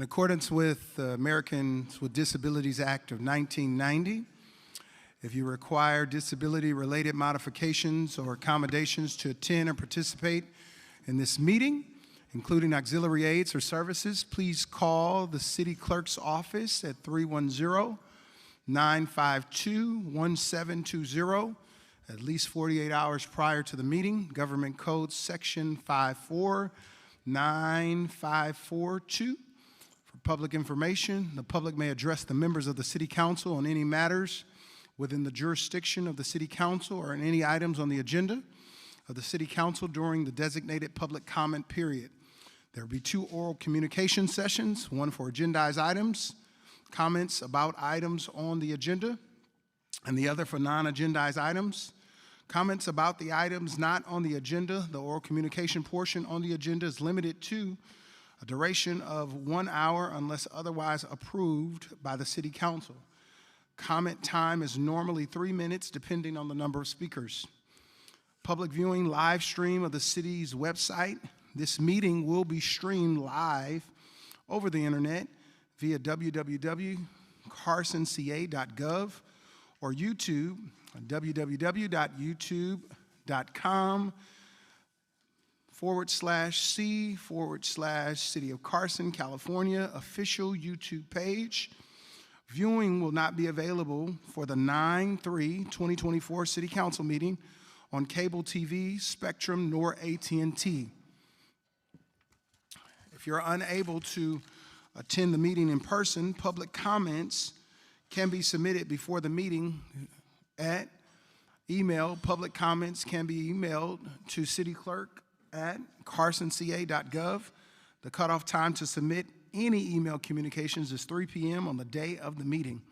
In accordance with the Americans with Disabilities Act of 1990, if you require disability-related modifications or accommodations to attend or participate in this meeting, including auxiliary aids or services, please call the City Clerk's office at 310-952-1720 at least 48 hours prior to the meeting. Government Code Section 549542. For public information, the public may address the members of the City Council on any matters within the jurisdiction of the City Council or on any items on the agenda of the City Council during the designated public comment period. There will be 2 oral communication sessions, one for agendized items, comments about items on the agenda, and the other for non-agendized items. Comments about the items not on the agenda, the oral communication portion on the agenda is limited to a duration of 1 hour unless otherwise approved by the City Council. Comment time is normally 3 minutes depending on the number of speakers. Public viewing live stream of the city's website. This meeting will be streamed live over the internet via www.carsonca.gov or YouTube, www.youtube.com/C/City of Carson, California official YouTube page. Viewing will not be available for the 9/3/2024 City Council meeting on cable TV, Spectrum, nor AT&T. If you're unable to attend the meeting in person, public comments can be submitted before the meeting at email. Public comments can be emailed to cityclerk@carsonca.gov. The cutoff time to submit any email communications is 3 p.m. on the day of the meeting.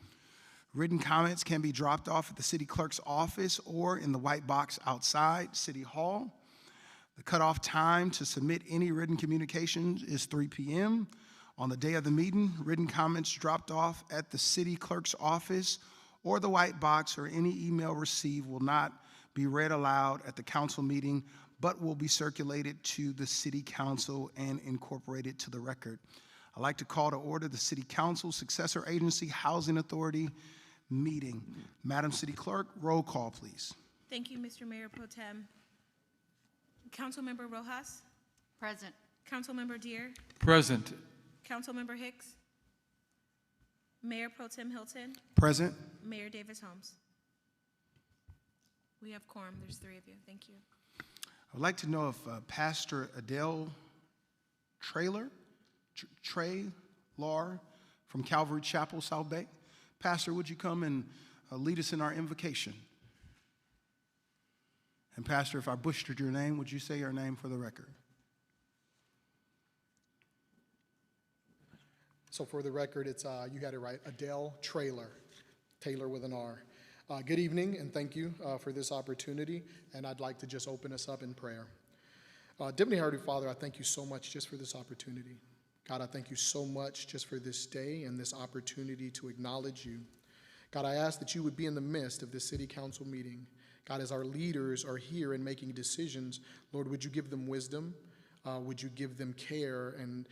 Written comments can be dropped off at the City Clerk's office or in the white box outside City Hall. The cutoff time to submit any written communications is 3 p.m. on the day of the meeting. Written comments dropped off at the City Clerk's office or the white box or any email received will not be read aloud at the council meeting, but will be circulated to the City Council and incorporated to the record. I'd like to call to order the City Council Successor Agency Housing Authority meeting. Madam City Clerk, roll call, please. Thank you, Mr. Mayor Pro Tem. Councilmember Rojas? Present. Councilmember Deere? Present. Councilmember Hicks? Mayor Pro Tem Hilton? Present. Mayor Davis Holmes? We have quorum. There's 3 of you. Thank you. I would like to know if Pastor Adele Traylor from Calvary Chapel, South Bay. Pastor, would you come and lead us in our invocation? And Pastor, if I butchered your name, would you say your name for the record? So for the record, it's you got it right, Adele Traylor, Taylor with an R. Good evening, and thank you for this opportunity, and I'd like to just open us up in prayer. Heavenly Heavenly Father, I thank you so much just for this opportunity. God, I thank you so much just for this day and this opportunity to acknowledge you. God, I ask that you would be in the midst of this city council meeting. God, as our leaders are here and making decisions, Lord, would you give them wisdom? Would you give them care and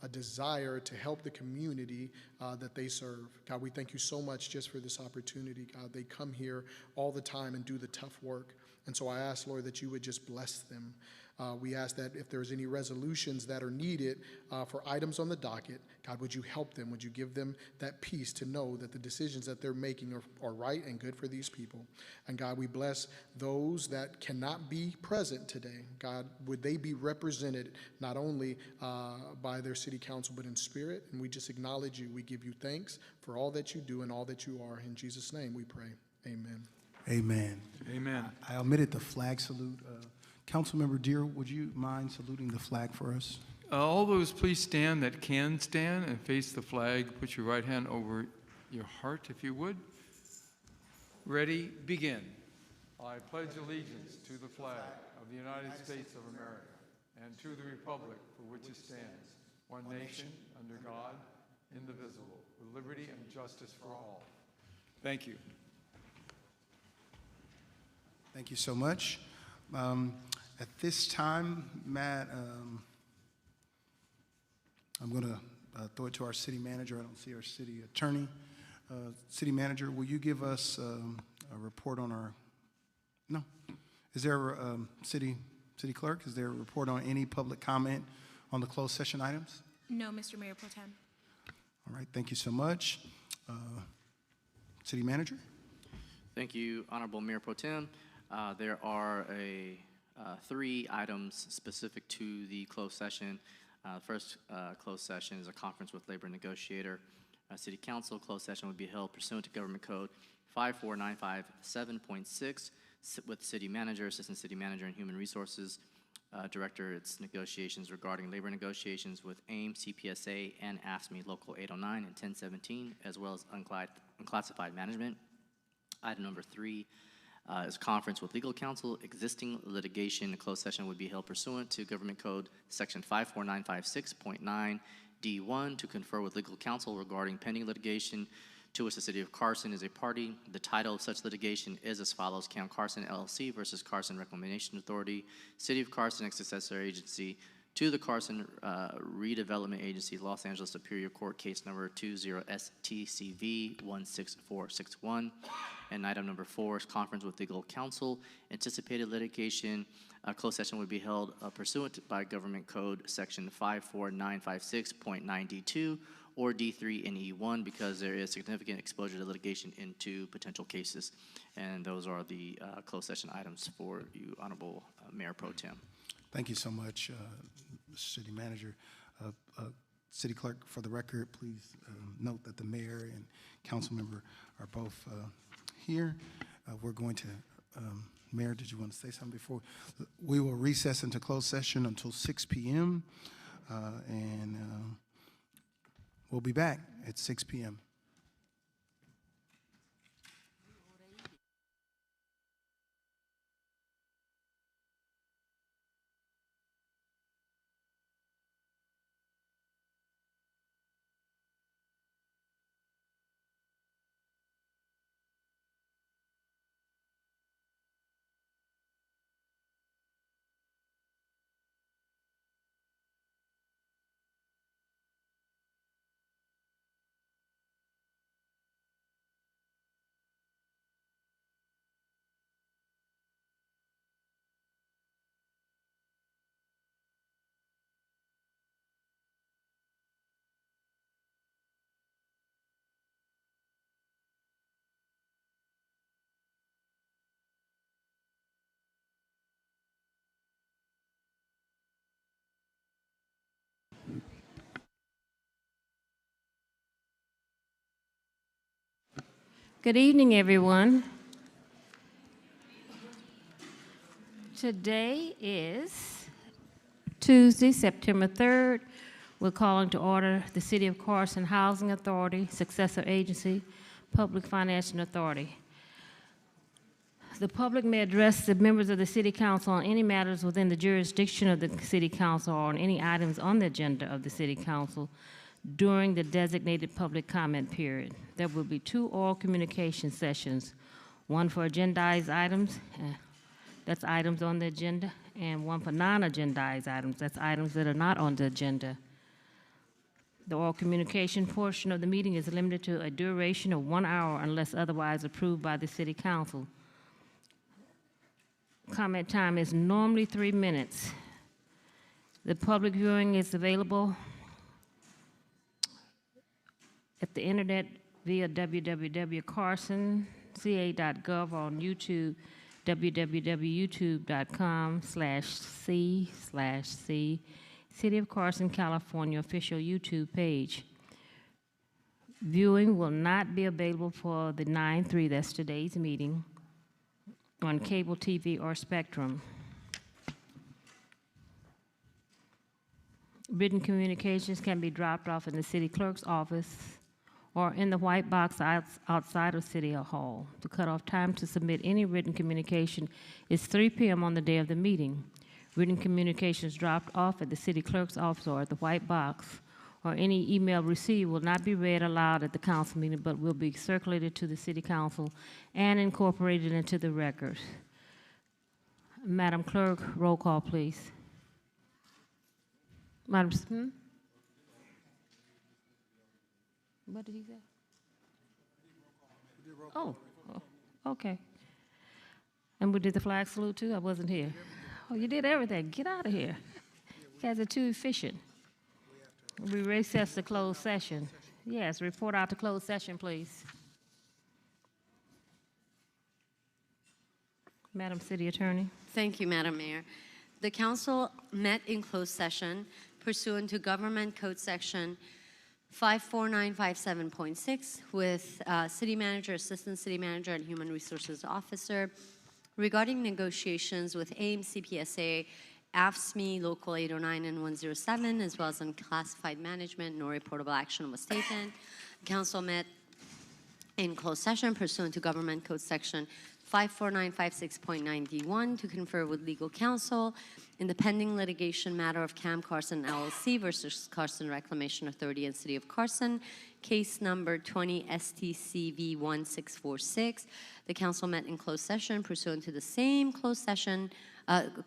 a desire to help the community that they serve? God, we thank you so much just for this opportunity. God, they come here all the time and do the tough work. And so I ask, Lord, that you would just bless them. We ask that if there's any resolutions that are needed for items on the docket, God, would you help them? Would you give them that peace to know that the decisions that they're making are right and good for these people? And God, we bless those that cannot be present today. God, would they be represented not only by their city council, but in spirit? And we just acknowledge you. We give you thanks for all that you do and all that you are. In Jesus' name we pray. Amen. Amen. Amen. I omitted the flag salute. Councilmember Deere, would you mind saluting the flag for us? All those please stand that can stand and face the flag. Put your right hand over your heart, if you would. Ready, begin. I pledge allegiance to the flag of the United States of America and to the republic for which it stands, one nation, under God, indivisible, with liberty and justice for all. Thank you. Thank you so much. At this time, Matt, I'm going to throw it to our city manager. I don't see our city attorney. City manager, will you give us a report on our, no. Is there, city clerk, is there a report on any public comment on the closed session items? No, Mr. Mayor Pro Tem. All right, thank you so much. City manager? Thank you, Honorable Mayor Pro Tem. There are 3 items specific to the closed session. First closed session is a conference with labor negotiator. City Council closed session would be held pursuant to Government Code 54957.6 with City Manager, Assistant City Manager, and Human Resources Director. It's negotiations regarding labor negotiations with AIM, CPSA, and AFSCME Local 809 and 1017, as well as unclassified management. Item number 3 is conference with legal counsel. Existing litigation. The closed session would be held pursuant to Government Code Section 54956.9 D1 to confer with legal counsel regarding pending litigation to which the City of Carson is a party. The title of such litigation is as follows: Camp Carson LLC versus Carson Reclamation Authority, City of Carson ex successor agency to the Carson Redevelopment Agency, Los Angeles Superior Court, case number 20-STCV-16461. And item number 4 is conference with legal counsel. Anticipated litigation. Closed session would be held pursuant by Government Code Section 54956.9 D2 or D3 and E1 because there is significant exposure to litigation in 2 potential cases. And those are the closed session items for you, Honorable Mayor Pro Tem. Thank you so much, City Manager. City Clerk, for the record, please note that the mayor and council member are both here. We're going to, Mayor, did you want to say something before? We will recess into closed session until 6 p.m. And we'll be back at 6 p.m. Good evening, everyone. Today is Tuesday, September 3rd. We're calling to order the City of Carson Housing Authority, successor agency, Public Financial Authority. The public may address the members of the City Council on any matters within the jurisdiction of the City Council or on any items on the agenda of the City Council during the designated public comment period. There will be 2 oral communication sessions, one for agendized items, that's items on the agenda, and one for non-agendized items, that's items that are not on the agenda. The oral communication portion of the meeting is limited to a duration of 1 hour unless otherwise approved by the City Council. Comment time is normally 3 minutes. The public viewing is available at the internet via www.carsonca.gov or on YouTube, www.youtube.com/c/C City of Carson, California official YouTube page. Viewing will not be available for the 9/3, that's today's meeting, on cable TV or Spectrum. Written communications can be dropped off in the city clerk's office or in the white box outside of City Hall. The cutoff time to submit any written communication is 3 p.m. on the day of the meeting. Written communications dropped off at the city clerk's office or at the white box or any email received will not be read aloud at the council meeting but will be circulated to the City Council and incorporated into the record. Madam Clerk, roll call, please. Madam, What did he say? Oh, okay. And we did the flag salute too? I wasn't here. Oh, you did everything. Get out of here. You guys are too efficient. We recess the closed session. Yes, report out to closed session, please. Madam City Attorney. Thank you, Madam Mayor. The council met in closed session pursuant to Government Code Section 54957.6 with City Manager, Assistant City Manager, and Human Resources Officer regarding negotiations with AIM-CPSA, AFSCME, Local 809 and 107, as well as unclassified management. No reportable action was taken. The council met in closed session pursuant to Government Code Section 54956.9D1 to confer with legal counsel in the pending litigation matter of Cam Carson LLC versus Carson Reclamation Authority and City of Carson, case number 20 STCV 1646. The council met in closed session pursuant to the same closed session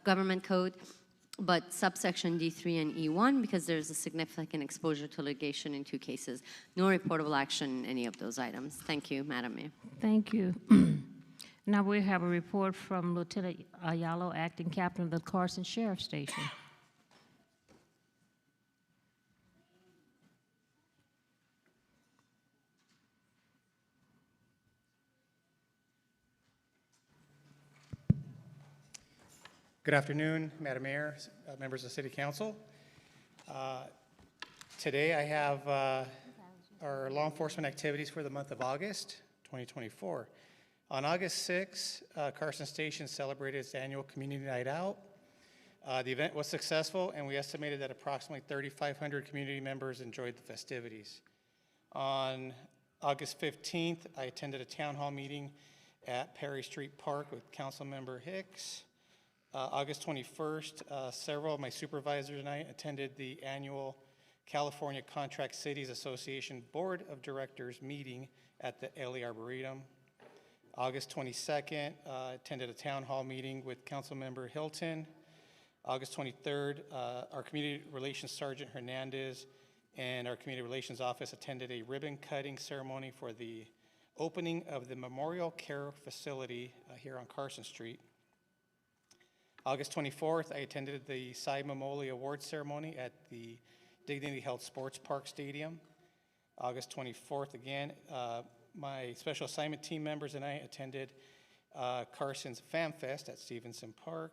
government code, but subsection D3 and E1 because there's a significant exposure to litigation in two cases. No reportable action in any of those items. Thank you, Madam Mayor. Thank you. Now we have a report from Lieutenant Ayalo, Acting Captain of the Carson Sheriff Station. Good afternoon, Madam Mayor, members of City Council. Today I have our law enforcement activities for the month of August 2024. On August 6, Carson Station celebrated its annual Community Night Out. The event was successful, and we estimated that approximately 3,500 community members enjoyed the festivities. On August 15th, I attended a town hall meeting at Perry Street Park with Councilmember Hicks. August 21st, several of my supervisors and I attended the annual California Contract Cities Association Board of Directors meeting at the LA Arboretum. August 22nd, attended a town hall meeting with Councilmember Hilton. August 23rd, our Community Relations Sergeant Hernandez and our Community Relations Office attended a ribbon cutting ceremony for the opening of the Memorial Care Facility here on Carson Street. August 24th, I attended the Cy Mamoli Award ceremony at the Dignity Health Sports Park Stadium. August 24th, again, my special assignment team members and I attended Carson's Fan Fest at Stevenson Park.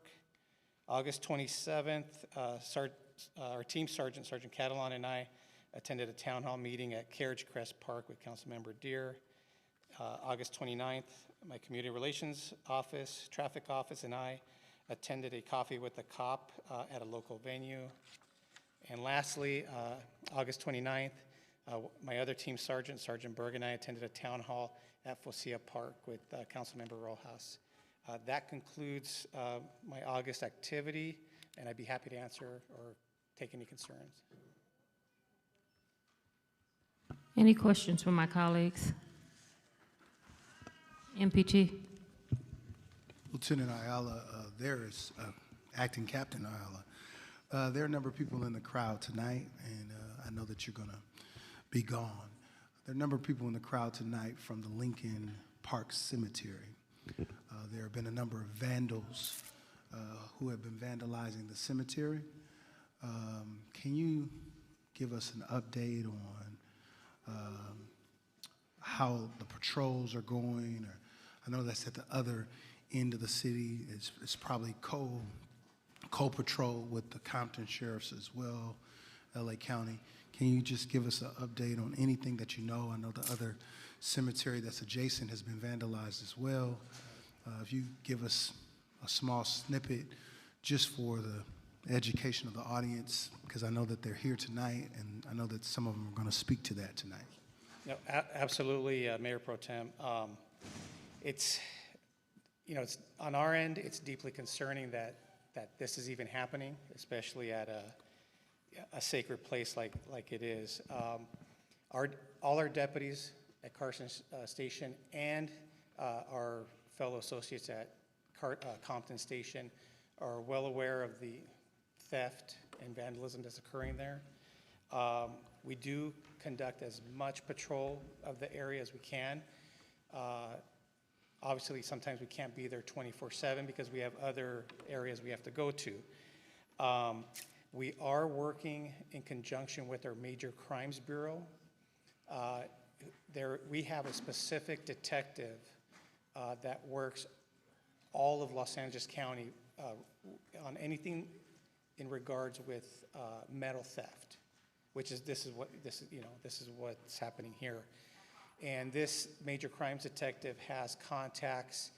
August 27th, our team sergeant, Sergeant Catalan, and I attended a town hall meeting at Carriage Crest Park with Councilmember Deere. August 29th, my community relations office, traffic office, and I attended a coffee with the cop at a local venue. And lastly, August 29th, my other team sergeant, Sergeant Berg, and I attended a town hall at Focia Park with Councilmember Rojas. That concludes my August activity, and I'd be happy to answer or take any concerns. Any questions from my colleagues? MPT. Lieutenant Ayala, there is Acting Captain Ayala. There are a number of people in the crowd tonight, and I know that you're going to be gone. There are a number of people in the crowd tonight from the Lincoln Park Cemetery. There have been a number of vandals who have been vandalizing the cemetery. Can you give us an update on how the patrols are going? Or I know that's at the other end of the city. It's probably co-patrol with the Compton Sheriffs as well, LA County. Can you just give us an update on anything that you know? I know the other cemetery that's adjacent has been vandalized as well. If you give us a small snippet just for the education of the audience, because I know that they're here tonight, and I know that some of them are going to speak to that tonight. No, absolutely, Mayor Pro Tem. It's on our end, it's deeply concerning that this is even happening, especially at a sacred place like it is. All our deputies at Carson Station and our fellow associates at Compton Station are well aware of the theft and vandalism that's occurring there. We do conduct as much patrol of the area as we can. Obviously, sometimes we can't be there 24/7 because we have other areas we have to go to. We are working in conjunction with our Major Crimes Bureau. We have a specific detective that works all of Los Angeles County on anything in regards with metal theft, which is this is what's happening here. And this major crimes detective has contacts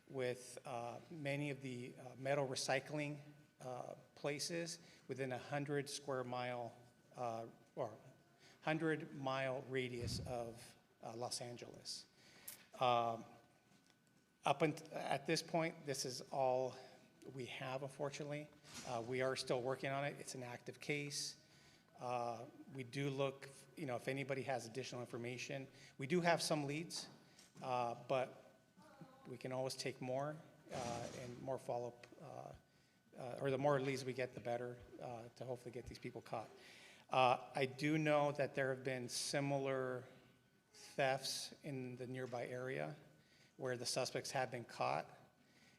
with many of the metal recycling places within a 100 square mile or 100-mile radius of Los Angeles. At this point, this is all we have, unfortunately. We are still working on it. It's an active case. We do look, if anybody has additional information. We do have some leads, but we can always take more and more follow-up, or the more leads we get, the better, to hopefully get these people caught. I do know that there have been similar thefts in the nearby area where the suspects have been caught,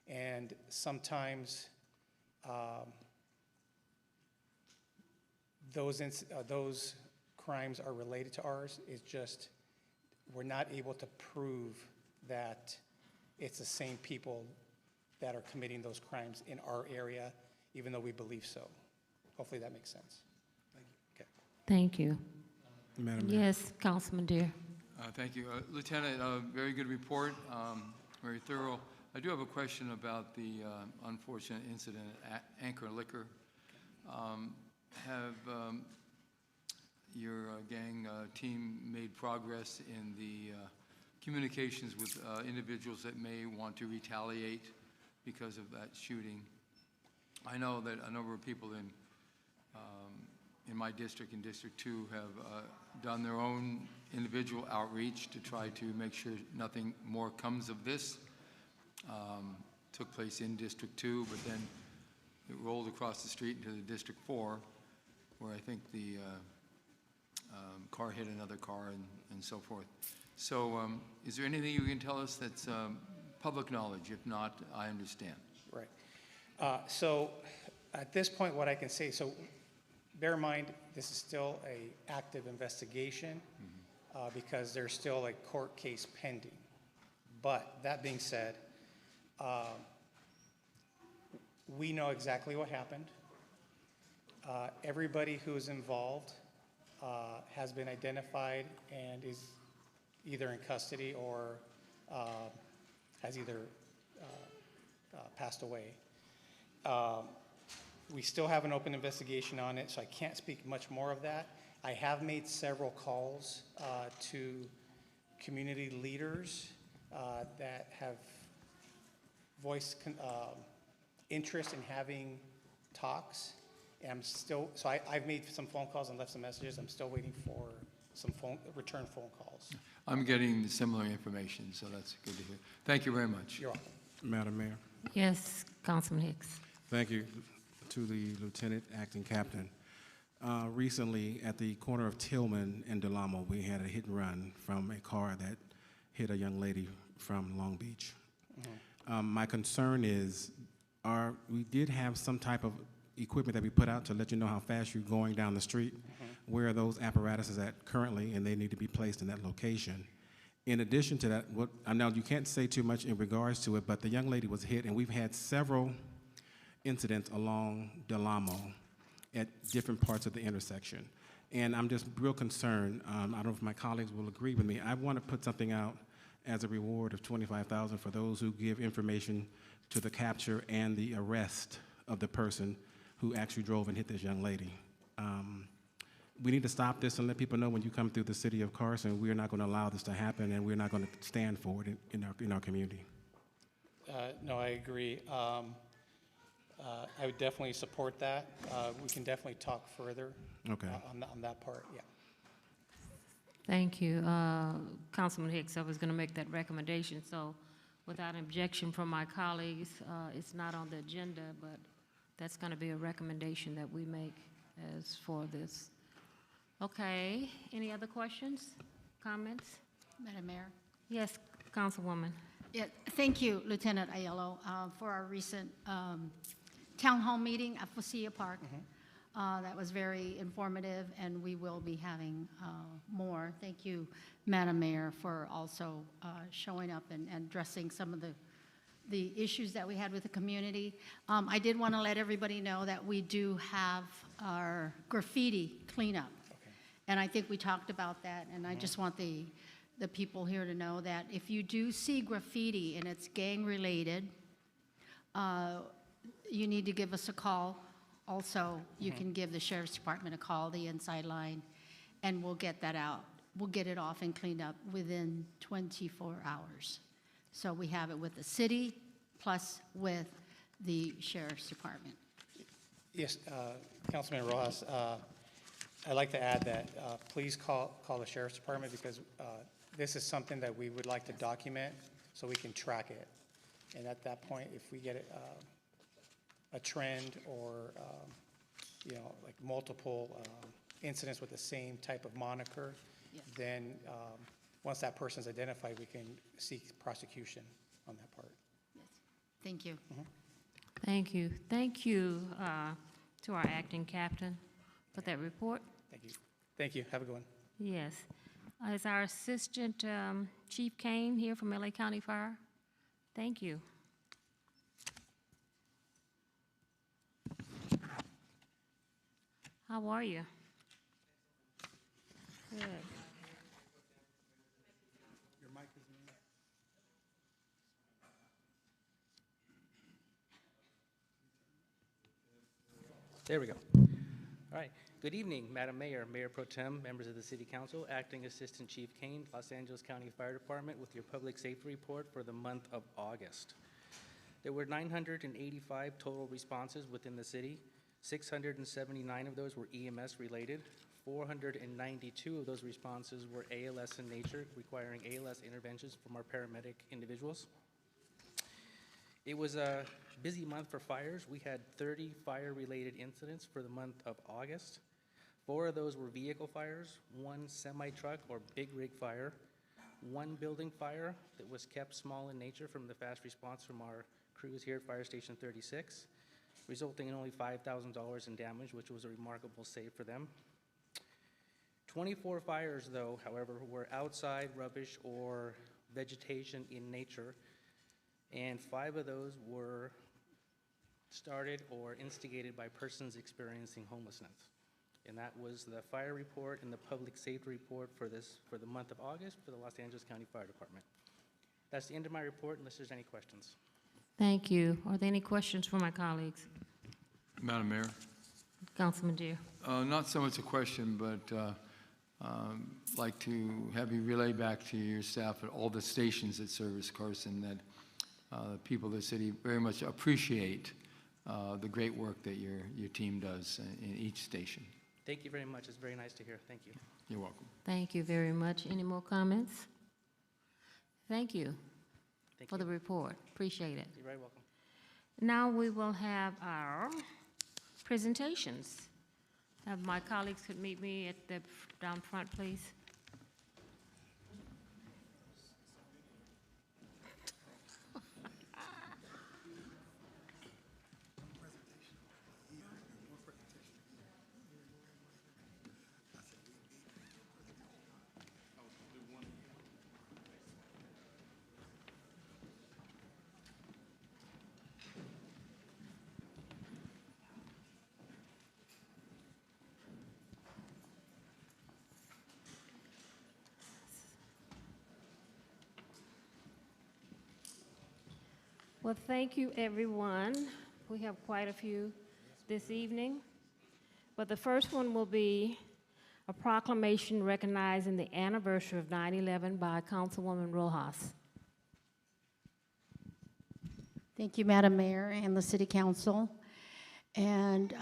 and sometimes those crimes are related to ours. It's just we're not able to prove that it's the same people that are committing those crimes in our area, even though we believe so. Hopefully that makes sense. Thank you. Madam Mayor. Yes, Councilman Deere. Thank you. Lieutenant, very good report, very thorough. I do have a question about the unfortunate incident at Anchor Liquor. Have your gang team made progress in the communications with individuals that may want to retaliate because of that shooting? I know that a number of people in my district, in District 2, have done their own individual outreach to try to make sure nothing more comes of this. Took place in District 2, but then it rolled across the street into the District 4, where I think the car hit another car and so forth. So is there anything you can tell us that's public knowledge? If not, I understand. Right. So at this point, what I can say, so bear in mind, this is still an active investigation because there's still a court case pending. But that being said, we know exactly what happened. Everybody who is involved has been identified and is either in custody or has either passed away. We still have an open investigation on it, so I can't speak much more of that. I have made several calls to community leaders that have voiced interest in having talks. And I'm still, so I've made some phone calls and left some messages. I'm still waiting for some return phone calls. I'm getting similar information, so that's good to hear. Thank you very much. You're welcome. Madam Mayor. Yes, Councilman Hicks. Thank you to the Lieutenant Acting Captain. Recently, at the corner of Tillman and Delamo, we had a hit and run from a car that hit a young lady from Long Beach. My concern is, we did have some type of equipment that we put out to let you know how fast you're going down the street. Where are those apparatuses at currently, and they need to be placed in that location. In addition to that, I know you can't say too much in regards to it, but the young lady was hit, and we've had several incidents along Delamo at different parts of the intersection. And I'm just real concerned. I don't know if my colleagues will agree with me. I want to put something out as a reward of $25,000 for those who give information to the capture and the arrest of the person who actually drove and hit this young lady. We need to stop this and let people know when you come through the city of Carson, we're not going to allow this to happen, and we're not going to stand for it in our community. No, I agree. I would definitely support that. We can definitely talk further on that part, yeah. Thank you. Councilman Hicks, I was going to make that recommendation, so without objection from my colleagues, it's not on the agenda, but that's going to be a recommendation that we make as for this. Okay, any other questions, comments? Madam Mayor. Yes, Councilwoman. Yeah, thank you, Lieutenant Aiello, for our recent town hall meeting at Focia Park. That was very informative, and we will be having more. Thank you, Madam Mayor, for also showing up and addressing some of the issues that we had with the community. I did want to let everybody know that we do have our graffiti cleanup. And I think we talked about that, and I just want the people here to know that if you do see graffiti and it's gang-related, you need to give us a call. Also, you can give the Sheriff's Department a call, the inside line, and we'll get that out. We'll get it off and cleaned up within 24 hours. So we have it with the city, plus with the Sheriff's Department. Yes, Councilman Rojas, I'd like to add that please call the Sheriff's Department because this is something that we would like to document so we can track it. And at that point, if we get a trend or, like multiple incidents with the same type of moniker, then once that person's identified, we can seek prosecution on that part. Yes. Thank you. Thank you. Thank you to our acting captain for that report. Thank you. Thank you. Have a good one. Yes. Is our Assistant Chief Kane here from LA County Fire? Thank you. How are you? Good. Your mic is in. There we go. All right. Good evening, Madam Mayor, Mayor Pro Tem, members of the City Council, Acting Assistant Chief Kane, Los Angeles County Fire Department, with your public safety report for the month of August. There were 985 total responses within the city. 679 of those were EMS related. 492 of those responses were ALS in nature, requiring ALS interventions from our paramedic individuals. It was a busy month for fires. We had 30 fire-related incidents for the month of August. 4 of those were vehicle fires, 1 semi-truck or big rig fire, 1 building fire that was kept small in nature from the fast response from our crews here at Fire Station 36, resulting in only $5,000 in damage, which was a remarkable save for them. 24 fires, though, however, were outside rubbish or vegetation in nature, and 5 of those were started or instigated by persons experiencing homelessness. And that was the fire report and the public safety report for the month of August for the Los Angeles County Fire Department. That's the end of my report, unless there's any questions. Thank you. Are there any questions from my colleagues? Madam Mayor, Councilman Deere. not so much a question, but like to have you relay back to your staff at all the stations that service Carson that the people of the city very much appreciate the great work that your team does in each station. Thank you very much. It's very nice to hear. Thank you. You're welcome. Thank you very much. Any more comments? Thank you Thank for you. the report. Appreciate it. You're very welcome. Now we will have our presentations. Have my colleagues could meet me at the down front, please. Well, thank you, everyone. We have quite a few this evening. But the first one will be a proclamation recognizing the anniversary of 9/11 by Councilwoman Rojas. Thank you, Madam Mayor and the City Council. And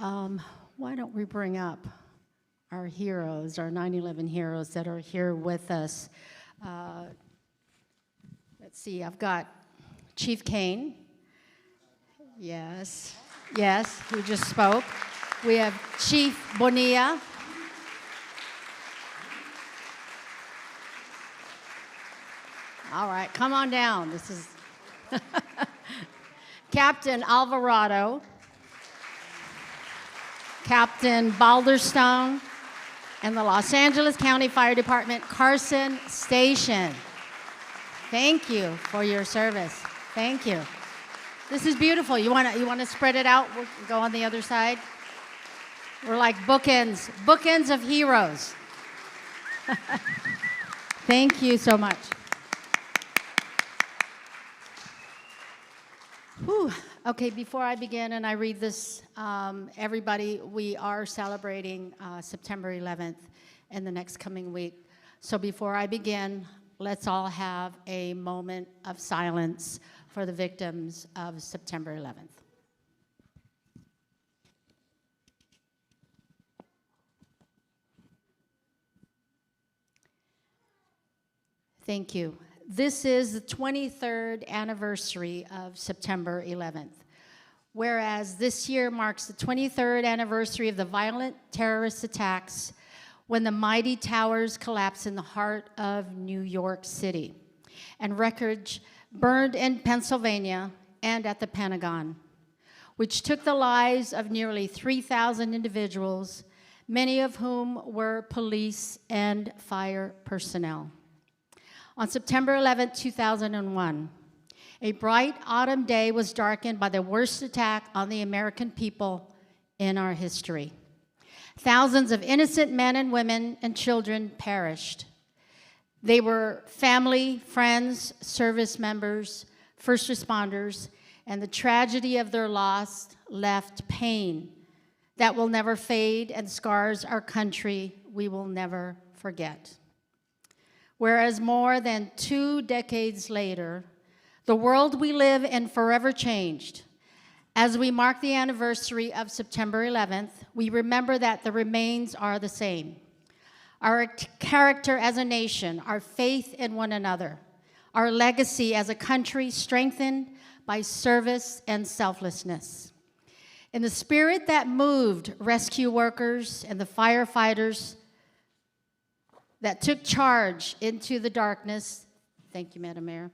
why don't we bring up our heroes, our 9/11 heroes that are here with us. Let's see, I've got Chief Kane. Yes, who just spoke. We have Chief Bonilla. All right, come on down. This is Captain Alvarado, Captain Balderstone, and the Los Angeles County Fire Department Carson Station. Thank you for your service. Thank you. This is beautiful. You want to spread it out? We'll go on the other side. We're like bookends of heroes. Thank you so much. Whew. Okay, before I begin and I read this, everybody, we are celebrating September 11th in the next coming week. So before I begin, let's all have a moment of silence for the victims of September 11th. Thank you. This is the 23rd anniversary of September 11th. Whereas this year marks the 23rd anniversary of the violent terrorist attacks when the mighty towers collapsed in the heart of New York City, and wreckage burned in Pennsylvania and at the Pentagon, which took the lives of nearly 3,000 individuals, many of whom were police and fire personnel. On September 11, 2001, a bright autumn day was darkened by the worst attack on the American people in our history. Thousands of innocent men and women and children perished. They were family, friends, service members, first responders, and the tragedy of their loss left pain that will never fade and scars our country we will never forget. Whereas more than 2 decades later, the world we live in forever changed. As we mark the anniversary of September 11th, we remember that the remains are the same. Our character as a nation, our faith in one another, our legacy as a country strengthened by service and selflessness. In the spirit that moved rescue workers and the firefighters that took charge into the darkness, thank you, Madam Mayor,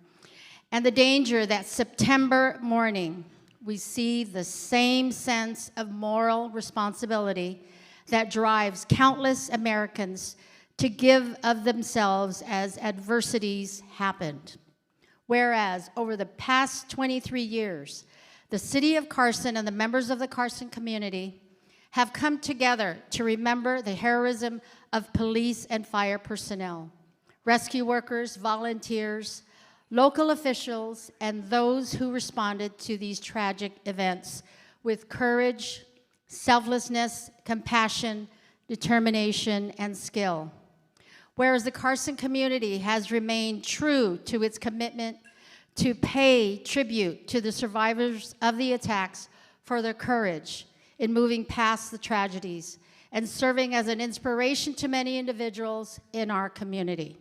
and the danger that September morning, we see the same sense of moral responsibility that drives countless Americans to give of themselves as adversities happened. Whereas over the past 23 years, the city of Carson and the members of the Carson community have come together to remember the heroism of police and fire personnel, rescue workers, volunteers, local officials, and those who responded to these tragic events with courage, selflessness, compassion, determination, and skill. Whereas the Carson community has remained true to its commitment to pay tribute to the survivors of the attacks for their courage in moving past the tragedies and serving as an inspiration to many individuals in our community.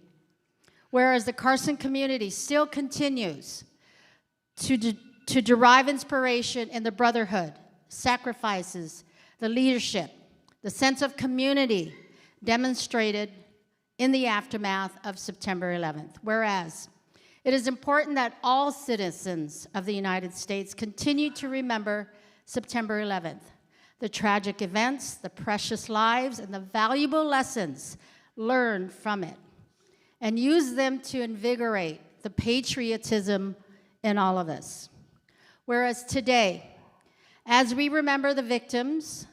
Whereas the Carson community still continues to derive inspiration in the brotherhood, sacrifices, the leadership, the sense of community demonstrated in the aftermath of September 11th. Whereas it is important that all citizens of the United States continue to remember September 11th, the tragic events, the precious lives, and the valuable lessons learned from it, and use them to invigorate the patriotism in all of us. Whereas today, as we remember the victims,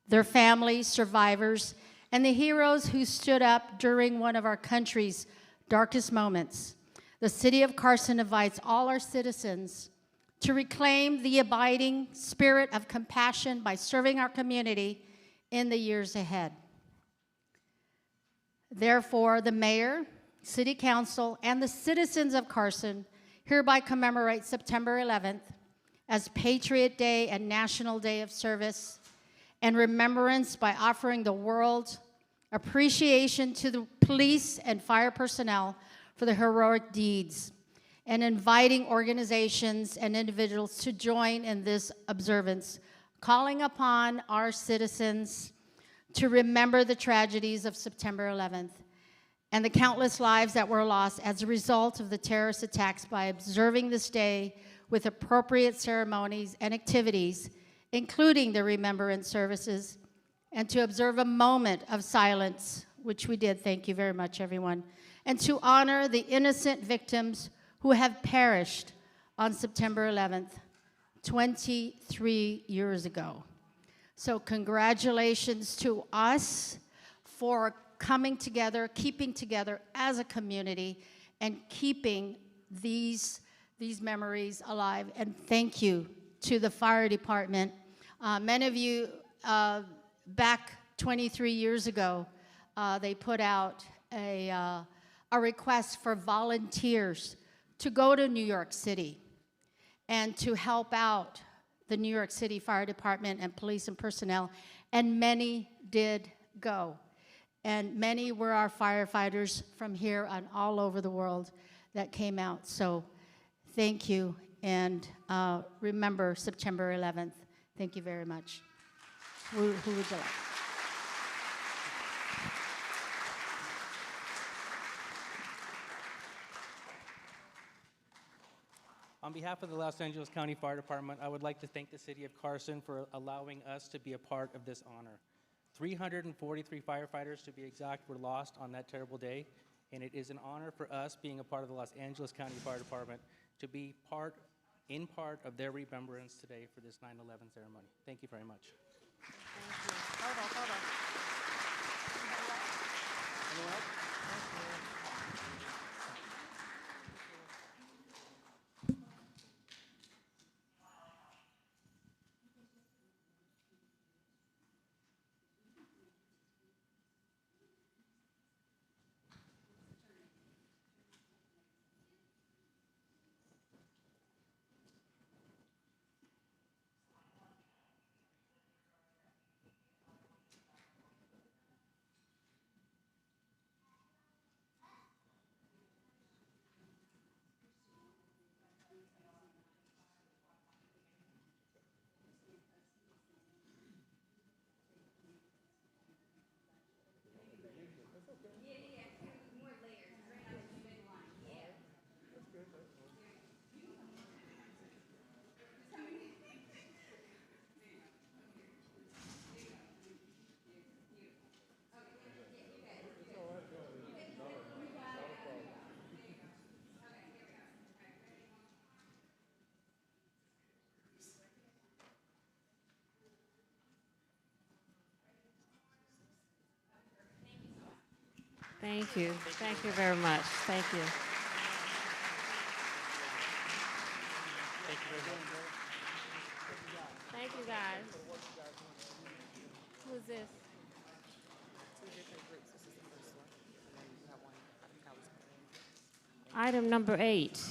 their families, survivors, and the heroes who stood up during one of our country's darkest moments, the city of Carson invites all our citizens to reclaim the abiding spirit of compassion by serving our community in the years ahead. Therefore, the mayor, city council, and the citizens of Carson hereby commemorate September 11th as Patriot Day and National Day of Service and remembrance by offering the world appreciation to the police and fire personnel for the heroic deeds, and inviting organizations and individuals to join in this observance, calling upon our citizens to remember the tragedies of September 11th and the countless lives that were lost as a result of the terrorist attacks by observing this day with appropriate ceremonies and activities, including the remembrance services, and to observe a moment of silence, which we did. Thank you very much, everyone. And to honor the innocent victims who have perished on September 11th, 23 years ago. So congratulations to us for coming together, keeping together as a community, and keeping these memories alive. And thank you to the fire department. Many of you, back 23 years ago, they put out a request for volunteers to go to New York City and to help out the New York City Fire Department and police and personnel, and many did go. And many were our firefighters from here and all over the world that came out. So thank you, and remember September 11th. Thank you very much. Who would you like? On behalf of the Los Angeles County Fire Department, I would like to thank the City of Carson for allowing us to be a part of this honor. 343 firefighters, to be exact, were lost on that terrible day, and it is an honor for us, being a part of the Los Angeles County Fire Department, to be in part of their remembrance today for this 9/11 ceremony. Thank you very much. Hold on. Anyone else? Thank you. Thank you very much. Thank you. Thank you, guys. Who's this? Item number 8.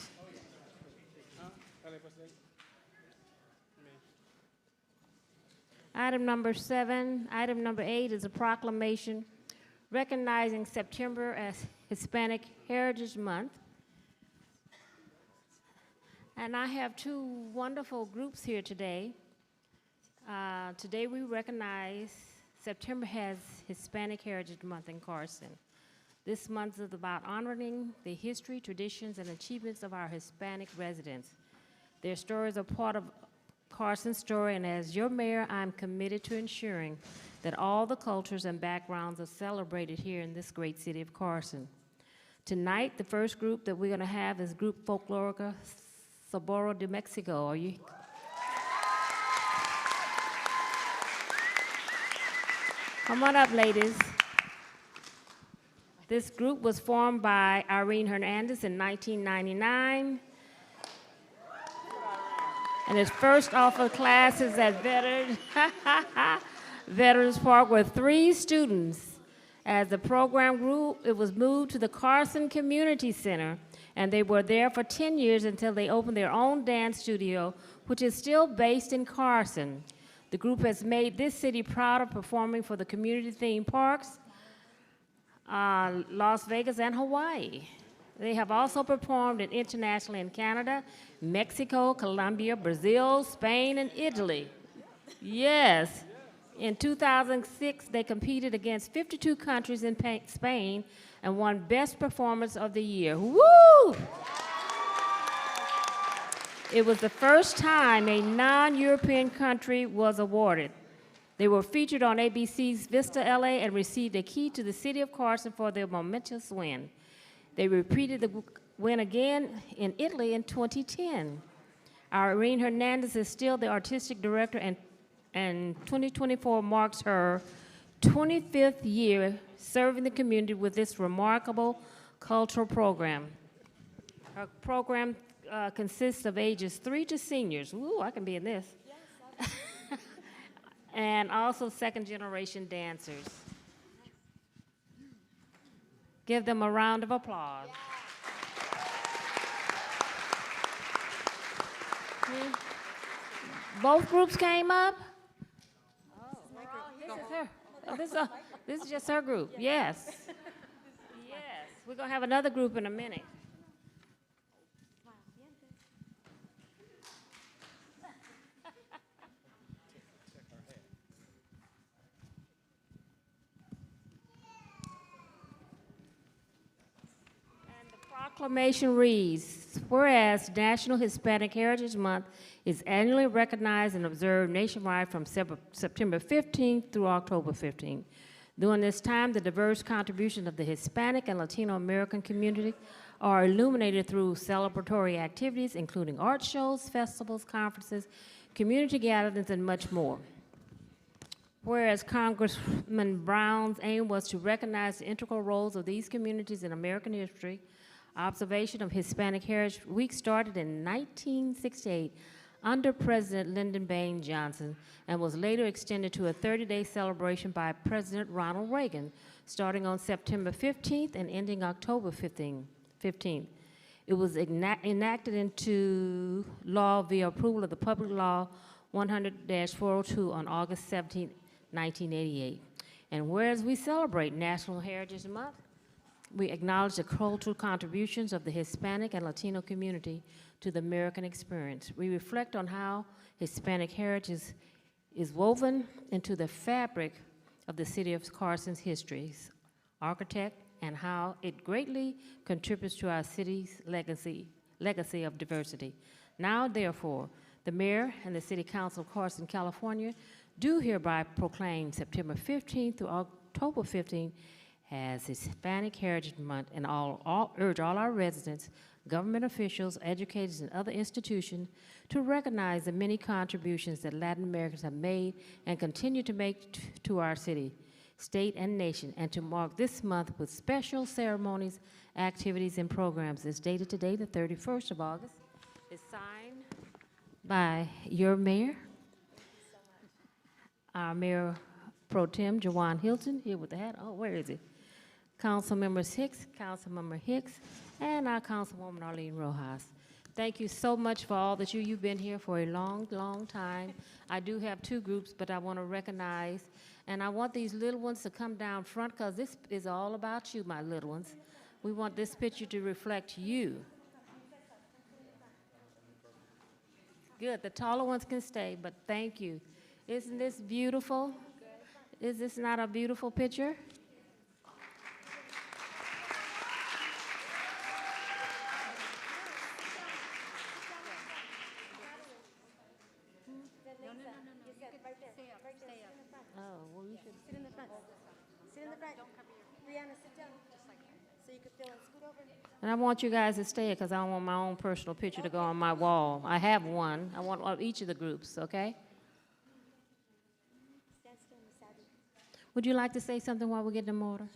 Item number 7. Item number 8 is a proclamation recognizing September as Hispanic Heritage Month. And I have two wonderful groups here today. Today we recognize September has Hispanic Heritage Month in Carson. This month is about honoring the history, traditions, and achievements of our Hispanic residents. Their stories are part of Carson's story, and as your mayor, I'm committed to ensuring that all the cultures and backgrounds are celebrated here in this great city of Carson. Tonight, the first group that we're going to have is Group Folklorica Saboro de Mexico. Are you? Come on up, ladies. This group was formed by Irene Hernandez in 1999. And its first offered classes at Veterans Park with 3 students. As the program grew, it was moved to the Carson Community Center, and they were there for 10 years until they opened their own dance studio, which is still based in Carson. The group has made this city proud of performing for the community theme parks, Las Vegas and Hawaii. They have also performed internationally in Canada, Mexico, Colombia, Brazil, Spain, and Italy. Yes. In 2006, they competed against 52 countries in Spain and won Best Performance of the Year. Woo! It was the first time a non-European country was awarded. They were featured on ABC's Vista LA and received a key to the city of Carson for their momentous win. They repeated the win again in Italy in 2010. Irene Hernandez is still the artistic director, and 2024 marks her 25th year serving the community with this remarkable cultural program. Her program consists of ages 3 to seniors. Ooh, I can be in this. Yes, and also second-generation dancers. Give them a round of applause. Both groups came up? Oh, this is her. Oh, this is just her group. Yes. Yes. We're going to have another group in a minute. Proclamation reads, whereas National Hispanic Heritage Month is annually recognized and observed nationwide from September 15th through October 15th. During this time, the diverse contributions of the Hispanic and Latino American community are illuminated through celebratory activities, including art shows, festivals, conferences, community gatherings, and much more. Whereas Congressman Brown's aim was to recognize the integral roles of these communities in American history, observation of Hispanic Heritage Week started in 1968 under President Lyndon Baines Johnson and was later extended to a 30-day celebration by President Ronald Reagan, starting on September 15th and ending October 15th. It was enacted into law via approval of the Public Law 100-402 on August 17, 1988. And whereas we celebrate National Heritage Month, we acknowledge the cultural contributions of the Hispanic and Latino community to the American experience. We reflect on how Hispanic heritage is woven into the fabric of the city of Carson's histories, architect, and how it greatly contributes to our city's legacy of diversity. Now, therefore, the mayor and the City Council of Carson, California, do hereby proclaim September 15th through October 15th as Hispanic Heritage Month, and urge all our residents, government officials, educators, and other institutions to recognize the many contributions that Latin Americans have made and continue to make to our city, state, and nation, and to mark this month with special ceremonies, activities, and programs. It's dated today, the 31st of August. It's signed by your mayor, our Mayor Pro Tem, Jawan Hilton, here with the hat. Oh, where is he? Councilmember Hicks, and our Councilwoman Arlene Rojas. Thank you so much for all that you've been here for a long, long time. I do have two groups, but I want to recognize, and I want these little ones to come down front because this is all about you, my little ones. We want this picture to reflect you. Good, the taller ones can stay, but thank you. Isn't this beautiful? Is this not a beautiful picture? Oh, well, you should Sit in the front. Sit in the front. Brianna, sit down. Just like that. So you can feel and scoot over. And I want you guys to stay because I don't want my own personal picture to go on my wall. I have one. I want each of the groups, okay? Stand still, Miss Abby. Would you like to say something while we get them order?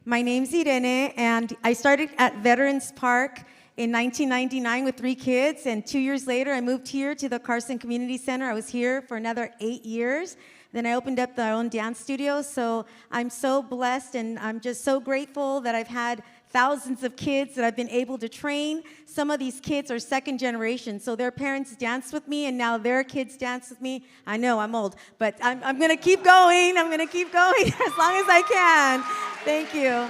My name's Irene, and I started at Veterans Park in 1999 with 3 kids, and 2 years later, I moved here to the Carson Community Center. I was here for another 8 years. Then I opened up my own dance studio, so I'm so blessed, and I'm just so grateful that I've had thousands of kids that I've been able to train. Some of these kids are second generation, so their parents danced with me, and now their kids dance with me. I know, I'm old, but I'm going to keep going. I'm going to keep going as long as I can. Thank you.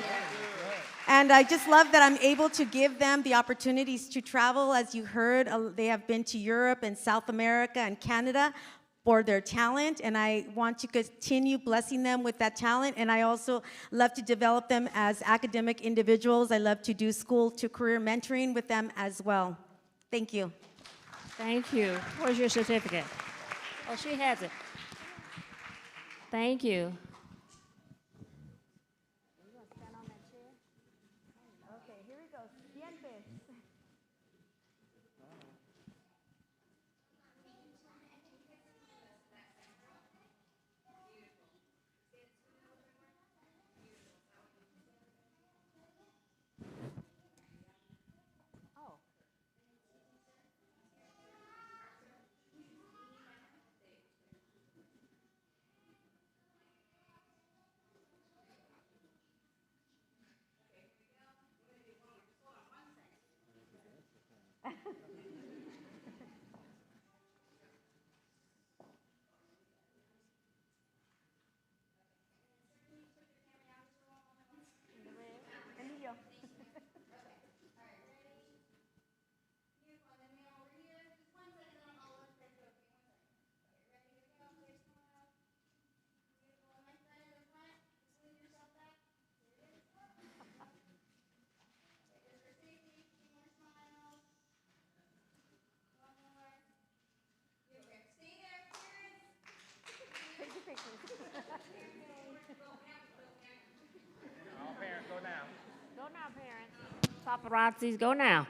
And I just love that I'm able to give them the opportunities to travel. As you heard, they have been to Europe and South America and Canada. for their talent, and I want to continue blessing them with that talent. And I also love to develop them as academic individuals. I love to do school to career mentoring with them as well. Thank you. Thank you. Where's your certificate? Oh, she has it. Thank you. Okay, here we go. Go now, parents. Paparazzis, go now.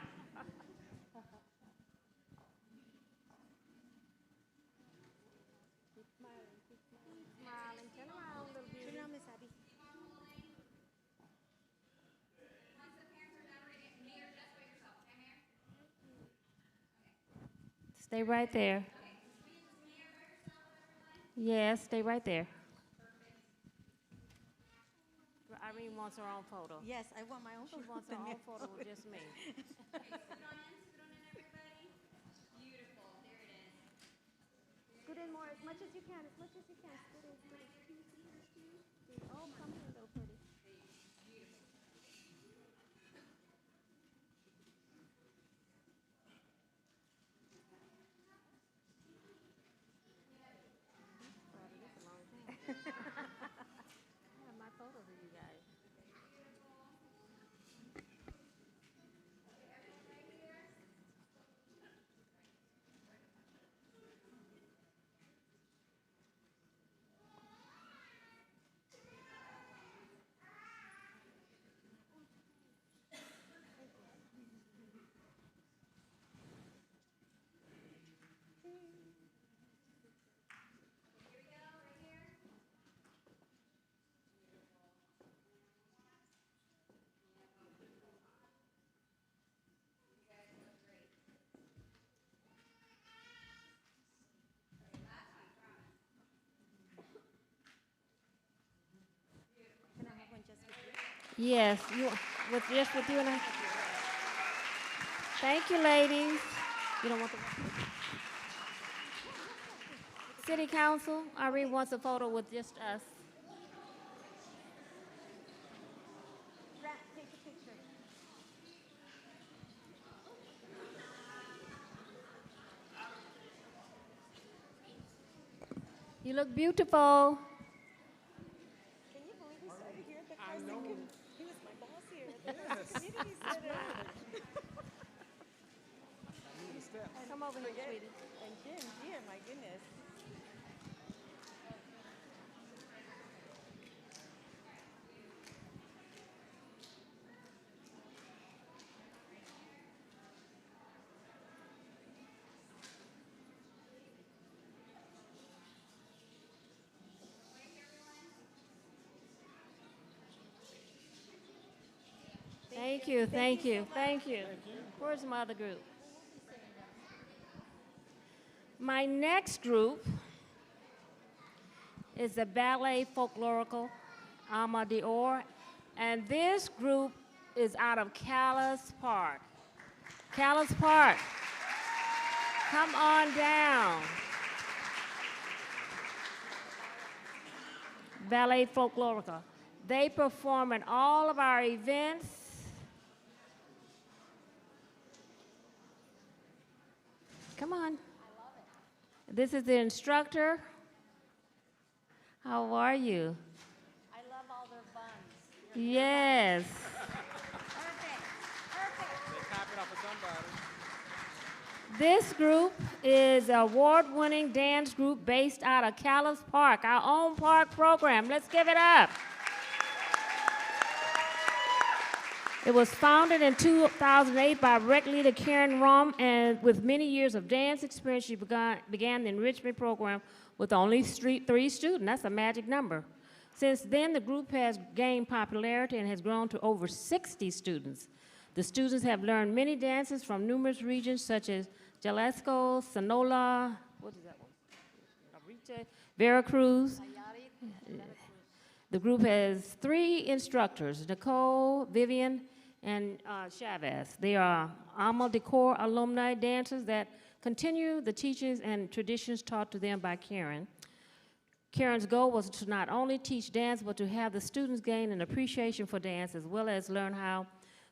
Stay right there. Yes, stay right there. Irene wants her own photo. Yes, I want my own. She wants her own photo with just me. Scoot in more, as much as you can, as much as you can. Scoot in, scoot in. Oh, come here, little pretty. I have my photos of you guys. Can I have one just with you? Yes, with you and I. Thank you, ladies. You don't want the City Council. Irene wants a photo with just us. Grant, take a picture. You look beautiful. Can you believe he started here at the Carson? He was my boss here at the Carson Community Center. Come over here, sweetie. And Jim, my goodness. Thank you, thank you, thank you. Where's my other group? My next group is the Ballet Folklorical Alma Dior, and this group is out of Callis Park. Callis Park, come on down. Ballet Folklorica. They perform at all of our events. Come on. This is the instructor. How are you? I love all their buns. Yes. This group is an award-winning dance group based out of Callis Park, our own park program. Let's give it up. It was founded in 2008 by rec leader Karen Rum, and with many years of dance experience, she began the enrichment program with only 3 students. That's a magic number. Since then, the group has gained popularity and has grown to over 60 students. The students have learned many dances from numerous regions such as Jalisco, Sonora, what is that one? Arita, Veracruz. The group has 3 instructors, Nicole, Vivian, and Chavez. They are Alma Decor alumni dancers that continue the teachings and traditions taught to them by Karen. Karen's goal was to not only teach dance, but to have the students gain an appreciation for dance, as well as learn how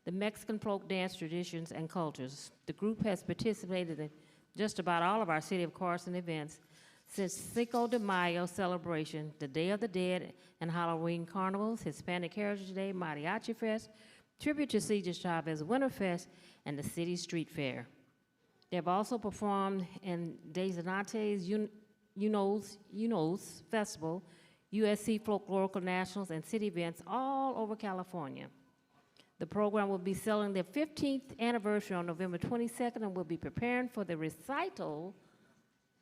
the Mexican folk dance traditions and cultures. The group has participated in just about all of our City of Carson events, since Cinco de Mayo celebration, the Day of the Dead, and Halloween carnivals, Hispanic Heritage Day, Mariachi Fest, tribute to Cesar Chavez Winterfest, and the City Street Fair. They have also performed in Designates UNOS Festival, USC Folklorical Nationals, and city events all over California. The program will be celebrating their 15th anniversary on November 22nd and will be preparing for the recital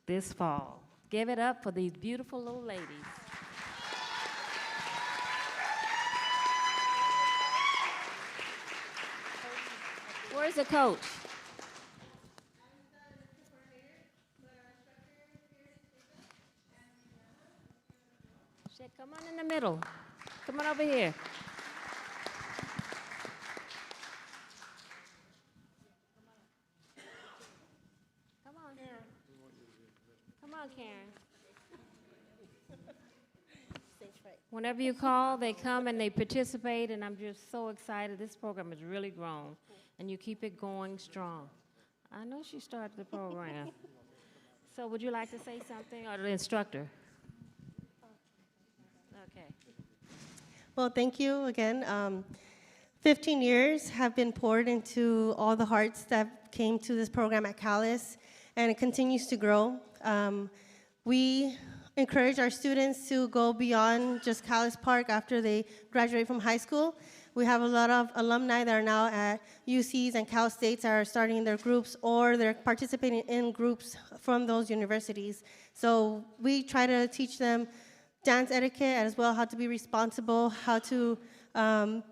this fall. Give it up for these beautiful little ladies. Where's the coach? Come on in the middle. Come on over here. Come on, Karen. Come on, Karen. Whenever you call, they come and they participate, and I'm just so excited. This program has really grown, and you keep it going strong. I know she started the program. So would you like to say something, or the instructor? Okay. Well, thank you again. 15 years have been poured into all the hearts that came to this program at Callis, and it continues to grow. We encourage our students to go beyond just Callis Park after they graduate from high school. We have a lot of alumni that are now at UCs and Cal States that are starting their groups, or they're participating in groups from those universities. So we try to teach them dance etiquette, as well how to be responsible, how to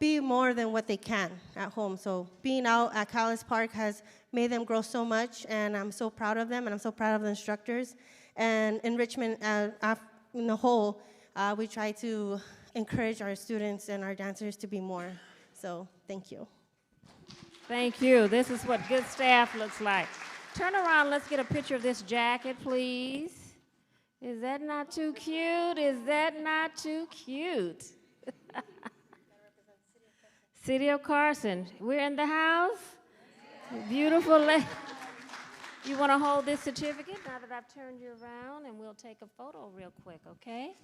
be more than what they can at home. So being out at Callis Park has made them grow so much, and I'm so proud of them, and I'm so proud of the instructors. And enrichment in the whole, we try to encourage our students and our dancers to be more. So thank you. Thank you. This is what good staff looks like. Turn around, let's get a picture of this jacket, please. Is that not too cute? Is that not too cute? City of Carson, we're in the house. Beautiful lady. You want to hold this certificate now that I've turned you around, and we'll take a photo real quick, okay?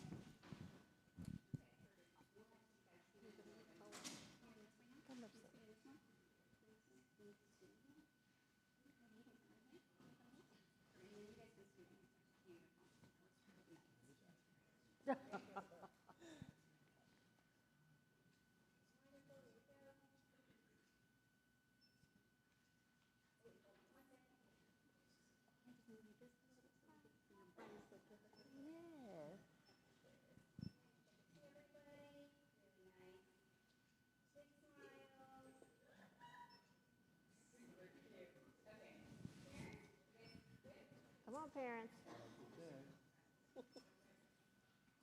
Come on, parents.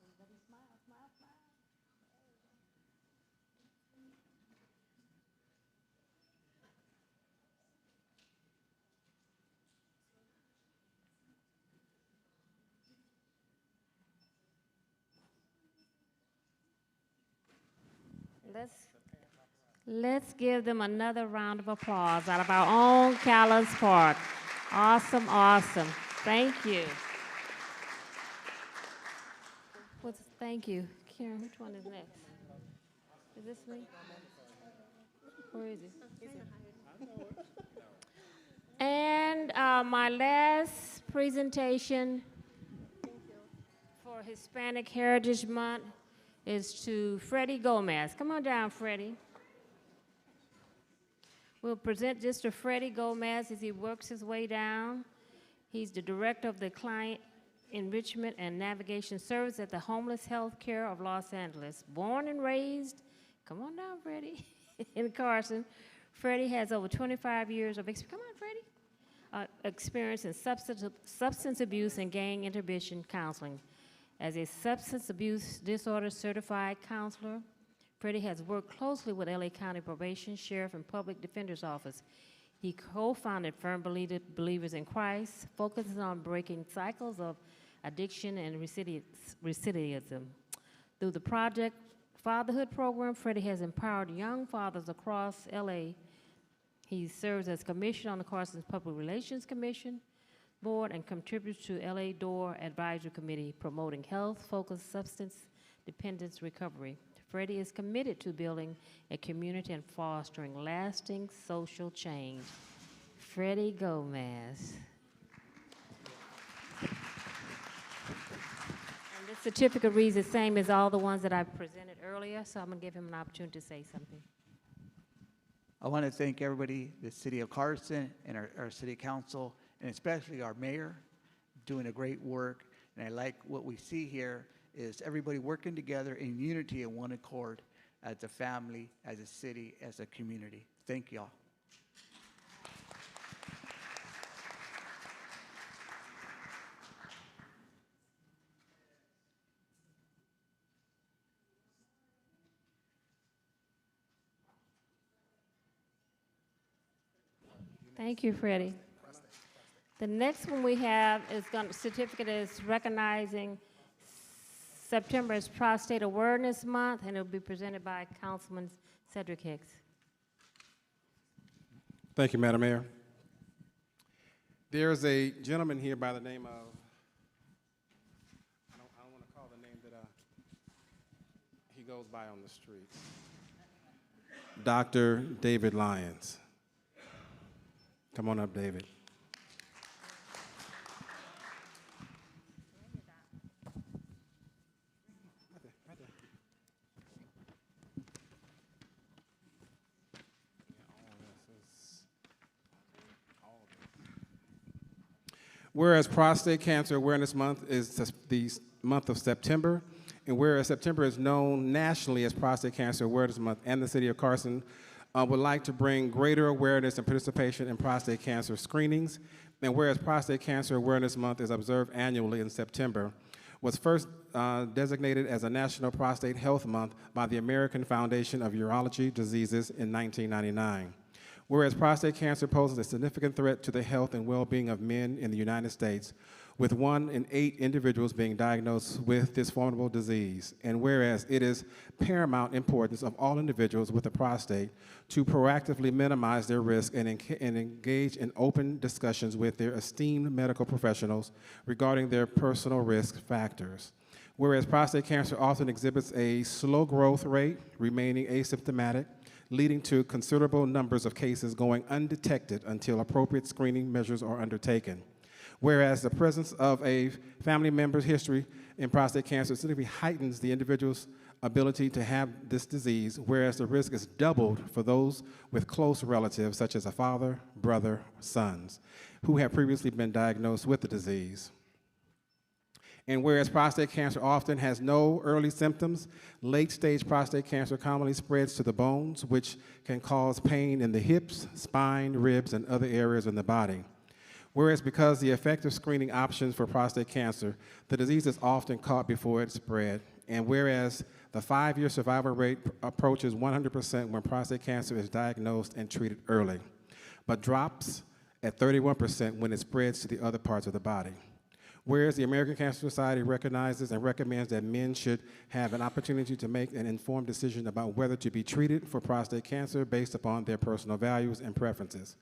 Everybody smile, smile, smile. Let's give them another round of applause out of our own Callis Park. Awesome, awesome. Thank you. Thank you. Karen, which one is next? Is this me? Where is it? And my last presentation for Hispanic Heritage Month is to Freddie Gomez. Come on down, Freddie. We'll present this to Freddie Gomez as he works his way down. He's the director of the Client Enrichment and Navigation Service at the Homeless Health Care of Los Angeles. Born and raised, come on down, Freddie, in Carson. Freddie has over 25 years of experience. Come on, Freddie. Experience in substance abuse and gang intervention counseling. As a substance abuse disorder certified counselor, Freddie has worked closely with LA County Probation, Sheriff, and Public Defender's Office. He co-founded Firm Believers in Christ, focusing on breaking cycles of addiction and recidivism. Through the Project Fatherhood program, Freddie has empowered young fathers across LA. He serves as commissioner on the Carson's Public Relations Commission Board and contributes to LA Door Advisory Committee, promoting health-focused substance dependence recovery. Freddie is committed to building a community and fostering lasting social change. Freddie Gomez. And this certificate reads the same as all the ones that I presented earlier, so I'm going to give him an opportunity to say something. I want to thank everybody, the city of Carson and our city council, and especially our mayor, doing a great work. And I like what we see here is everybody working together in unity and one accord as a family, as a city, as a community. Thank y'all. Thank you, Freddie. The next one we have is certificate is recognizing September is Prostate Awareness Month, and it will be presented by Councilman Cedric Hicks. Thank you, Madam Mayor. There's a gentleman here by the name of, I don't want to call the name that he goes by on the streets, Dr. David Lyons. Come on up, David. Whereas Prostate Cancer Awareness Month is the month of September, and whereas September is known nationally as Prostate Cancer Awareness Month, and the city of Carson would like to bring greater awareness and participation in prostate cancer screenings, and whereas Prostate Cancer Awareness Month is observed annually in September, was first designated as a National Prostate Health Month by the American Foundation of Urology Diseases in 1999. Whereas prostate cancer poses a significant threat to the health and well-being of men in the United States, with 1 in 8 individuals being diagnosed with this formidable disease. And whereas it is paramount importance of all individuals with a prostate to proactively minimize their risk and engage in open discussions with their esteemed medical professionals regarding their personal risk factors. Whereas prostate cancer often exhibits a slow growth rate, remaining asymptomatic, leading to considerable numbers of cases going undetected until appropriate screening measures are undertaken. Whereas the presence of a family member's history in prostate cancer significantly heightens the individual's ability to have this disease, whereas the risk is doubled for those with close relatives, such as a father, brother, sons, who have previously been diagnosed with the disease. And whereas prostate cancer often has no early symptoms, late-stage prostate cancer commonly spreads to the bones, which can cause pain in the hips, spine, ribs, and other areas in the body. Whereas because the effective screening options for prostate cancer, the disease is often caught before it spread. And whereas the 5-year survival rate approaches 100% when prostate cancer is diagnosed and treated early, but drops at 31% when it spreads to the other parts of the body. Whereas the American Cancer Society recognizes and recommends that men should have an opportunity to make an informed decision about whether to be treated for prostate cancer based upon their personal values and preferences.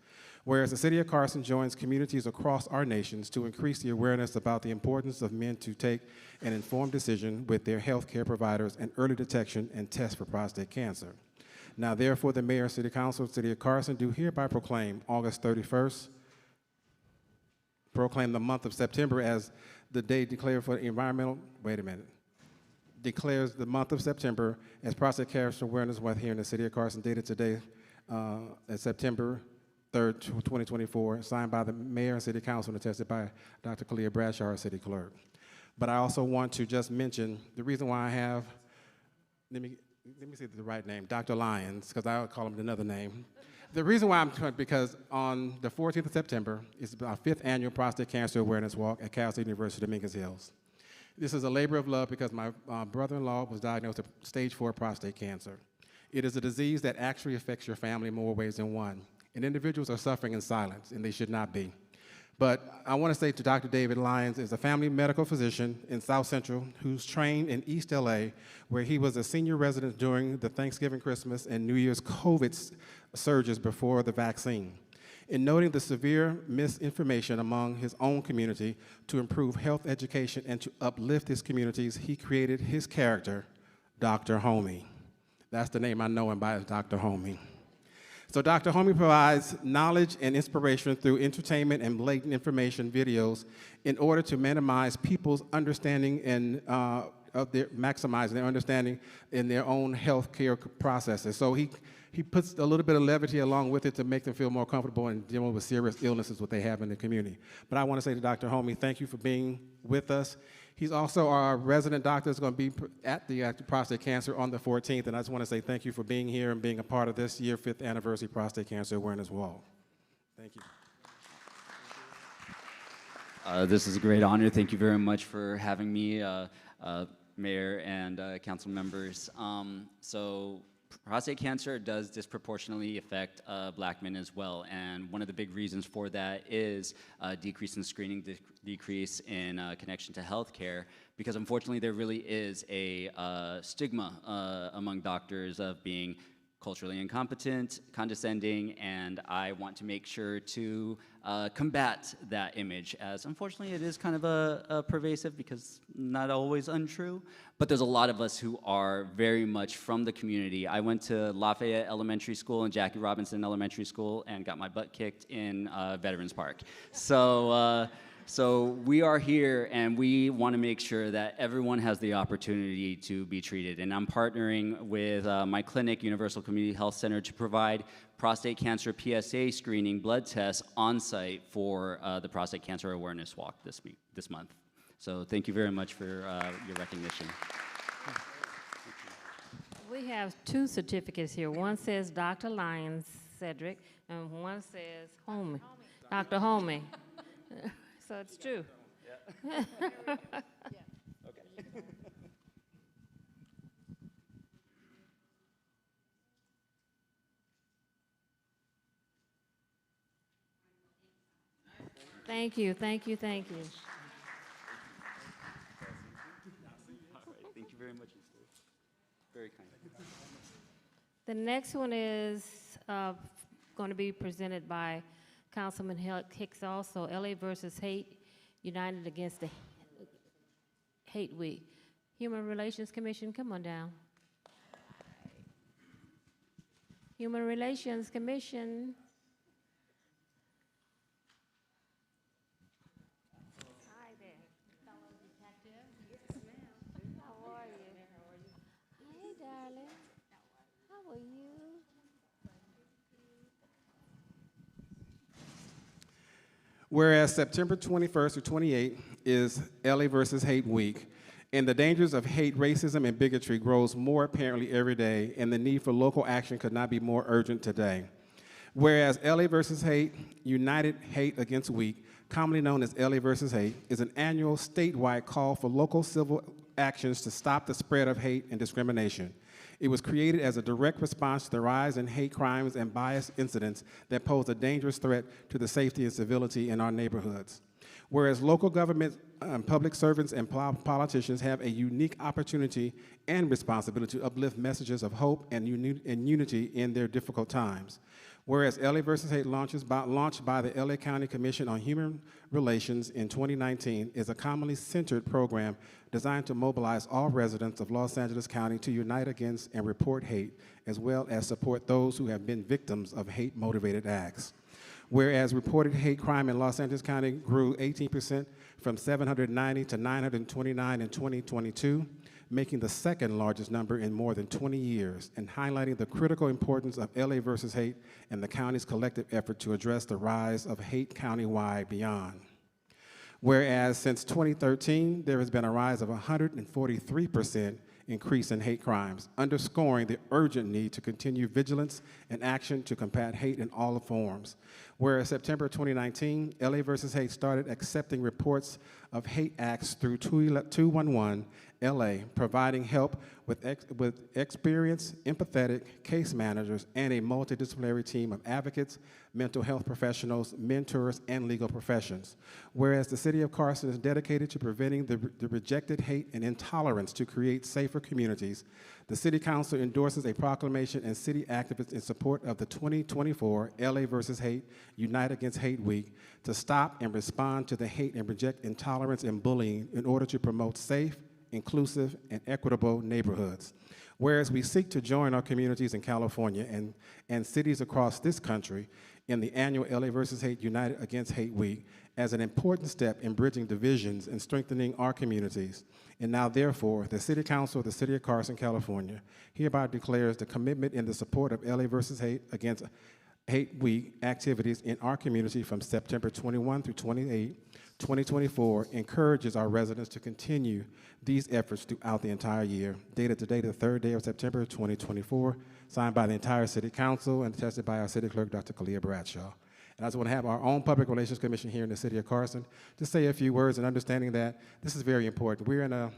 Whereas the City of Carson joins communities across our nations to increase the awareness about the importance of men to take an informed decision with their health care providers and early detection and test for prostate cancer. Now, therefore, the Mayor and City Council of the City of Carson do hereby proclaim August 31st, proclaim the month of September as the day declared for environmental, declares the month of September as Prostate Cancer Awareness Month here in the City of Carson, dated today, September 3rd, 2024, signed by the Mayor and City Council and attested by Dr. Kalia Bradshaw, our City Clerk. But I also want to just mention the reason why I have, let me say the right name, Dr. Lyons, because I would call him another name. The reason why because on the 14th of September is our 5th annual Prostate Cancer Awareness Walk at Cal State University, Dominguez Hills. This is a labor of love because my brother-in-law was diagnosed with stage 4 prostate cancer. It is a disease that actually affects your family in more ways than one. And individuals are suffering in silence, and they should not be. But I want to say to Dr. David Lyons is a family medical physician in South Central who's trained in East LA, where he was a senior resident during the Thanksgiving, Christmas, and New Year's COVID surges before the vaccine. In noting the severe misinformation among his own community to improve health education and to uplift his communities, he created his character, Dr. Homie. That's the name I know him by, is Dr. Homie. So Dr. Homie provides knowledge and inspiration through entertainment and blatant information videos in order to minimize people's understanding and maximizing their understanding in their own health care processes. So he puts a little bit of levity along with it to make them feel more comfortable in dealing with serious illnesses what they have in the community. But I want to say to Dr. Homie, thank you for being with us. He's also our resident doctor that's going to be at the prostate cancer on the 14th, and I just want to say thank you for being here and being a part of this year 5th anniversary Prostate Cancer Awareness Walk. Thank you. This is a great honor. Thank you very much for having me, Mayor and council members. So prostate cancer does disproportionately affect Black men as well, and one of the big reasons for that is decrease in screening, decrease in connection to health care, because unfortunately there really is a stigma among doctors of being culturally incompetent, condescending, and I want to make sure to combat that image, as unfortunately it is kind of a pervasive, because not always untrue, but there's a lot of us who are very much from the community. I went to Lafayette Elementary School and Jackie Robinson Elementary School and got my butt kicked in Veterans Park. So we are here, and we want to make sure that everyone has the opportunity to be treated. And I'm partnering with my clinic, Universal Community Health Center, to provide prostate cancer PSA screening blood tests on site for the Prostate Cancer Awareness Walk this month. So thank you very much for your recognition. We have 2 certificates here. One says Dr. Lyons Cedric, and one says Homie, Dr. Homie. So it's true. Yeah. Okay. Thank you, thank you, thank you. All right, thank you very much, Mr. Very kind. The next one is going to be presented by Councilman Hicks also, LA versus Hate, United Against the Hate Week. Human Relations Commission, come on down. Human Relations Commission. Hi there. Fellow detective. Yes, ma'am. How are you? Hey, darling. How are you? Whereas September 21st through 28th is LA versus Hate Week, and the dangers of hate, racism, and bigotry grows more apparently every day, and the need for local action could not be more urgent today. Whereas LA versus Hate, United Hate Against Week, commonly known as LA versus Hate, is an annual statewide call for local civil actions to stop the spread of hate and discrimination. It was created as a direct response to the rise in hate crimes and bias incidents that pose a dangerous threat to the safety and civility in our neighborhoods. Whereas local government, public servants, and politicians have a unique opportunity and responsibility to uplift messages of hope and unity in their difficult times. Whereas LA versus Hate launched by the LA County Commission on Human Relations in 2019 is a commonly centered program designed to mobilize all residents of Los Angeles County to unite against and report hate, as well as support those who have been victims of hate-motivated acts. Whereas reported hate crime in Los Angeles County grew 18% from 790 to 929 in 2022, making the second largest number in more than 20 years, and highlighting the critical importance of LA versus Hate and the county's collective effort to address the rise of hate countywide beyond. Whereas since 2013, there has been a rise of 143% increase in hate crimes, underscoring the urgent need to continue vigilance and action to combat hate in all forms. Whereas September 2019, LA versus Hate started accepting reports of hate acts through 211 LA, providing help with experienced, empathetic case managers and a multidisciplinary team of advocates, mental health professionals, mentors, and legal professions. Whereas the City of Carson is dedicated to preventing the rejected hate and intolerance to create safer communities, the City Council endorses a proclamation and city activists in support of the 2024 LA versus Hate Unite Against Hate Week to stop and respond to the hate and reject intolerance and bullying in order to promote safe, inclusive, and equitable neighborhoods. Whereas we seek to join our communities in California and cities across this country in the annual LA versus Hate United Against Hate Week as an important step in bridging divisions and strengthening our communities. And now, therefore, the City Council of the City of Carson, California, hereby declares the commitment in the support of LA versus Hate Against Hate Week activities in our community from September 21 through 28, 2024, encourages our residents to continue these efforts throughout the entire year. Dated today, the 3rd day of September 2024, signed by the entire City Council and attested by our City Clerk, Dr. Kalia Bradshaw. And I just want to have our own Public Relations Commission here in the City of Carson to say a few words and understanding that this is very important. We're in a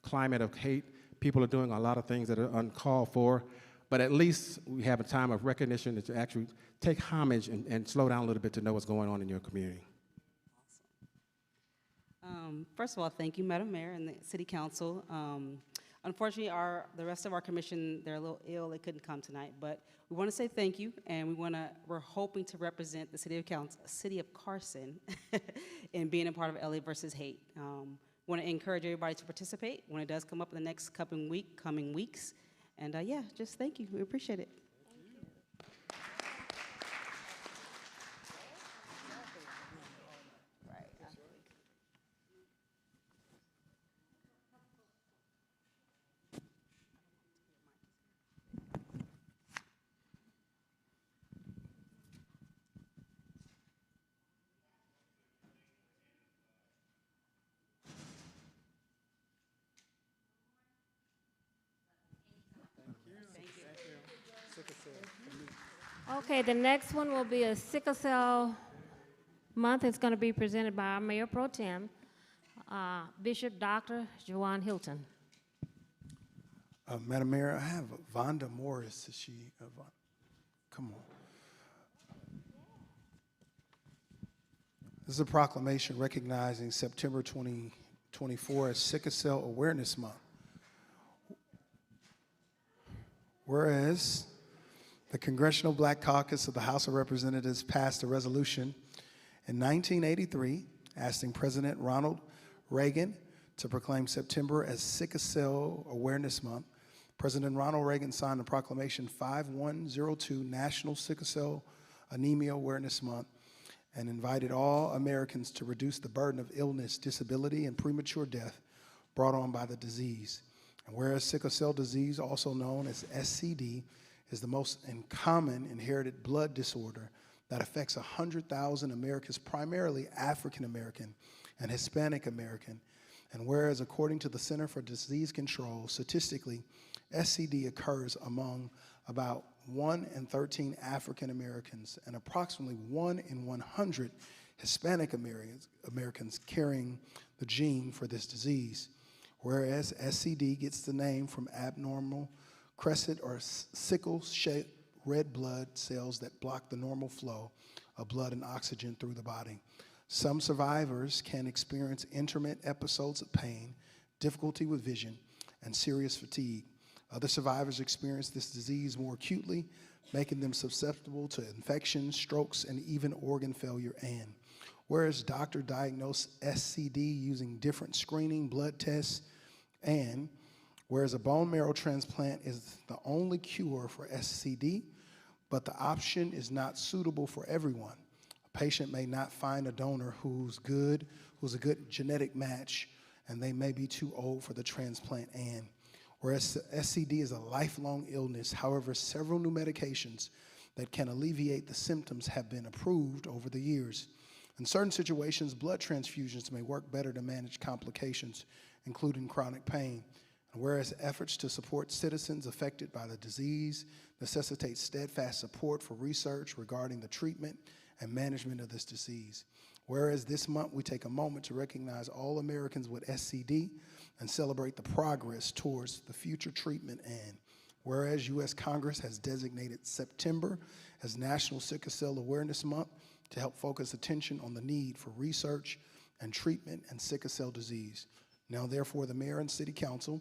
climate of hate. People are doing a lot of things that are uncalled for, but at least we have a time of recognition to actually take homage and slow down a little bit to know what's going on in your community. First of all, thank you, Madam Mayor and the City Council. Unfortunately, the rest of our commission, they're a little ill. They couldn't come tonight, but we want to say thank you, and we're hoping to represent the City of Carson in being a part of LA versus Hate. Want to encourage everybody to participate when it does come up in the next coming weeks. And yeah, just thank you. We appreciate it. Okay, the next one will be a sickle cell month. It's going to be presented by our Mayor Pro Tem, Bishop Dr. Jawan Hilton. Madam Mayor, I have Vonda Morris. Is she? Come on. This is a proclamation recognizing September 2024 as Sickle Cell Awareness Month. Whereas the Congressional Black Caucus of the House of Representatives passed a resolution in 1983 asking President Ronald Reagan to proclaim September as Sickle Cell Awareness Month. President Ronald Reagan signed the proclamation 5102 National Sickle Cell Anemia Awareness Month and invited all Americans to reduce the burden of illness, disability, and premature death brought on by the disease. And whereas sickle cell disease, also known as SCD, is the most common inherited blood disorder that affects 100,000 Americans, primarily African American and Hispanic American. And whereas according to the Center for Disease Control, statistically, SCD occurs among about 1 in 13 African Americans and approximately 1 in 100 Hispanic Americans carrying the gene for this disease. Whereas SCD gets the name from abnormal crescent or sickle-shaped red blood cells that block the normal flow of blood and oxygen through the body. Some survivors can experience intermittent episodes of pain, difficulty with vision, and serious fatigue. Other survivors experience this disease more acutely, making them susceptible to infections, strokes, and even organ failure. And whereas doctor diagnosed SCD using different screening blood tests, and whereas a bone marrow transplant is the only cure for SCD, but the option is not suitable for everyone. A patient may not find a donor who's a good genetic match, and they may be too old for the transplant. And whereas SCD is a lifelong illness, however, several new medications that can alleviate the symptoms have been approved over the years. In certain situations, blood transfusions may work better to manage complications, including chronic pain. And whereas efforts to support citizens affected by the disease necessitate steadfast support for research regarding the treatment and management of this disease. Whereas this month we take a moment to recognize all Americans with SCD and celebrate the progress towards the future treatment. And whereas U.S. Congress has designated September as National Sickle Cell Awareness Month to help focus attention on the need for research and treatment and sickle cell disease. Now, therefore, the Mayor and City Council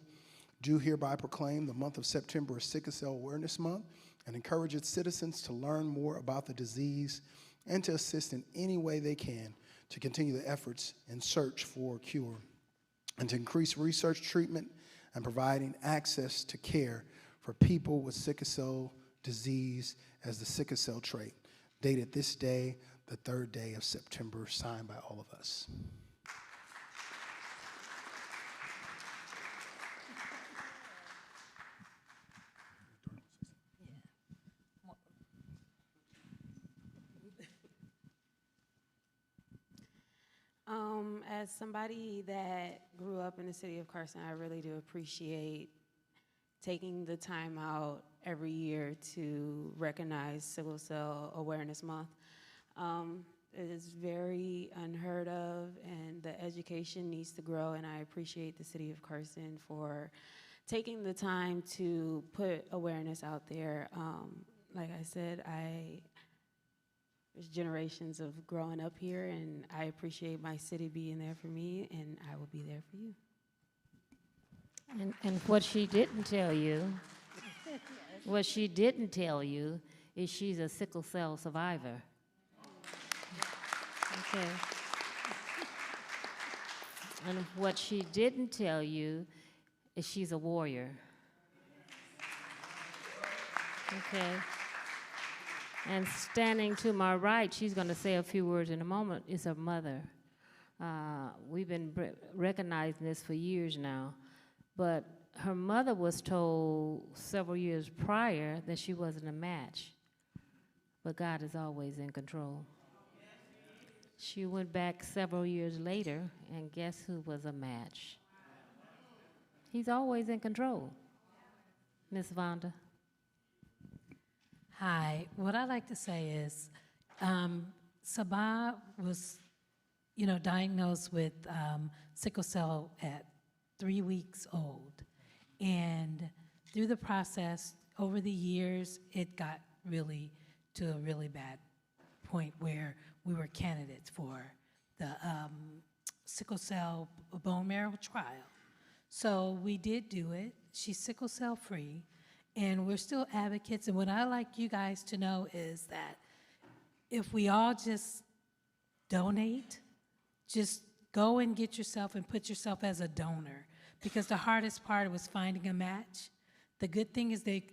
do hereby proclaim the month of September as Sickle Cell Awareness Month and encourage its citizens to learn more about the disease and to assist in any way they can to continue the efforts in search for a cure, and to increase research, treatment, and providing access to care for people with sickle cell disease as the sickle cell trait. Dated this day, the 3rd day of September, signed by all of us. As somebody that grew up in the city of Carson, I really do appreciate taking the time out every year to recognize Sickle Cell Awareness Month. It is very unheard of, and the education needs to grow, and I appreciate the city of Carson for taking the time to put awareness out there. Like I said, there's generations of growing up here, and I appreciate my city being there for me, and I will be there for you. And what she didn't tell you, is she's a sickle cell survivor. Okay. And what she didn't tell you is she's a warrior. Okay. And standing to my right, she's going to say a few words in a moment, is her mother. We've been recognizing this for years now, but her mother was told several years prior that she wasn't a match, but God is always in control. She went back several years later, and guess who was a match? He's always in control. Miss Vonda. Hi, what I'd like to say is, Sabah was, diagnosed with sickle cell at 3 weeks old. And through the process, over the years, it got really to a really bad point where we were candidates for the sickle cell bone marrow trial. So we did do it. She's sickle cell free. And we're still advocates, and what I like you guys to know is that if we all just donate, just go and get yourself and put yourself as a donor, because the hardest part was finding a match. The good thing is they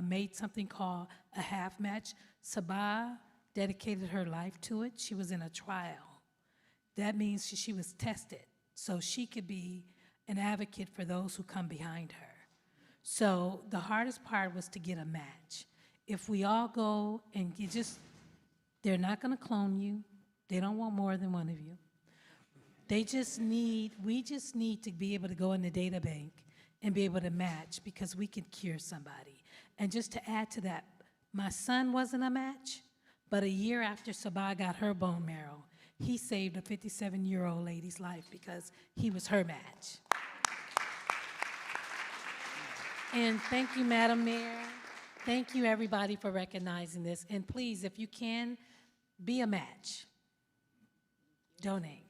made something called a half match. Sabah dedicated her life to it. She was in a trial. That means she was tested, so she could be an advocate for those who come behind her. So the hardest part was to get a match. If we all go and they're not going to clone you. They don't want more than one of you. We just need to be able to go in the data bank and be able to match, because we could cure somebody. And just to add to that, my son wasn't a match, but a year after Sabah got her bone marrow, he saved a 57-year-old lady's life because he was her match. And thank you, Madam Mayor. Thank you, everybody, for recognizing this. And please, if you can, be a match. donate.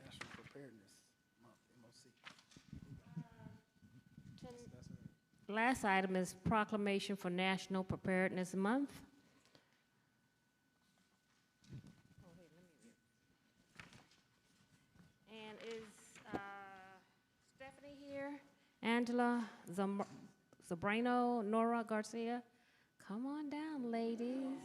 National Preparedness Month, MOC. Last item is proclamation for National Preparedness Month. And is Stephanie here? Angela Zabrano, Nora Garcia? Come on down, ladies.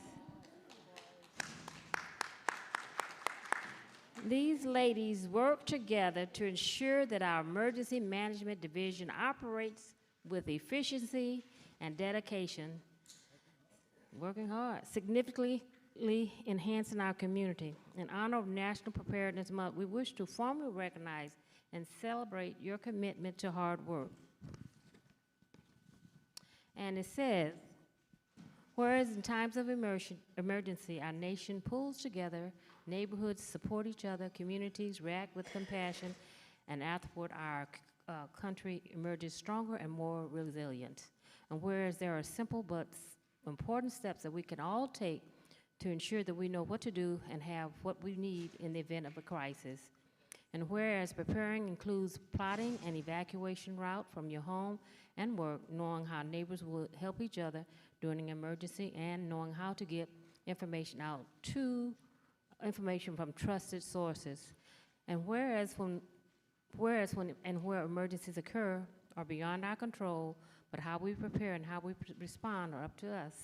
These ladies work together to ensure that our Emergency Management Division operates with efficiency and dedication, working hard, significantly enhancing our community. In honor of National Preparedness Month, we wish to formally recognize and celebrate your commitment to hard work. And it says, whereas in times of emergency, our nation pulls together, neighborhoods support each other, communities react with compassion, and afterward our country emerges stronger and more resilient. And whereas there are simple but important steps that we can all take to ensure that we know what to do and have what we need in the event of a crisis. And whereas preparing includes plotting an evacuation route from your home and work, knowing how neighbors will help each other during an emergency, and knowing how to get information out to information from trusted sources. And where emergencies occur are beyond our control, but how we prepare and how we respond are up to us.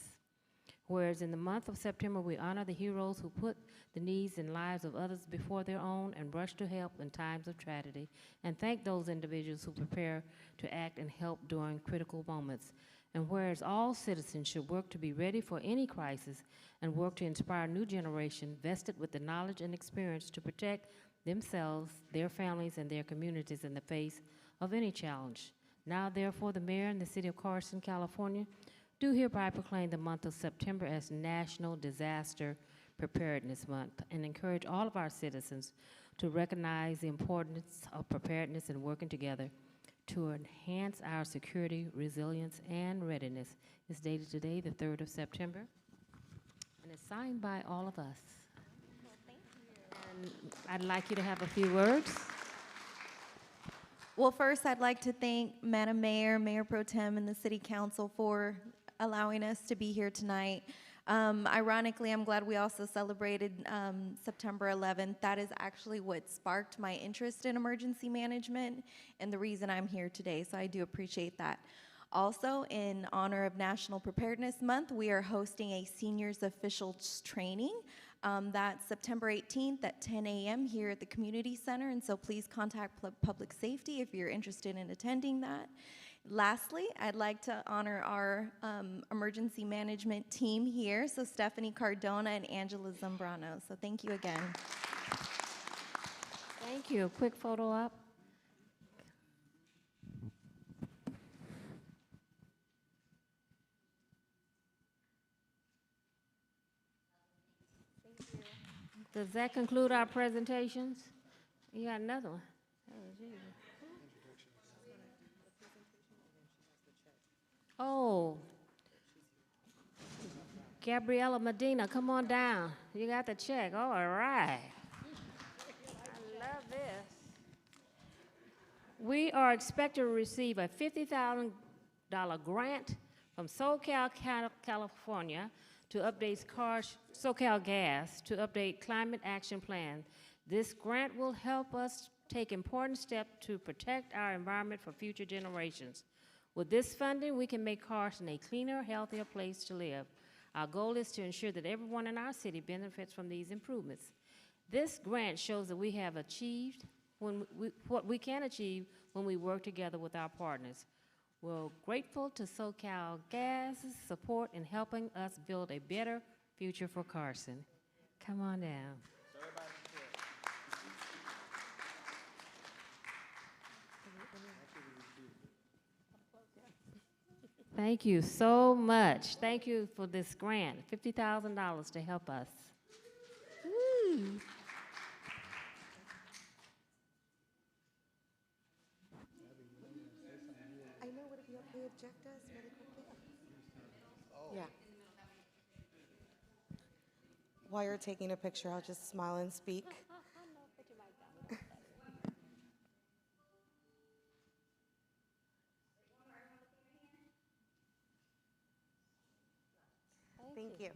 Whereas in the month of September, we honor the heroes who put the needs and lives of others before their own and rush to help in times of tragedy, and thank those individuals who prepare to act and help during critical moments. And whereas all citizens should work to be ready for any crisis and work to inspire a new generation vested with the knowledge and experience to protect themselves, their families, and their communities in the face of any challenge. Now, therefore, the mayor and the city of Carson, California, do hereby proclaim the month of September as National Disaster Preparedness Month and encourage all of our citizens to recognize the importance of preparedness and working together to enhance our security, resilience, and readiness. It's dated today, the 3rd of September, and it's signed by all of us. And I'd like you to have a few words. Well, first, I'd like to thank Madam Mayor, Mayor Pro Tem, and the City Council for allowing us to be here tonight. Ironically, I'm glad we also celebrated September 11th. That is actually what sparked my interest in emergency management and the reason I'm here today, so I do appreciate that. Also, in honor of National Preparedness Month, we are hosting a seniors officials training. That's September 18th at 10 a.m. here at the Community Center, and so please contact Public Safety if you're interested in attending that. Lastly, I'd like to honor our emergency management team here, so Stephanie Cardona and Angela Zambrano. So thank you again. Thank you. Quick photo up. Does that conclude our presentations? You got another one? Oh, geez. Oh, Gabriela Medina, come on down. You got the check. All right. I love this. We are expected to receive a $50,000 grant from SoCal, California to update SoCal Gas to update climate action plan. This grant will help us take important steps to protect our environment for future generations. With this funding, we can make Carson a cleaner, healthier place to live. Our goal is to ensure that everyone in our city benefits from these improvements. This grant shows that we have achieved what we can achieve when we work together with our partners. We're grateful to SoCal Gas's support in helping us build a better future for Carson. Come on down. Thank you so much. Thank you for this grant, $50,000 to help us. Woo. I know, would it be okay if Jeff does really quickly? Yeah. While you're taking a picture, I'll just smile and speak. Thank you.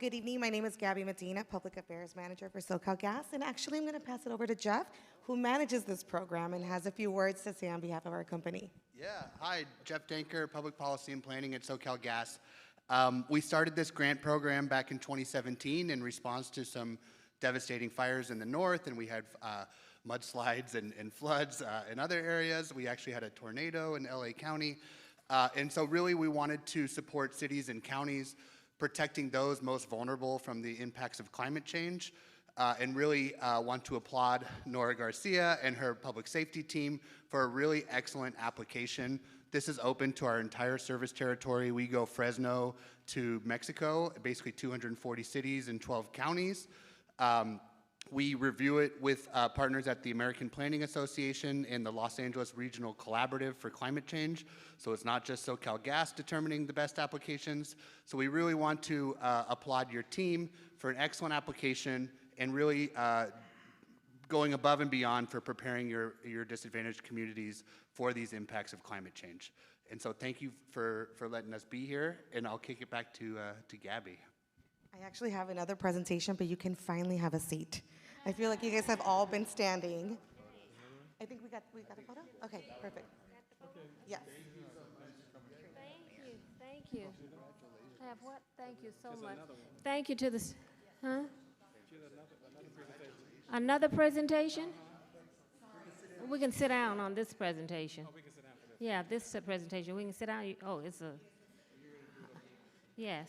Good evening. My name is Gabby Medina, Public Affairs Manager for SoCal Gas. And actually, I'm going to pass it over to Jeff, who manages this program and has a few words to say on behalf of our company. Yeah. Hi, Jeff Danker, Public Policy and Planning at SoCal Gas. We started this grant program back in 2017 in response to some devastating fires in the north, and we had mudslides and floods in other areas. We actually had a tornado in LA County. And so really we wanted to support cities and counties protecting those most vulnerable from the impacts of climate change, and really want to applaud Nora Garcia and her public safety team for a really excellent application. This is open to our entire service territory. We go Fresno to Mexico, basically 240 cities and 12 counties. We review it with partners at the American Planning Association and the Los Angeles Regional Collaborative for Climate Change. So it's not just SoCal Gas determining the best applications. So we really want to applaud your team for an excellent application and really going above and beyond for preparing your disadvantaged communities for these impacts of climate change. And so thank you for letting us be here, and I'll kick it back to Gabby. I actually have another presentation, but you can finally have a seat. I feel like you guys have all been standing. I think we got a photo? Okay, perfect. Yes. Thank you. Have what? Thank you so much. Thank you to the, huh? Another presentation? We can sit down on this presentation. Oh, we can sit down for this. Yeah, this presentation, we can sit down. Oh, it's a, yes.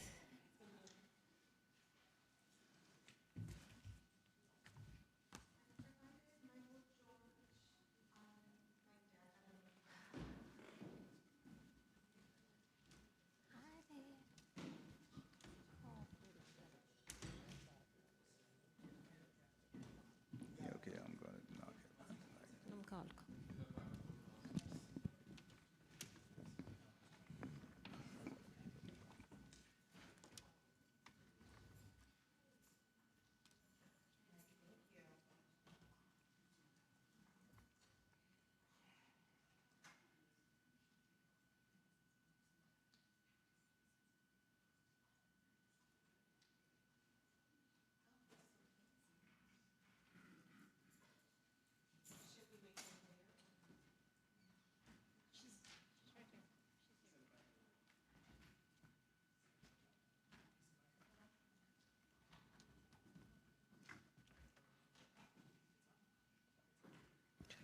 Okay, I'm going to knock it. I'm called.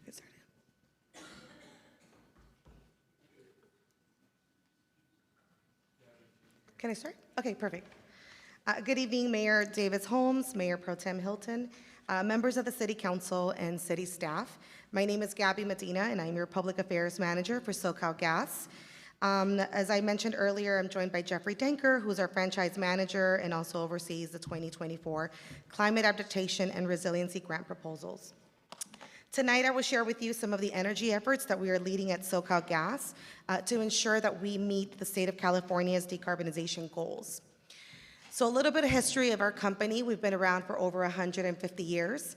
Get started. Can I start? Okay, perfect. Good evening, Mayor Davis Holmes, Mayor Pro Tem Hilton, members of the City Council, and city staff. My name is Gabby Medina, and I'm your Public Affairs Manager for SoCal Gas. As I mentioned earlier, I'm joined by Jeffrey Danker, who's our franchise manager and also oversees the 2024 Climate Adaptation and Resiliency Grant proposals. Tonight, I will share with you some of the energy efforts that we are leading at SoCal Gas to ensure that we meet the state of California's decarbonization goals. So a little bit of history of our company. We've been around for over 150 years.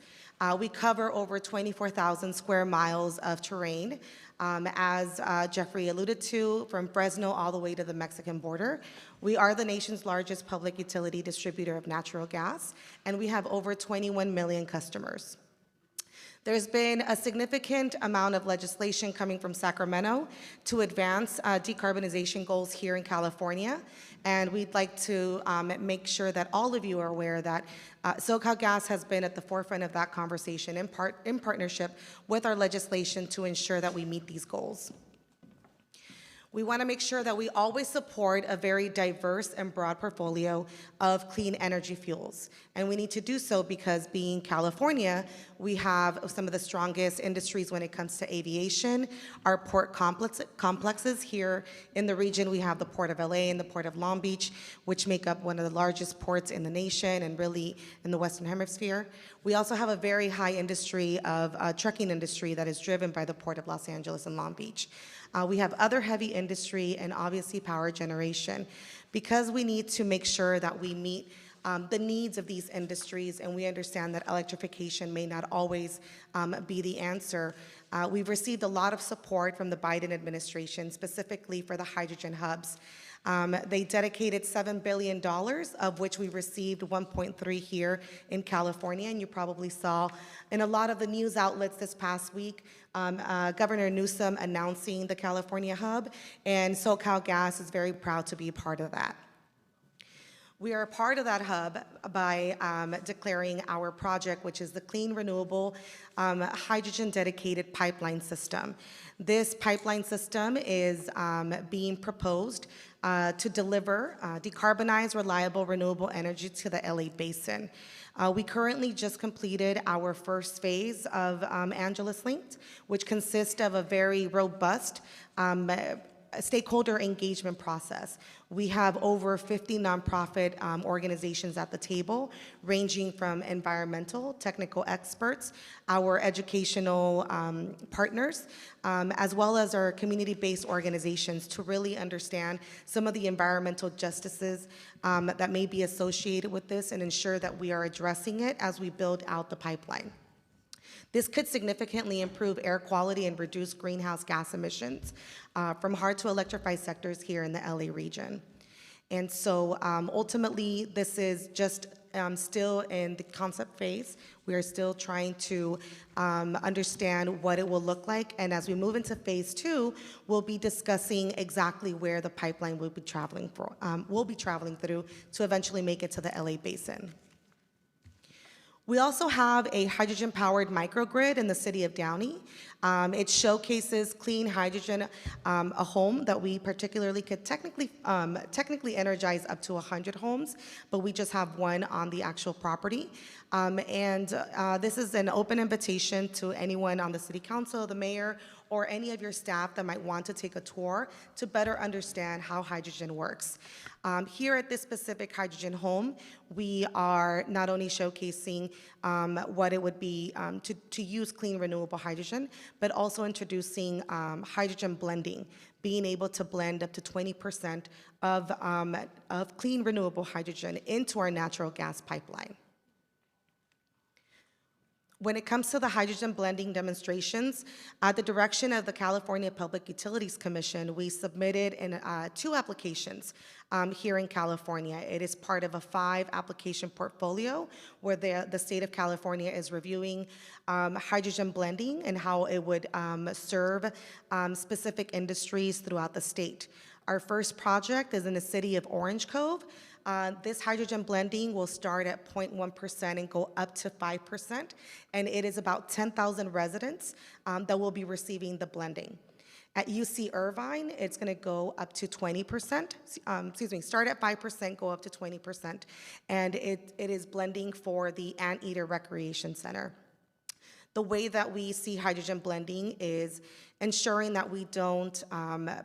We cover over 24,000 square miles of terrain. As Jeffrey alluded to, from Fresno all the way to the Mexican border. We are the nation's largest public utility distributor of natural gas, and we have over 21 million customers. There's been a significant amount of legislation coming from Sacramento to advance decarbonization goals here in California, and we'd like to make sure that all of you are aware that SoCal Gas has been at the forefront of that conversation in partnership with our legislation to ensure that we meet these goals. We want to make sure that we always support a very diverse and broad portfolio of clean energy fuels. And we need to do so because being California, we have some of the strongest industries when it comes to aviation. Our port complexes here in the region, we have the Port of LA and the Port of Long Beach, which make up one of the largest ports in the nation and really in the Western Hemisphere. We also have a very high industry of trucking industry that is driven by the Port of Los Angeles and Long Beach. We have other heavy industry and obviously power generation. Because we need to make sure that we meet the needs of these industries, and we understand that electrification may not always be the answer. We've received a lot of support from the Biden administration, specifically for the hydrogen hubs. They dedicated $7 billion, of which we received 1.3 here in California, and you probably saw in a lot of the news outlets this past week, Governor Newsom announcing the California hub, and SoCalGas is very proud to be a part of that. We are a part of that hub by declaring our project, which is the Clean Renewable Hydrogen Dedicated Pipeline System. This pipeline system is being proposed to deliver decarbonized, reliable, renewable energy to the LA Basin. We currently just completed our first phase of Angeles Linked, which consists of a very robust stakeholder engagement process. We have over 50 nonprofit organizations at the table, ranging from environmental, technical experts, our educational partners, as well as our community-based organizations to really understand some of the environmental justices that may be associated with this and ensure that we are addressing it as we build out the pipeline. This could significantly improve air quality and reduce greenhouse gas emissions from hard to electrify sectors here in the LA region. And so ultimately, this is just still in the concept phase. We are still trying to understand what it will look like. And as we move into phase 2, we'll be discussing exactly where the pipeline will be traveling through to eventually make it to the LA Basin. We also have a hydrogen-powered microgrid in the city of Downey. It showcases clean hydrogen, a home that we particularly could technically energize up to 100 homes, but we just have one on the actual property. This is an open invitation to anyone on the city council, the mayor, or any of your staff that might want to take a tour to better understand how hydrogen works. Here at this specific hydrogen home, we are not only showcasing what it would be to use clean renewable hydrogen, but also introducing hydrogen blending, being able to blend up to 20% of clean renewable hydrogen into our natural gas pipeline. When it comes to the hydrogen blending demonstrations, at the direction of the California Public Utilities Commission, we submitted 2 applications here in California. It is part of a 5-application portfolio where the state of California is reviewing hydrogen blending and how it would serve specific industries throughout the state. Our first project is in the city of Orange Cove. This hydrogen blending will start at 0.1% and go up to 5%, and it is about 10,000 residents that will be receiving the blending. At UC Irvine, it's going to go up to 20%, start at 5%, go up to 20%, and it is blending for the Anteater Recreation Center. The way that we see hydrogen blending is ensuring that we don't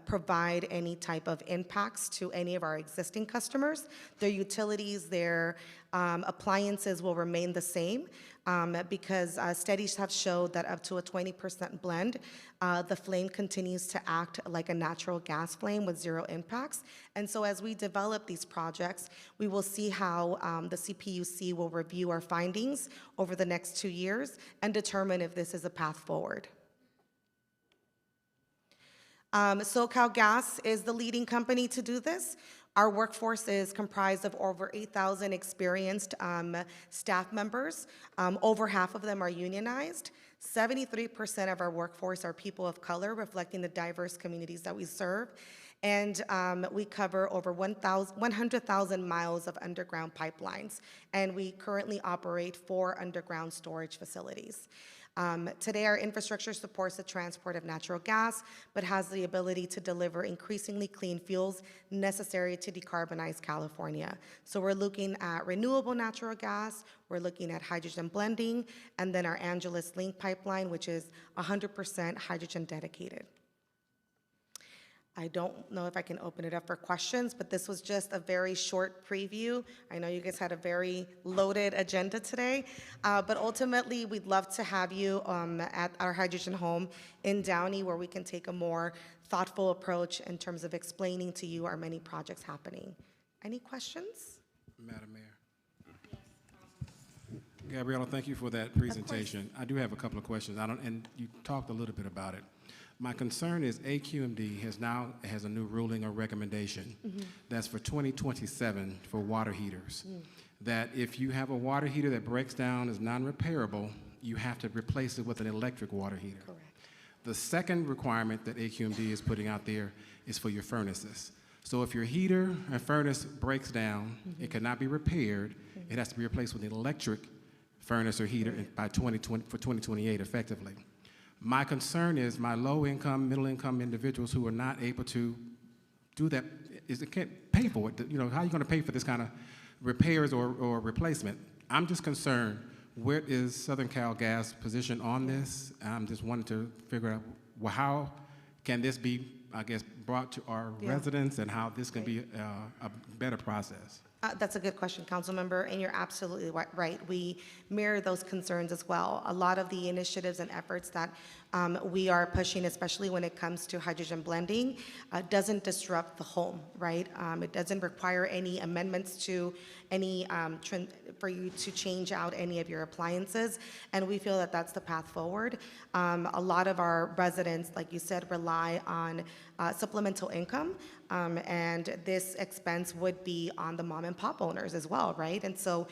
provide any type of impacts to any of our existing customers. Their utilities, their appliances will remain the same because studies have showed that up to a 20% blend, the flame continues to act like a natural gas flame with 0 impacts. And so as we develop these projects, we will see how the CPUC will review our findings over the next 2 years and determine if this is a path forward. SoCalGas is the leading company to do this. Our workforce is comprised of over 8,000 experienced staff members. Over half of them are unionized. 73% of our workforce are people of color, reflecting the diverse communities that we serve. And we cover over 100,000 miles of underground pipelines. And we currently operate 4 underground storage facilities. Today, our infrastructure supports the transport of natural gas, but has the ability to deliver increasingly clean fuels necessary to decarbonize California. So we're looking at renewable natural gas, we're looking at hydrogen blending, and then our Angeles Link pipeline, which is 100% hydrogen dedicated. I don't know if I can open it up for questions, but this was just a very short preview. I know you guys had a very loaded agenda today, but ultimately we'd love to have you at our hydrogen home in Downey, where we can take a more thoughtful approach in terms of explaining to you our many projects happening. Any questions? Madam Mayor. Gabriella, thank you for that presentation. I do have a couple of questions. And you talked a little bit about it. My concern is AQMD has a new ruling or recommendation that's for 2027 for water heaters. That if you have a water heater that breaks down, is non-repairable, you have to replace it with an electric water heater. Correct. The second requirement that AQMD is putting out there is for your furnaces. So if your heater and furnace breaks down, it cannot be repaired. It has to be replaced with an electric furnace or heater by 2028 effectively. My concern is my low-income, middle-income individuals who are not able to do that, they can't pay for it. You know, how are you going to pay for this kind of repairs or replacement? I'm just concerned, where is Southern Cal Gas position on this? I'm just wanting to figure out, well, how can this be, I guess, brought to our residents, and how this can be a better process? That's a good question, Council Member, and you're absolutely right. We mirror those concerns as well. A lot of the initiatives and efforts that we are pushing, especially when it comes to hydrogen blending, doesn't disrupt the home, right? It doesn't require any amendments to any, for you to change out any of your appliances, and we feel that that's the path forward. A lot of our residents, like you said, rely on supplemental income, and this expense would be on the mom and pop owners as well, right? And so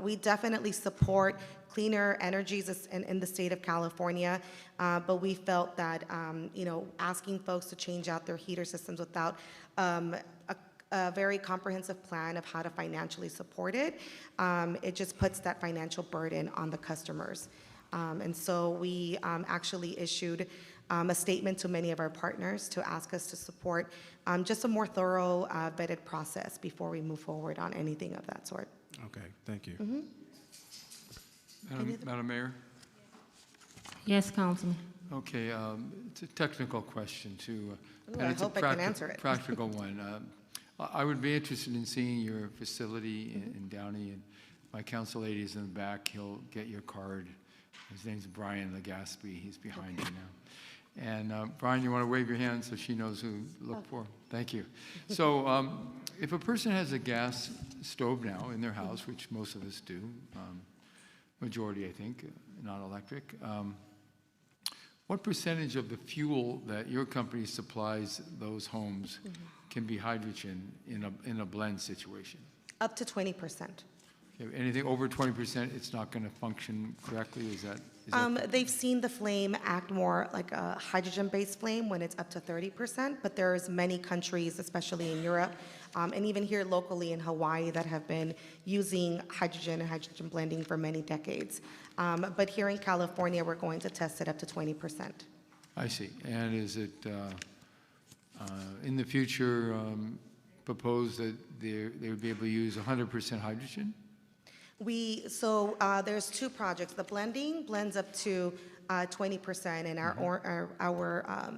we definitely support cleaner energies in the state of California, but we felt that asking folks to change out their heater systems without a very comprehensive plan of how to financially support it, it just puts that financial burden on the customers. And so we actually issued a statement to many of our partners to ask us to support just a more thorough, vetted process before we move forward on anything of that sort. Okay, thank you. Madam Mayor? Yes, Councilman. Okay, it's a technical question too. Ooh, I hope I can answer it. Practical one. I would be interested in seeing your facility in Downey, and my council lady is in the back. He'll get your card. His name's Brian Legaspi. He's behind you now. And Brian, you want to wave your hand so she knows who to look for? Thank you. So if a person has a gas stove now in their house, which most of us do, majority I think, not electric, what percentage of the fuel that your company supplies those homes can be hydrogen in a blend situation? Up to 20%. Okay, anything over 20%, it's not going to function correctly? Is that they've seen the flame act more like a hydrogen-based flame when it's up to 30%, but there's many countries, especially in Europe, and even here locally in Hawaii, that have been using hydrogen and hydrogen blending for many decades. But here in California, we're going to test it up to 20%. I see. And is it in the future proposed that they would be able to use 100% hydrogen? There's two projects. The blending blends up to 20%, and our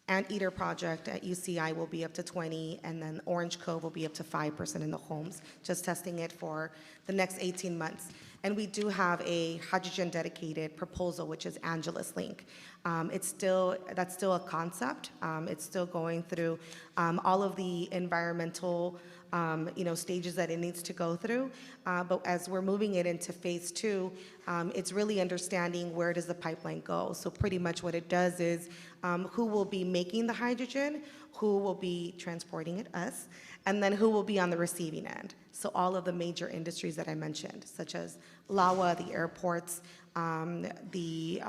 Anteater project at UCI will be up to 20, and then Orange Cove will be up to 5% in the homes, just testing it for the next 18 months. And we do have a hydrogen dedicated proposal, which is Angeles Link. That's still a concept. It's still going through all of the environmental stages that it needs to go through. But as we're moving it into phase 2, it's really understanding where does the pipeline go. So pretty much what it does is who will be making the hydrogen, who will be transporting it, us, and then who will be on the receiving end. So all of the major industries that I mentioned, such as LAWA, the airports, the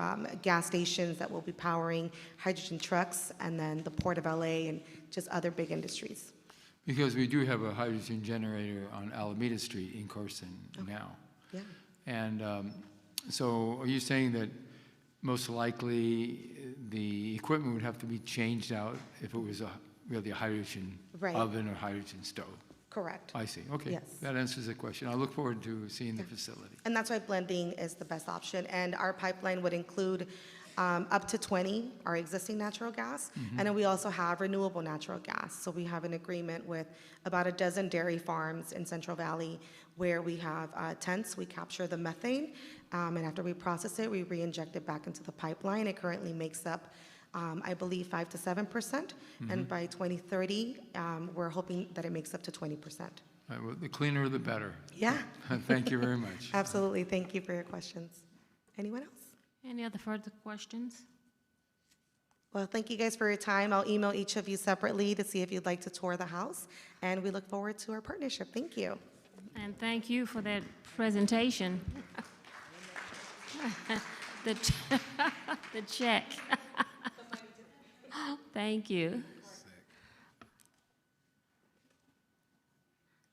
gas stations that will be powering hydrogen trucks, and then the Port of LA and just other big industries. Because we do have a hydrogen generator on Alameda Street in Carson now. Yeah. And so are you saying that most likely the equipment would have to be changed out if it was really a hydrogen Right. oven or hydrogen stove. Correct. I see, okay. Yes. That answers the question. I look forward to seeing the facility. And that's why blending is the best option. And our pipeline would include up to 20, our existing natural gas. And then we also have renewable natural gas. So we have an agreement with about a dozen dairy farms in Central Valley where we have tents, we capture the methane, and after we process it, we re-inject it back into the pipeline. It currently makes up, I believe, 5 to 7%. And by 2030, we're hoping that it makes up to 20%. All right, well, the cleaner, the better. Yeah. Thank you very much. Absolutely. Thank you for your questions. Anyone else? Any other further questions? Well, thank you guys for your time. I'll email each of you separately to see if you'd like to tour the house, and we look forward to our partnership. Thank you. And thank you for that presentation. The check. Thank you.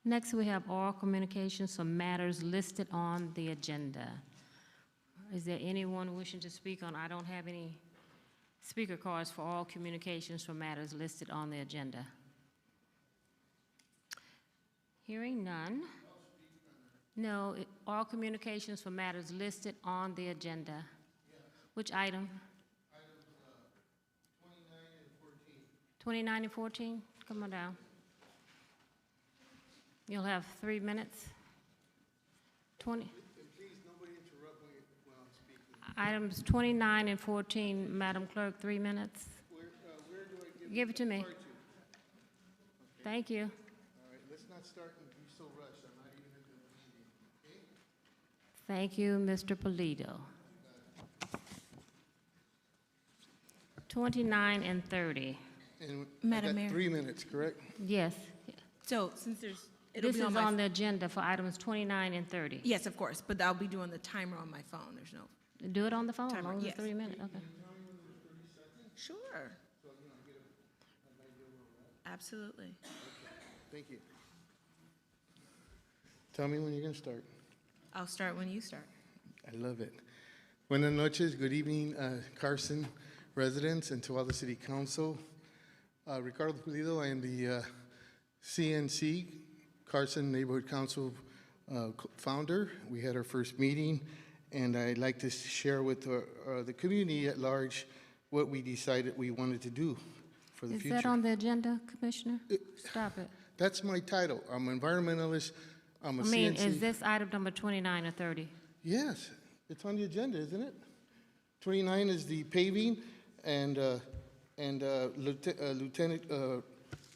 Next, we have oral communications for matters listed on the agenda. Is there anyone wishing to speak on? I don't have any speaker cards for all communications for matters listed on the agenda. Hearing none. No, all communications for matters listed on the agenda. Which item? Items 29 and 14. 29 and 14? Come on down. You'll have 3 minutes. 20. Please, nobody interrupt me while I'm speaking. Items 29 and 14, Madam Clerk, 3 minutes. Where do I Give it to me. the card to? Thank you. All right, let's not start and be so rushed. I'm not even at the meeting, okay? Thank you, Mr. Polito. 29 and 30. And Madam I got Mayor. 3 minutes, correct? Yes. So since it'll This be is my on the agenda for items 29 and 30. Yes, of course, but I'll be doing the timer on my phone. There's no. Do it on the phone, as Timer, long as yes. 3 minutes, okay. Sure. Absolutely. Thank you. Tell me when you're going to start. I'll start when you start. I love it. Buenas noches, good evening, Carson residents and to all the city council. Ricardo Pulido, I am the CNC, Carson Neighborhood Council founder. We had our first meeting, and I'd like to share with the community at large what we decided we wanted to do for the future. Is that on the agenda, Commissioner? Stop it. That's my title. I'm an environmentalist. I'm a I mean, CNC. is this item number 29 or 30? Yes, it's on the agenda, isn't it? 29 is the paving, and Lieutenant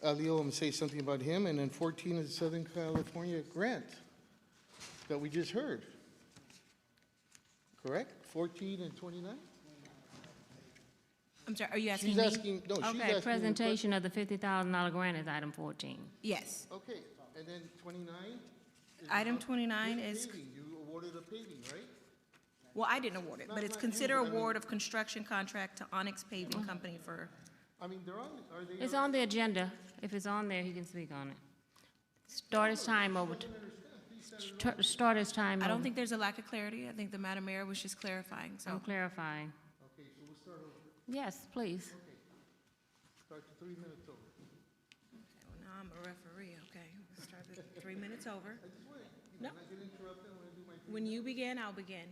Alio, I'm going to say something about him, and then 14 is the Southern California grant that we just heard. Correct? 14 and 29? I'm sorry, are you asking She's me? asking, no, she's asking. Okay, the presentation of the $50,000 grant is item 14. Yes. Okay, and then 29? Item 29 is, Paving. You awarded a paving, right? well, I didn't award it, but it's Not you, consider but I mean- award of construction contract to Onyx Paving Company for, I mean, they're on, are they? It's on the agenda. If it's on there, he can speak on it. Start his time over. Start his time I over. don't think there's a lack of clarity. I think the Madam Mayor was just clarifying, so. I'm clarifying. Okay, so we'll start over. Yes, please. Start to 3 minutes over. Okay, well, now I'm a referee, okay. We'll start at 3 minutes over. No. When I get interrupted, when I do my. When you begin, I'll begin.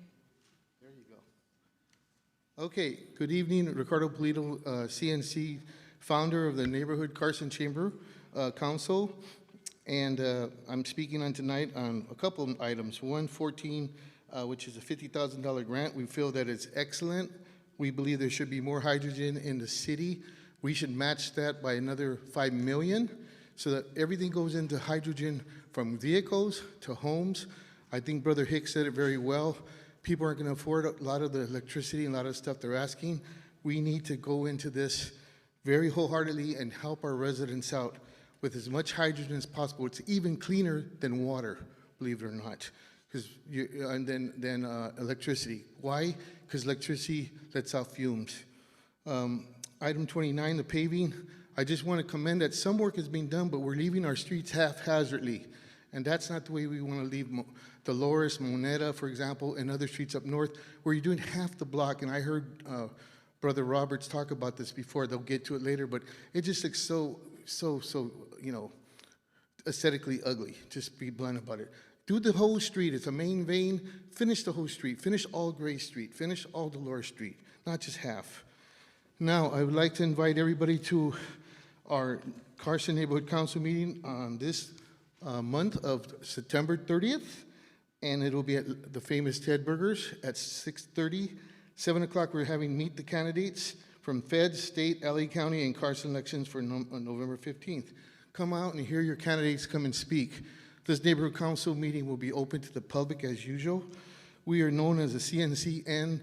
There you go. Okay, good evening, Ricardo Polito, CNC, founder of the Neighborhood Carson Chamber Council. And I'm speaking on tonight on a couple of items. 114, which is a $50,000 grant. We feel that it's excellent. We believe there should be more hydrogen in the city. We should match that by another 5 million so that everything goes into hydrogen from vehicles to homes. I think Brother Hicks said it very well. People aren't going to afford a lot of the electricity and a lot of stuff they're asking. We need to go into this very wholeheartedly and help our residents out with as much hydrogen as possible. It's even cleaner than water, believe it or not, and then electricity. Why? Because electricity lets out fumes. Item 29, the paving. I just want to commend that some work is being done, but we're leaving our streets haphazardly. And that's not the way we want to leave Dolores, Moneta, for example, and other streets up north, where you're doing half the block. And I heard Brother Roberts talk about this before. They'll get to it later, but it just looks so, you know, aesthetically ugly. Just be blunt about it. Do the whole street. It's a main vein. Finish the whole street. Finish all Gray Street. Finish all Dolores Street, not just half. Now, I would like to invite everybody to our Carson Neighborhood Council meeting on this month of September 30th, and it'll be at the famous Ted Burgers at 6:30. 7 o'clock, we're having Meet the Candidates from Fed, State, LA County, and Carson elections for November 15th. Come out and hear your candidates come and speak. This neighborhood council meeting will be open to the public as usual. We are known as a CNCN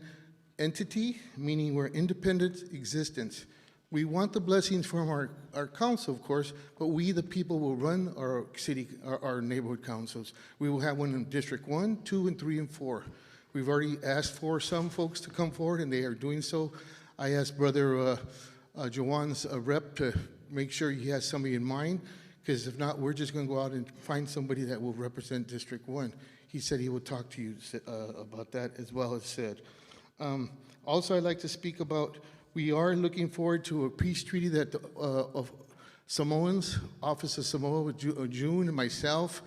entity, meaning we're independent existence. We want the blessings from our council, of course, but we, the people, will run our city, our neighborhood councils. We will have one in District 1, 2, and 3, and 4. We've already asked for some folks to come forward, and they are doing so. I asked Brother Jawan's rep to make sure he has somebody in mind, because if not, we're just going to go out and find somebody that will represent District 1. He said he will talk to you about that as well as said. Also, I'd like to speak about, we are looking forward to a peace treaty that of Samoans, Office of Samoa with June and myself,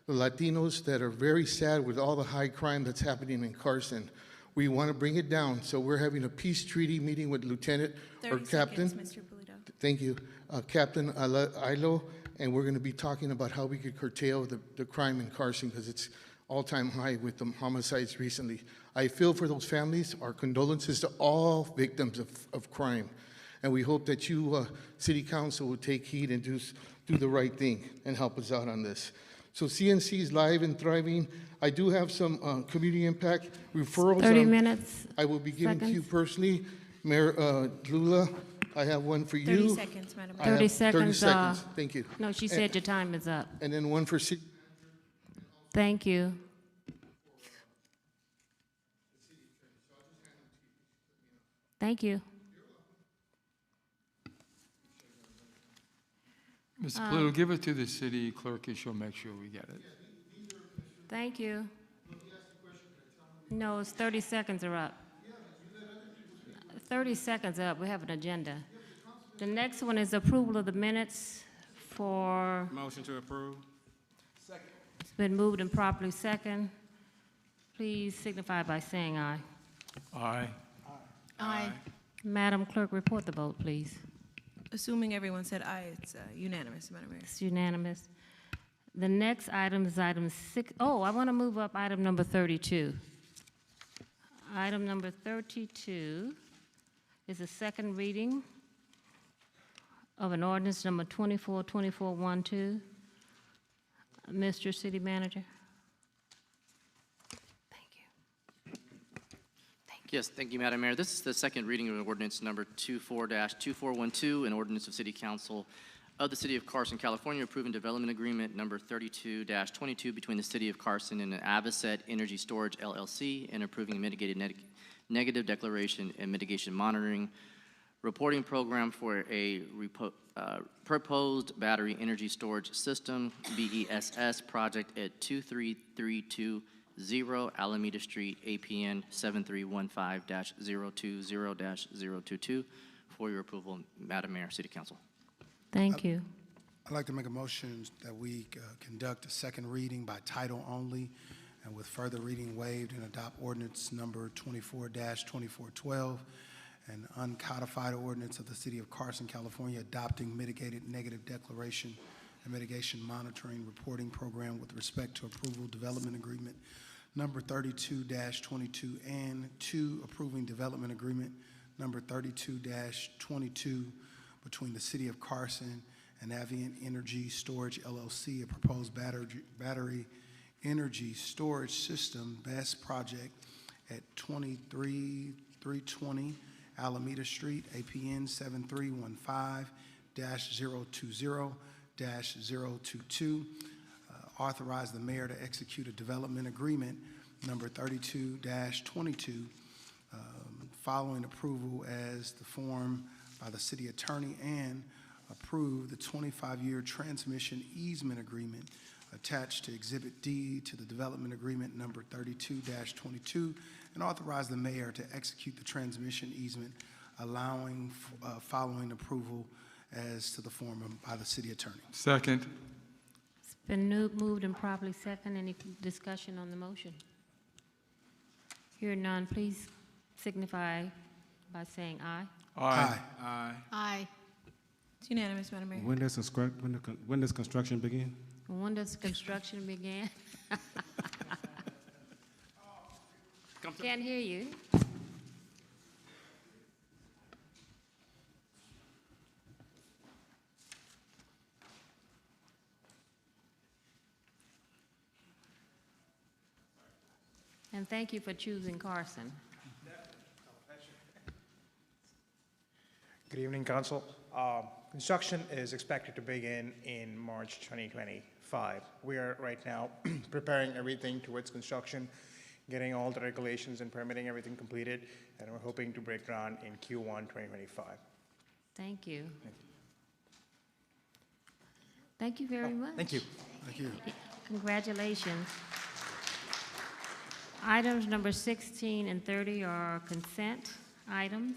the Latinos that are very sad with all the high crime that's happening in Carson. We want to bring it down, so we're having a peace treaty meeting with Lieutenant or Captain. 30 seconds, Mr. Polito. Thank you, Captain Ilo, and we're going to be talking about how we could curtail the crime in Carson because it's all-time high with the homicides recently. I feel for those families. Our condolences to all victims of crime. And we hope that you, City Council, will take heed and do the right thing and help us out on this. So CNC is live and thriving. I do have some community impact referrals. 30 minutes. I will be giving to you seconds. personally. Mayor Lula, I have one for you. 30 seconds, Madam Mayor. 30 seconds. 30 seconds. Thank you. No, she said your time is up. And then one for city. Thank you. Thank you. Ms. Polito, give it to the city clerk and she'll make sure we get it. Thank you. No, it's 30 seconds are up. 30 seconds up. We have an agenda. The next one is approval of the minutes for, Motion to approve. it's been moved and properly second. Please signify by saying aye. Aye. Aye. Madam Clerk, report the vote, please. Assuming everyone said aye, it's unanimous, Madam Mayor. It's unanimous. The next item is item 6. Oh, I want to move up item number 32. Item number 32 is a second reading of an ordinance number 242412. Mr. City Manager. Yes, thank you, Madam Mayor. This is the second reading of ordinance number 24-2412, an ordinance of City Council of the City of Carson, California, approving development agreement number 32-22 between the City of Carson and Avocet Energy Storage LLC, and approving a mitigated negative declaration and mitigation monitoring reporting program for a proposed battery energy storage system, BESS, project at 23320 Alameda Street, APN 7315-020-022. For your approval, Madam Mayor, City Council. Thank you. I'd like to make a motion that we conduct a second reading by title only and with further reading waived and adopt ordinance number 24-2412, an uncodified ordinance of the City of Carson, California, adopting mitigated negative declaration and mitigation monitoring reporting program with respect to approval development agreement number 32-22 and 2, approving development agreement number 32-22 between the City of Carson and Avient Energy Storage LLC, a proposed battery energy storage system BESS project at 23320 Alameda Street, APN 7315-020-022. Authorize the mayor to execute a development agreement number 32-22 following approval as the form by the city attorney, and approve the 25-year transmission easement agreement attached to Exhibit D to the Development Agreement Number 32-22, and authorize the mayor to execute the transmission easement, allowing following approval as to the form by the city attorney. Second. It's been moved and properly second. Any discussion on the motion? Hearing none, please signify by saying aye. Aye. Aye. Aye. It's unanimous, Madam Mayor. When does construction begin? When does construction begin? Can't hear you. And thank you for choosing Carson. Good evening, Council. Construction is expected to begin in March 2025. We are right now preparing everything towards construction, getting all the regulations and permitting everything completed, and we're hoping to break ground in Q1 2025. Thank you. Thank you very much. Thank you. Thank you. Congratulations. Items number 16 and 30 are consent items.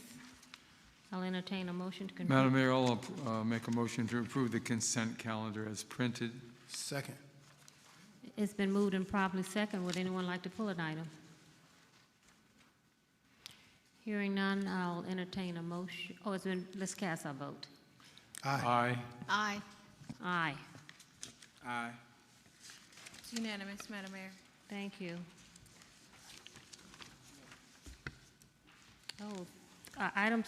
I'll entertain a motion to conclude. Madam Mayor, I'll make a motion to approve the consent calendar as printed. Second. It's been moved and properly second. Would anyone like to pull an item? Hearing none, I'll entertain a motion. Oh, it's been, let's cast our vote. Aye. Aye. Aye. Aye. It's unanimous, Madam Mayor. Thank you. Oh, item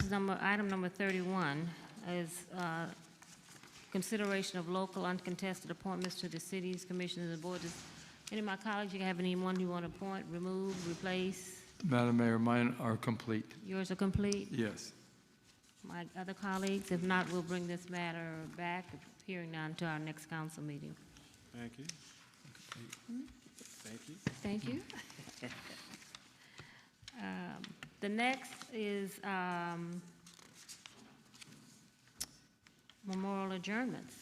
number 31 is consideration of local uncontested appointments to the city's commissions and boards. Any of my colleagues, you have anyone you want to appoint, remove, replace? Madam Mayor, mine are complete. Yours are complete? Yes. My other colleagues? If not, we'll bring this matter back, hearing none, to our next council meeting. Thank you. Thank you. Thank you. The next is memorial adjournments.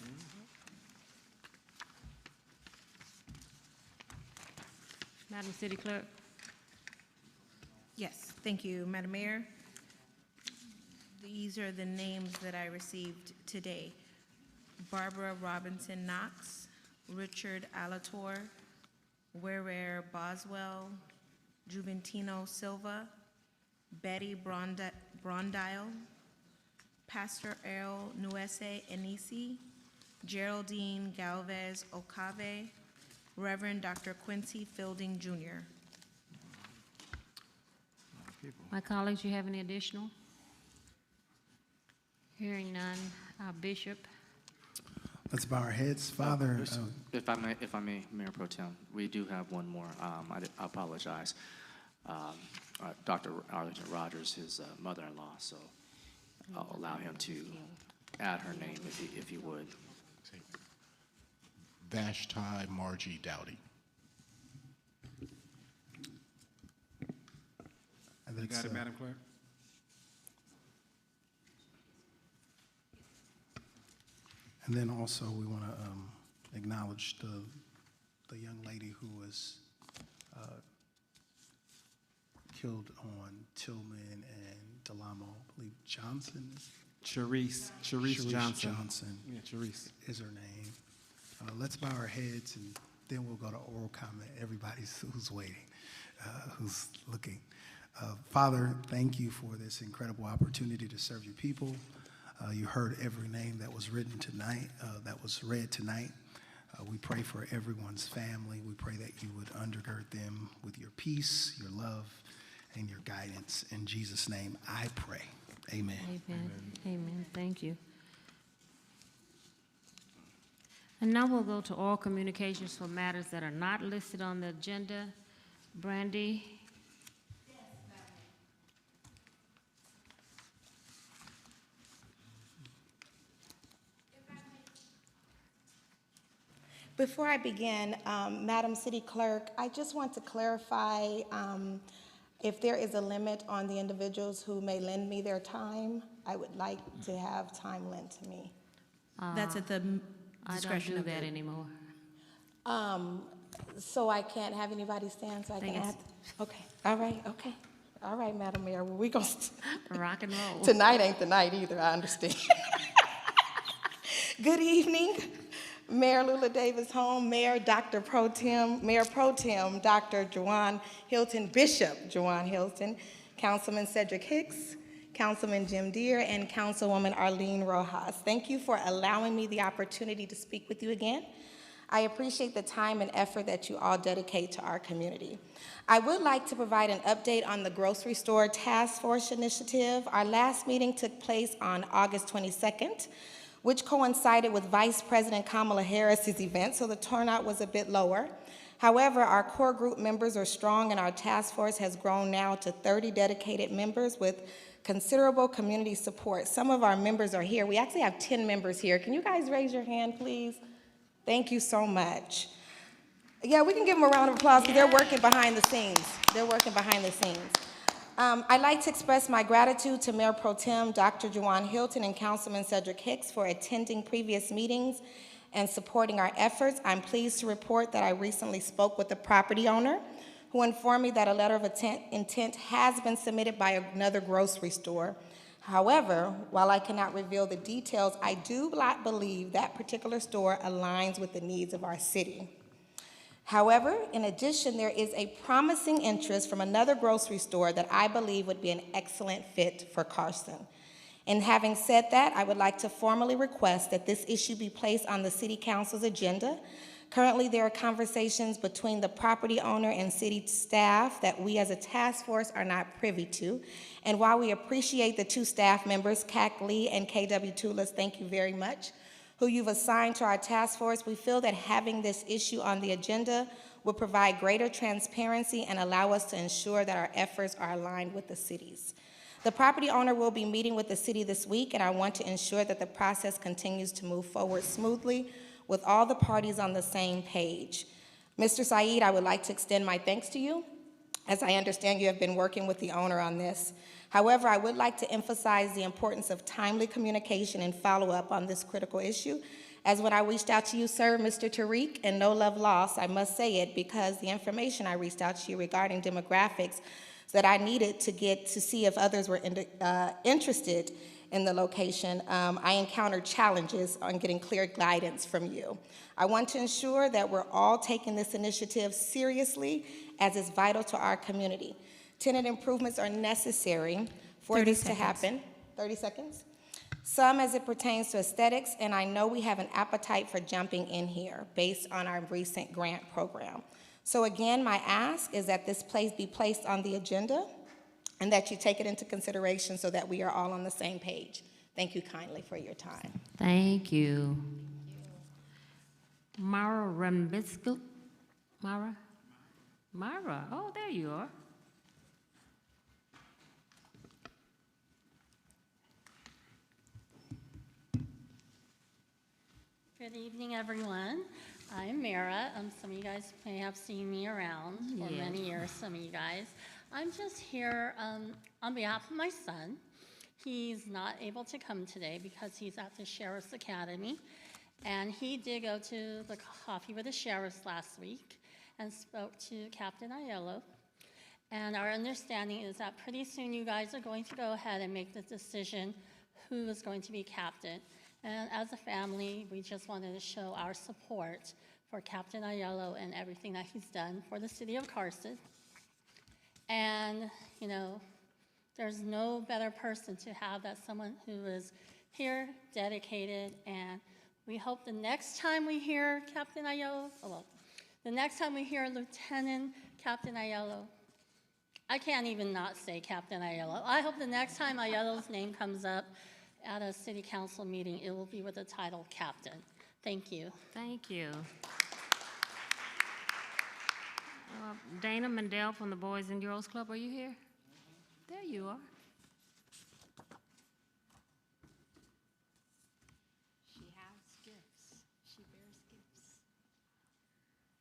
Madam City Clerk. Yes, thank you, Madam Mayor. These are the names that I received today. Barbara Robinson Knox, Richard Alator, Were Boswell, Juventino Silva, Betty Brondile, Pastor Earl Nuese Enisi, Geraldine Galvez Ocave, Reverend Dr. Quincy Fielding, Jr. My colleagues, you have any additional? Hearing none, our Bishop. Let's bow our heads. Father. If I may, Mayor Pro Tem, we do have one more. I apologize. Dr. Arlington Rogers, his mother-in-law, so I'll allow him to add her name if he would. Vashti Margie Dowdy. You got it, Madam Clerk? And then also, we want to acknowledge the young lady who was killed on Tillman and Delamo, I believe Johnson. Sharice Johnson. Yeah, Sharice is her name. Let's bow our heads, and then we'll go to oral comment. Everybody's who's waiting, who's looking. Father, thank you for this incredible opportunity to serve your people. You heard every name that was written tonight, that was read tonight. We pray for everyone's family. We pray that you would undergird them with your peace, your love, and your guidance. In Jesus' name, I pray. Amen. Amen. Amen. Thank you. And now we'll go to oral communications for matters that are not listed on the agenda. Brandy. Before I begin, Madam City Clerk, I just want to clarify if there is a limit on the individuals who may lend me their time. I would like to have time lent to me. That's at the discretion I don't of do that the- anymore. So I can't have anybody stand, so I can add? Okay, all right, okay. All right, Madam Mayor, well, we gonna Rock and roll. Tonight ain't the night either, I understand. Good evening, Mayor Lula Davis Home, Mayor Dr. Pro Tem, Mayor Pro Tem Dr. Juwan Hilton, Bishop Juwan Hilton, Councilman Cedric Hicks, Councilman Jim Deere, and Councilwoman Arlene Rojas. Thank you for allowing me the opportunity to speak with you again. I appreciate the time and effort that you all dedicate to our community. I would like to provide an update on the Grocery Store Task Force Initiative. Our last meeting took place on August 22nd, which coincided with Vice President Kamala Harris's event, so the turnout was a bit lower. However, our core group members are strong, and our task force has grown now to 30 dedicated members with considerable community support. Some of our members are here. We actually have 10 members here. Can you guys raise your hand, please? Thank you so much. Yeah, we can give them a round of applause because they're working behind the scenes. They're working behind the scenes. I'd like to express my gratitude to Mayor Pro Tem Dr. Juwan Hilton and Councilman Cedric Hicks for attending previous meetings and supporting our efforts. I'm pleased to report that I recently spoke with the property owner who informed me that a letter of intent has been submitted by another grocery store. However, while I cannot reveal the details, I do not believe that particular store aligns with the needs of our city. However, in addition, there is a promising interest from another grocery store that I believe would be an excellent fit for Carson. And having said that, I would like to formally request that this issue be placed on the City Council's agenda. Currently, there are conversations between the property owner and city staff that we as a task force are not privy to. And while we appreciate the two staff members, CAC Lee and KW Tulis, thank you very much, who you've assigned to our task force, we feel that having this issue on the agenda will provide greater transparency and allow us to ensure that our efforts are aligned with the city's. The property owner will be meeting with the city this week, and I want to ensure that the process continues to move forward smoothly with all the parties on the same page. Mr. Saeed, I would like to extend my thanks to you, as I understand you have been working with the owner on this. However, I would like to emphasize the importance of timely communication and follow-up on this critical issue, as when I reached out to you, sir, Mr. Tariq, and no love lost, I must say it, because the information I reached out to you regarding demographics that I needed to get to see if others were interested in the location, I encountered challenges on getting clear guidance from you. I want to ensure that we're all taking this initiative seriously, as it's vital to our community. Tenant improvements are necessary for this to happen. 30 seconds? Some as it pertains to aesthetics, and I know we have an appetite for jumping in here based on our recent grant program. So again, my ask is that this be placed on the agenda and that you take it into consideration so that we are all on the same page. Thank you kindly for your time. Thank you. Mara Rambisco. Mara? Oh, there you are. Good evening, everyone. I'm Mara. Some of you guys may have seen me around for many years, some of you guys. I'm just here on behalf of my son. He's not able to come today because he's at the Sheriff's Academy. And he did go to the Coffee with the Sheriffs last week and spoke to Captain Aiello. And our understanding is that pretty soon you guys are going to go ahead and make the decision who is going to be captain. And as a family, we just wanted to show our support for Captain Aiello and everything that he's done for the city of Carson. And, you know, there's no better person to have than someone who is here, dedicated, and we hope the next time we hear Captain Aiello, the next time we hear Lieutenant Captain Aiello, I can't even not say Captain Aiello. I hope the next time Aiello's name comes up at a city council meeting, it will be with the title Captain. Thank you. Thank you. Dana Mandel from the Boys and Girls Club, are you here? There you are. She has gifts. She bears gifts.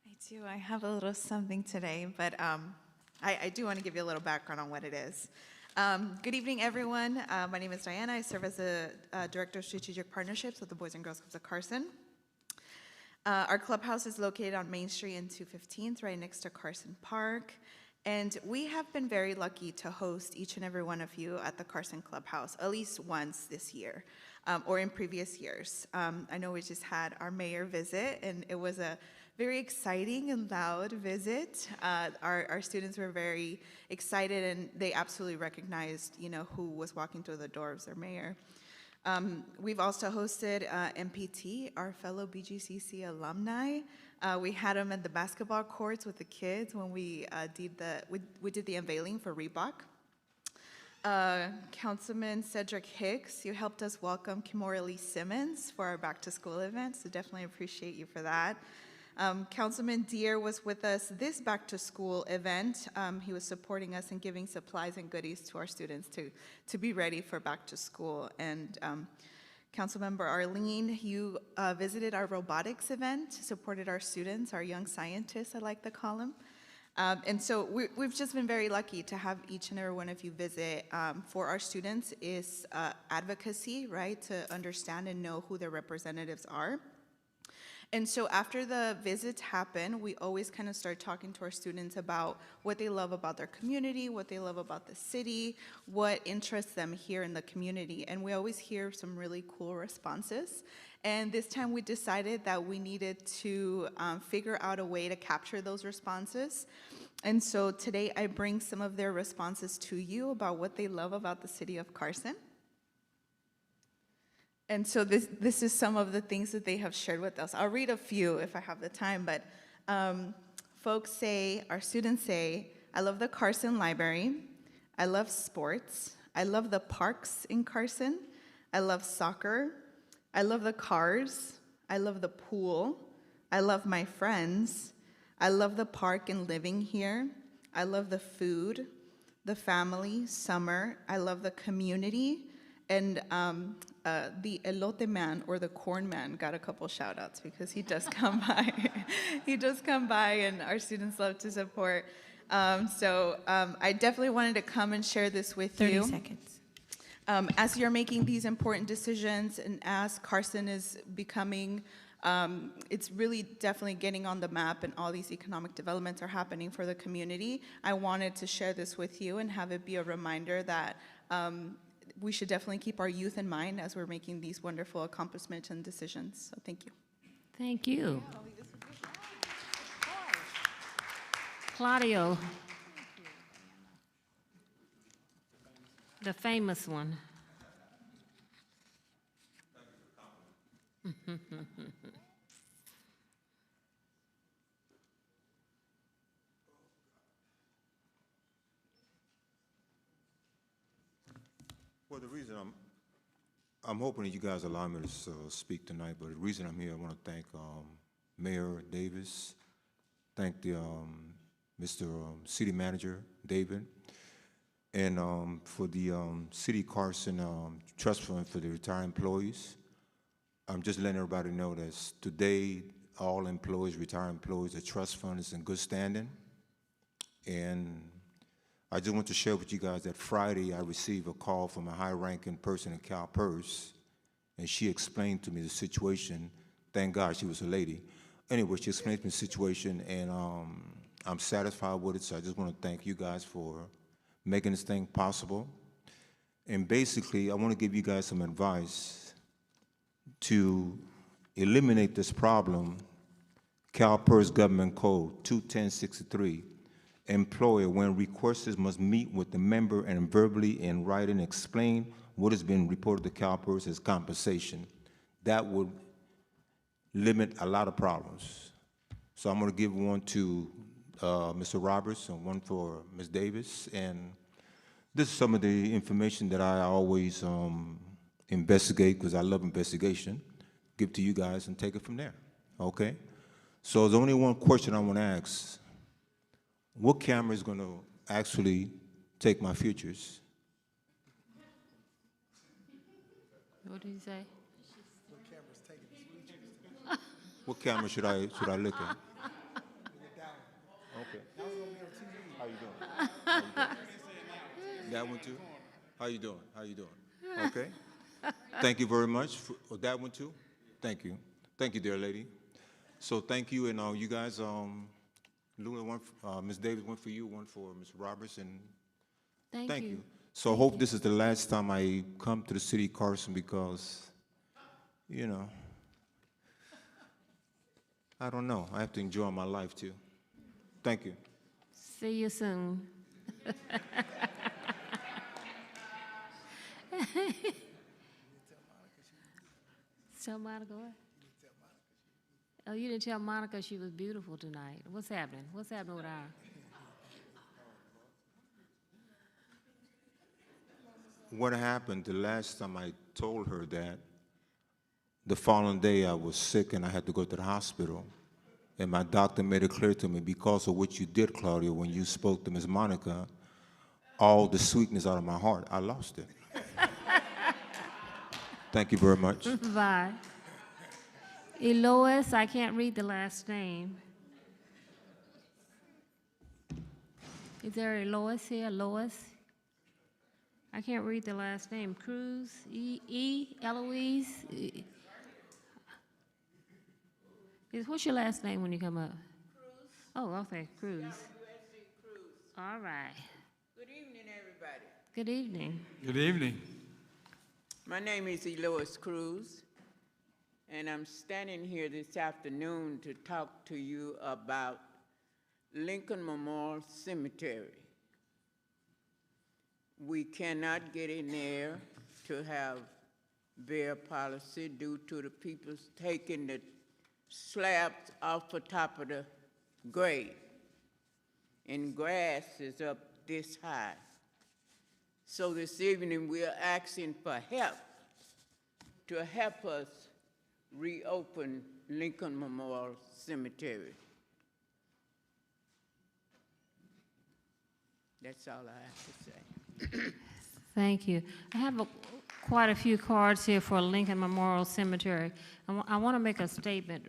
I do. I have a little something today, but I do want to give you a little background on what it is. Good evening, everyone. My name is Diana. I serve as the Director of Strategic Partnerships with the Boys and Girls Clubs of Carson. Our clubhouse is located on Main Street and 215th, right next to Carson Park. And we have been very lucky to host each and every one of you at the Carson Clubhouse, at least once this year, or in previous years. I know we just had our mayor visit, and it was a very exciting and loud visit. Our students were very excited, and they absolutely recognized, who was walking through the door as their mayor. We've also hosted MPT, our fellow BGCC alumni. We had them at the basketball courts with the kids when we did the unveiling for Reebok. Councilman Cedric Hicks, you helped us welcome Kimora Lee Simmons for our back to school event, so definitely appreciate you for that. Councilman Deere was with us this back to school event. He was supporting us and giving supplies and goodies to our students to be ready for back to school. And Councilmember Arlene, you visited our robotics event, supported our students, our young scientists, I like to call them. And so we've just been very lucky to have each and every one of you visit. For our students is advocacy, right, to understand and know who their representatives are. And so after the visits happen, we always kind of start talking to our students about what they love about their community, what they love about the city, what interests them here in the community. And we always hear some really cool responses. And this time we decided that we needed to figure out a way to capture those responses. And so today I bring some of their responses to you about what they love about the city of Carson. And so this is some of the things that they have shared with us. I'll read a few if I have the time, but folks say, our students say, I love the Carson Library. I love sports. I love the parks in Carson. I love soccer. I love the cars. I love the pool. I love my friends. I love the park and living here. I love the food, the family, summer. I love the community. And the elote man, or the corn man, got a couple shout outs because he does come by. He does come by, and our students love to support. I definitely wanted to come and share this with you. 30 seconds. As you're making these important decisions, and as Carson is becoming, it's really definitely getting on the map, and all these economic developments are happening for the community, I wanted to share this with you and have it be a reminder that we should definitely keep our youth in mind as we're making these wonderful accomplishments and decisions. So thank you. Thank you. Claudio, the famous one. Well, the reason I'm hoping that you guys allow me to speak tonight, but the reason I'm here, I want to thank Mayor Davis, thank the Mr. City Manager David, and for the City Carson Trust Fund for the retired employees. I'm just letting everybody know that today all employees, retired employees, the trust fund is in good standing, and I just want to share with you guys that Friday I received a call from a high-ranking person in CalPERS, and she explained to me the situation. Thank God she was a lady. Anyway, she explained to me the situation, and I'm satisfied with it, so I just want to thank you guys for making this thing possible. And basically, I want to give you guys some advice to eliminate this problem. CalPERS Government Code 21063. Employer, when requested, must meet with the member and verbally in writing explain what has been reported to CalPERS as compensation. That would limit a lot of problems. So I'm going to give one to Mr. Roberts and one for Ms. Davis. And this is some of the information that I always investigate, because I love investigation. Give to you guys and take it from there. Okay? So there's only one question I want to ask. What camera is going to actually take my futures? What did he say? What camera should I look at? Okay. How you doing? How you doing? That one too? How you doing? How you doing? Okay. Thank you very much. For that one too? Thank you. Thank you, dear lady. So thank you, and you guys, Luna, Ms. Davis, one for you, one for Ms. Roberts, and thank you. So I hope this is the last time I come to the city of Carson because, you know, I don't know. I have to enjoy my life too. Thank you. See you soon. Tell Monica what? Oh, you didn't tell Monica she was beautiful tonight. What's happening? What's happening with our? What happened the last time I told her that, the following day I was sick and I had to go to the hospital. And my doctor made it clear to me, because of what you did, Claudia, when you spoke to Ms. Monica, all the sweetness out of my heart, I lost it. Thank you very much. Bye. Elois, I can't read the last name. Is there a Lois here? Lois? I can't read the last name. Cruz? Eloise? What's your last name when you come up? Cruz. Oh, okay, Cruz. Cruz. All right. Good evening, everybody. Good evening. Good evening. My name is Elois Cruz, and I'm standing here this afternoon to talk to you about Lincoln Memorial Cemetery. We cannot get in there to have bare policy due to the people taking the slabs off the top of the grave, and grass is up this high. So this evening we are asking for help to help us reopen Lincoln Memorial Cemetery. That's all I have to say. Thank you. I have quite a few cards here for Lincoln Memorial Cemetery. I want to make a statement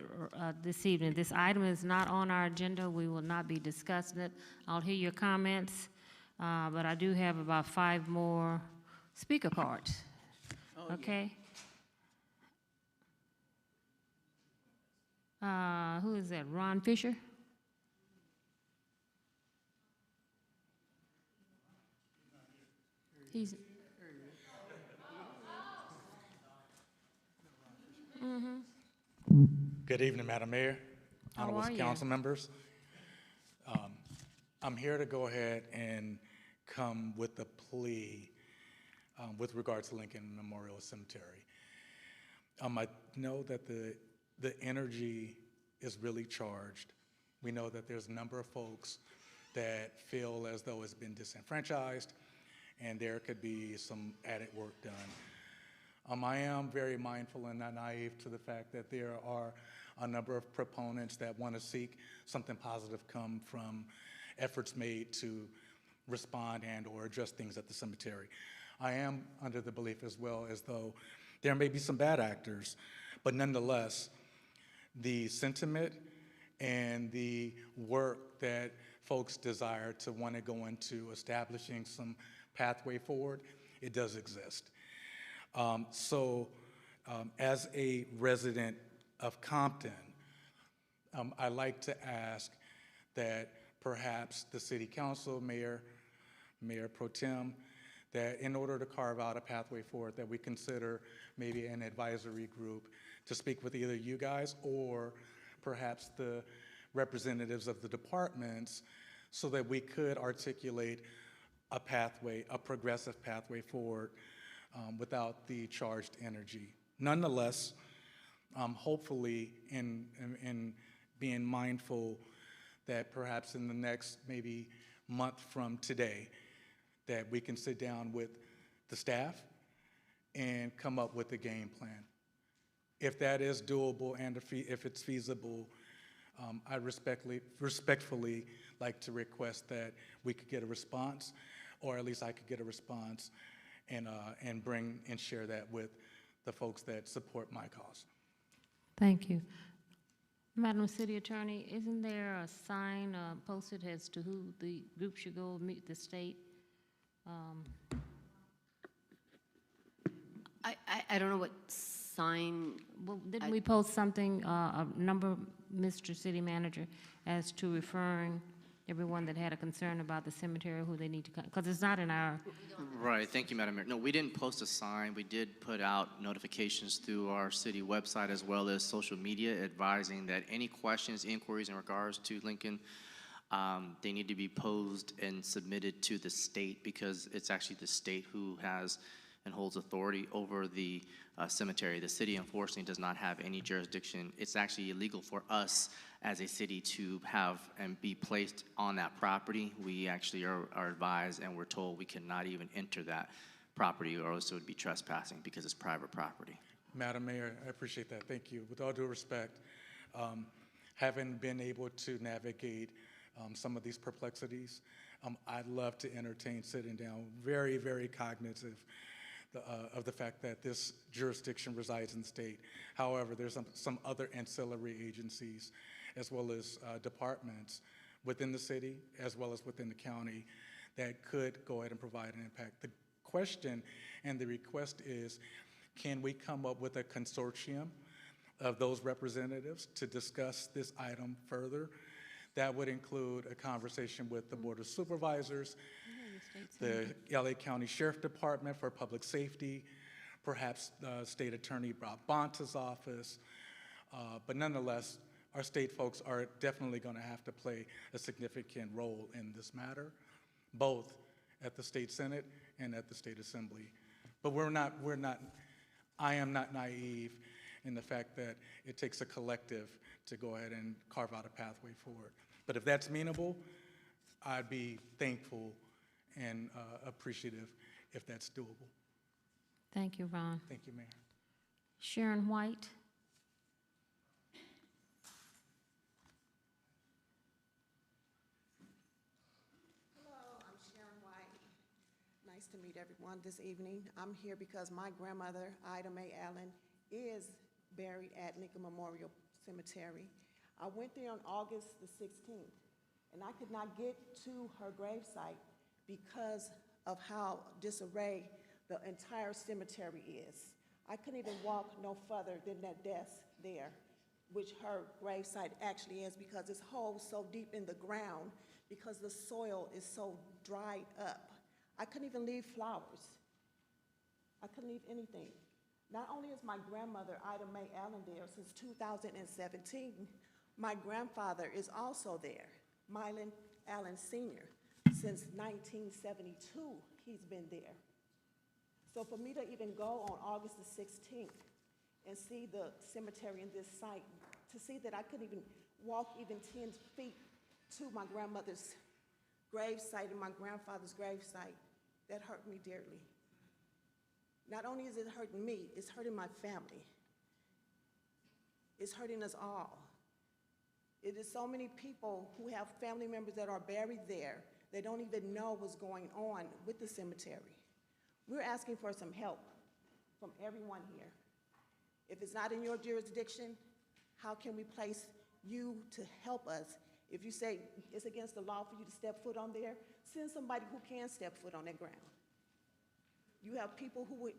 this evening. This item is not on our agenda. We will not be discussing it. I'll hear your comments, but I do have about 5 more speaker cards. Oh, okay? Yeah. Who is that? Ron Fisher? He's. Good evening, Madam Mayor, honorable council members. I'm here to go ahead and come with a plea with regards to Lincoln Memorial Cemetery. I know that the energy is really charged. We know that there's a number of folks that feel as though it's been disenfranchised, and there could be some added work done. I am very mindful and not naive to the fact that there are a number of proponents that want to seek something positive come from efforts made to respond and or address things at the cemetery. I am under the belief as well as though there may be some bad actors, but nonetheless, the sentiment and the work that folks desire to want to go into establishing some pathway forward, it does exist. As a resident of Compton, I'd like to ask that perhaps the city council, mayor pro tem, that in order to carve out a pathway forward, that we consider maybe an advisory group to speak with either you guys or perhaps the representatives of the departments so that we could articulate a pathway, a progressive pathway forward without the charged energy. Nonetheless, hopefully in being mindful that perhaps in the next maybe month from today, that we can sit down with the staff and come up with a game plan. If that is doable and if it's feasible, I respectfully like to request that we could get a response, or at least I could get a response and bring and share that with the folks that support my cause. Thank you. Madam City Attorney, isn't there a sign posted as to who the group should go meet the state? I don't know what sign. Well, didn't we post something, a number, Mr. City Manager, as to referring everyone that had a concern about the cemetery, who they need to, because it's not in our, Right, thank you, Madam Mayor. No, we didn't post a sign. We did put out notifications through our city website as well as social media advising that any questions, inquiries in regards to Lincoln, they need to be posed and submitted to the state, because it's actually the state who has and holds authority over the cemetery. The city unfortunately does not have any jurisdiction. It's actually illegal for us as a city to have and be placed on that property. We actually are advised and we're told we cannot even enter that property, or else it would be trespassing because it's private property. Madam Mayor, I appreciate that. Thank you. With all due respect, having been able to navigate some of these perplexities, I'd love to entertain sitting down, very, very cognizant of the fact that this jurisdiction resides in the state. However, there's some other ancillary agencies as well as departments within the city as well as within the county that could go ahead and provide an impact. The question and the request is, can we come up with a consortium of those representatives to discuss this item further? That would include a conversation with the Board of Supervisors, the LA County Sheriff Department for Public Safety, perhaps State Attorney Bob Bonta's office, but nonetheless, our state folks are definitely going to have to play a significant role in this matter, both at the State Senate and at the State Assembly. But I am not naive in the fact that it takes a collective to go ahead and carve out a pathway forward. But if that's amenable, I'd be thankful and appreciative if that's doable. thank you, Ron. Thank you, Mayor. Sharon White. Hello, I'm Sharon White. Nice to meet everyone this evening. I'm here because my grandmother, Ida Mae Allen, is buried at Lincoln Memorial Cemetery. I went there on August the 16th, and I could not get to her gravesite because of how disarray the entire cemetery is. I couldn't even walk no further than that desk there, which her gravesite actually is, because it's holed so deep in the ground because the soil is so dried up. I couldn't even leave flowers. I couldn't leave anything. Not only is my grandmother, Ida Mae Allen, there since 2017, my grandfather is also there, Mylon Allen Sr. Since 1972, he's been there. So for me to even go on August the 16th and see the cemetery in this site, to see that I couldn't even walk even 10 feet to my grandmother's gravesite and my grandfather's gravesite, that hurt me dearly. Not only is it hurting me, it's hurting my family. It's hurting us all. It is so many people who have family members that are buried there. They don't even know what's going on with the cemetery. We're asking for some help from everyone here. If it's not in your jurisdiction, how can we place you to help us? If you say it's against the law for you to step foot on there, send somebody who can step foot on that ground. You have people who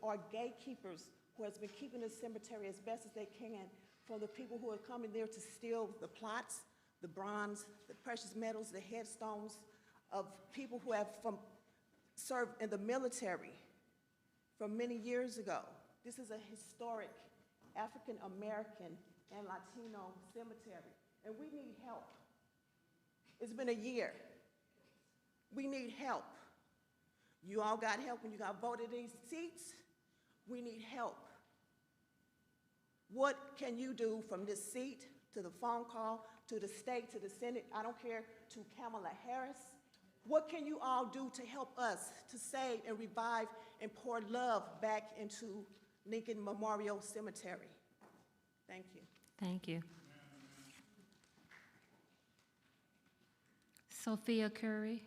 are gatekeepers, who has been keeping the cemetery as best as they can from the people who are coming there to steal the plots, the bronze, the precious metals, the headstones of people who have served in the military from many years ago. This is a historic African American and Latino cemetery, and we need help. It's been a year. We need help. You all got help when you got voted in seats. We need help. What can you do from this seat to the phone call, to the state, to the Senate, I don't care, to Kamala Harris? What can you all do to help us to save and revive and pour love back into Lincoln Memorial Cemetery? Thank you. Thank you. Sophia Curry.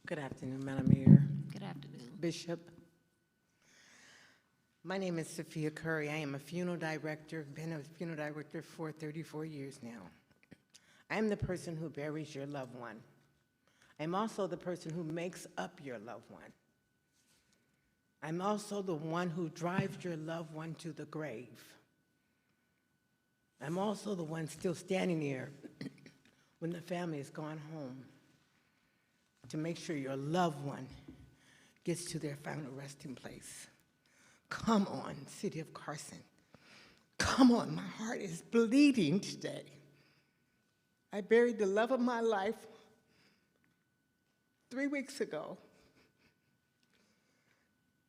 Good afternoon, Madam Mayor. Good afternoon. Bishop. My name is Sophia Curry. I am a funeral director, been a funeral director for 34 years now. I'm the person who buries your loved one. I'm also the person who makes up your loved one. I'm also the one who drives your loved one to the grave. I'm also the one still standing there when the family has gone home to make sure your loved one gets to their final resting place. Come on, City of Carson. Come on, my heart is bleeding today. I buried the love of my life 3 weeks ago,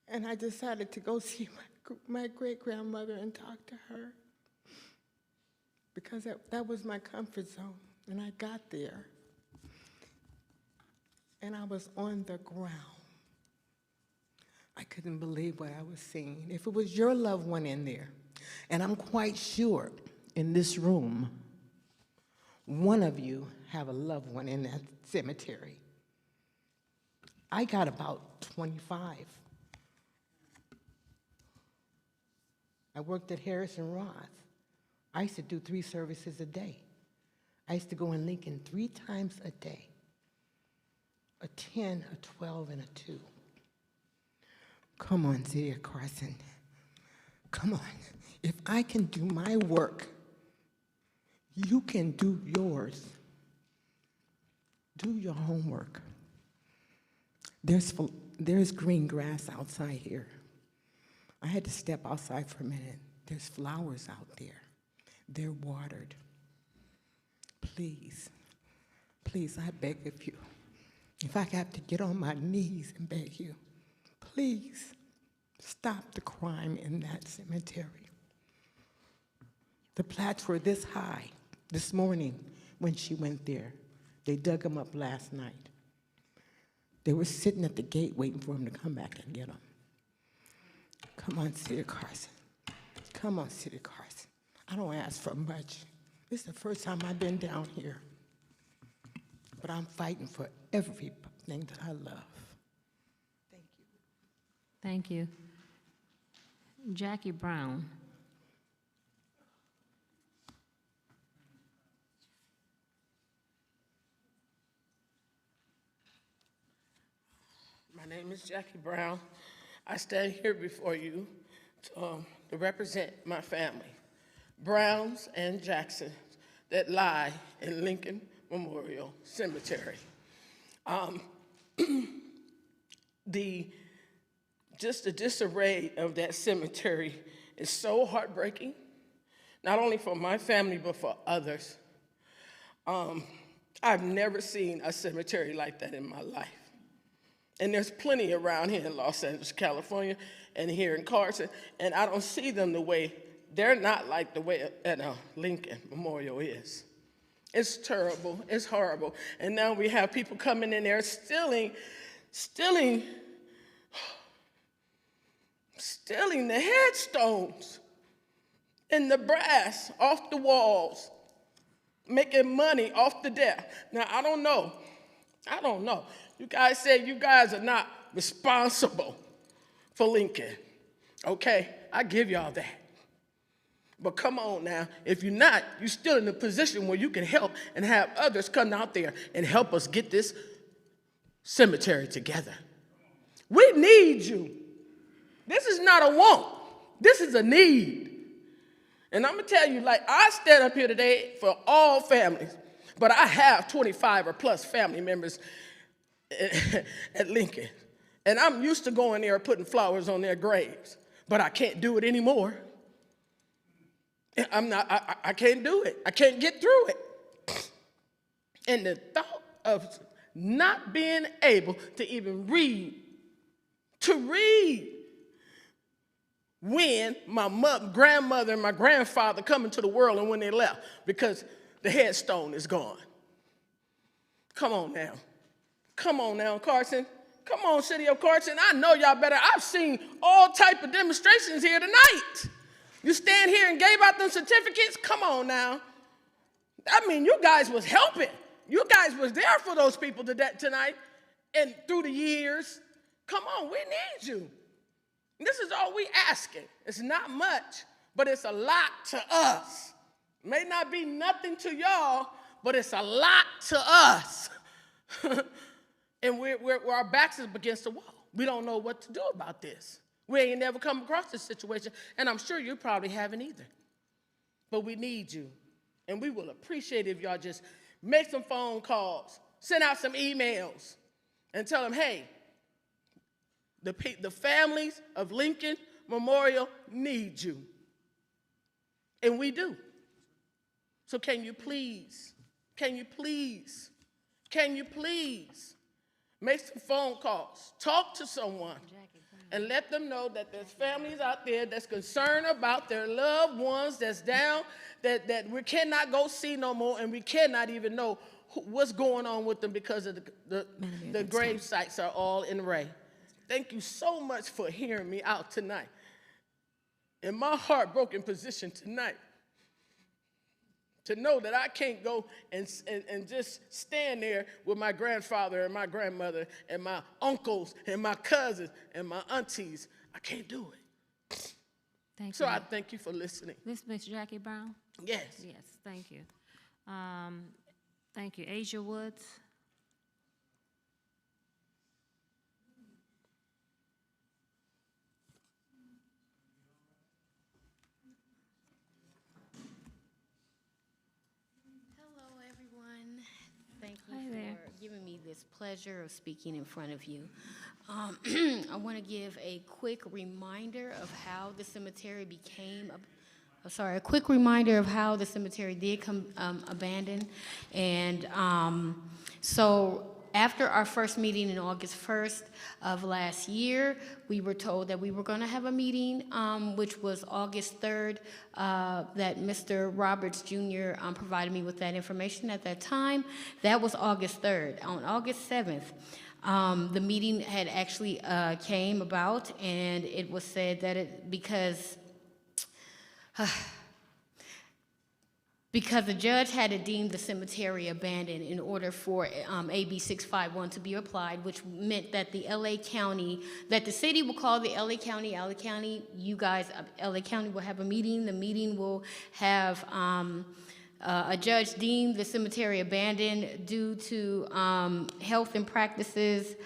and I decided to go see my great-grandmother and talk to her because that was my comfort zone. And I got there, and I was on the ground. I couldn't believe what I was seeing. If it was your loved one in there, and I'm quite sure in this room, one of you have a loved one in that cemetery. I got about 25. I worked at Harrison Roth. I used to do 3 services a day. I used to go in Lincoln 3 times a day, a 10, a 12, and a 2. Come on, City of Carson. Come on. If I can do my work, you can do yours. Do your homework. There's green grass outside here. I had to step outside for a minute. There's flowers out there. They're watered. Please, please, I beg of you, if I have to get on my knees and beg you, please stop the crime in that cemetery. The plats were this high this morning when she went there. They dug them up last night. They were sitting at the gate waiting for him to come back and get them. Come on, City of Carson. Come on, City of Carson. I don't ask for much. This is the first time I've been down here. But I'm fighting for everything that I love. Thank you. Thank you. Jackie Brown. My name is Jackie Brown. I stand here before you to represent my family, Browns and Jacksons, that lie in Lincoln Memorial Cemetery. Just the disarray of that cemetery is so heartbreaking, not only for my family, but for others. I've never seen a cemetery like that in my life. And there's plenty around here in Los Angeles, California, and here in Carson, and I don't see them the way, they're not like the way Lincoln Memorial is. It's terrible, it's horrible. And now we have people coming in there stealing the headstones and the brass off the walls, making money off the death. Now, I don't know. You guys say you guys are not responsible for Lincoln. Okay, I give y'all that. But come on now, if you're not, you're still in a position where you can help and have others come out there and help us get this cemetery together. We need you. This is not a want. This is a need. And I'm gonna tell you, like, I stand up here today for all families, but I have 25 or plus family members at Lincoln. And I'm used to going there putting flowers on their graves, but I can't do it anymore. I can't do it. I can't get through it. And the thought of not being able to even read, when my grandmother and my grandfather come into the world and when they left, because the headstone is gone. Come on now. Come on now, Carson. Come on, City of Carson. I know y'all better. I've seen all type of demonstrations here tonight. You stand here and gave out them certificates? Come on now. I mean, you guys was helping. You guys was there for those people tonight and through the years. Come on, we need you. This is all we asking. It's not much, but it's a lot to us. May not be nothing to y'all, but it's a lot to us. And our backs is against the wall. We don't know what to do about this. We ain't never come across this situation, and I'm sure you probably haven't either. But we need you, and we will appreciate it if y'all just make some phone calls, send out some emails, and tell them, hey, the families of Lincoln Memorial need you. And we do. So can you please make some phone calls, talk to someone, and let them know that there's families out there that's concerned about their loved ones that's down, that we cannot go see no more, and we cannot even know what's going on with them because of the grave sites are all in array. Thank you so much for hearing me out tonight. In my heartbroken position tonight, to know that I can't go and just stand there with my grandfather and my grandmother and my uncles and my cousins and my aunties. I can't do it. Thank So you. I thank you for listening. This Miss Jackie Brown? Yes. Yes, thank you. Thank you. Asia Woods? Hello, everyone. Thank you Hi for there. giving me this pleasure of speaking in front of you. I want to give a quick reminder of how the cemetery became, a quick reminder of how the cemetery did come abandoned. And so after our first meeting on August 1st of last year, we were told that we were going to have a meeting, which was August 3rd, that Mr. Roberts Jr. Provided me with that information at that time. That was August 3rd. On August 7th, the meeting had actually came about, and it was said that because the judge had to deem the cemetery abandoned in order for AB 651 to be applied, which meant that the LA County, that the city will call the LA County, you guys, LA County will have a meeting. The meeting will have a judge deem the cemetery abandoned due to health and practices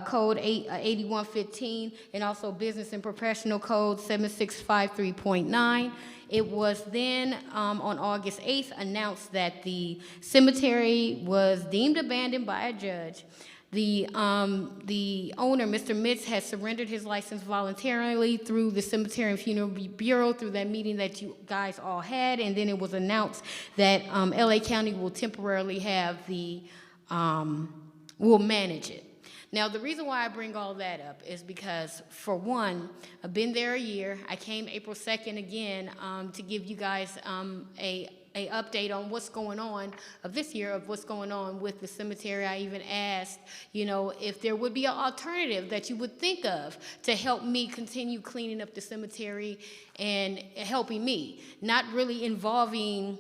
code 8115 and also business and professional code 7653.9. It was then on August 8th announced that the cemetery was deemed abandoned by a judge. The owner, Mr. Mitz, has surrendered his license voluntarily through the Cemetery and Funeral Bureau through that meeting that you guys all had, and then it was announced that LA County will temporarily have will manage it. Now, the reason why I bring all that up is because, for one, I've been there a year. I came April 2nd again to give you guys a update on what's going on of this year, of what's going on with the cemetery. I even asked, if there would be an alternative that you would think of to help me continue cleaning up the cemetery and helping me, not really involving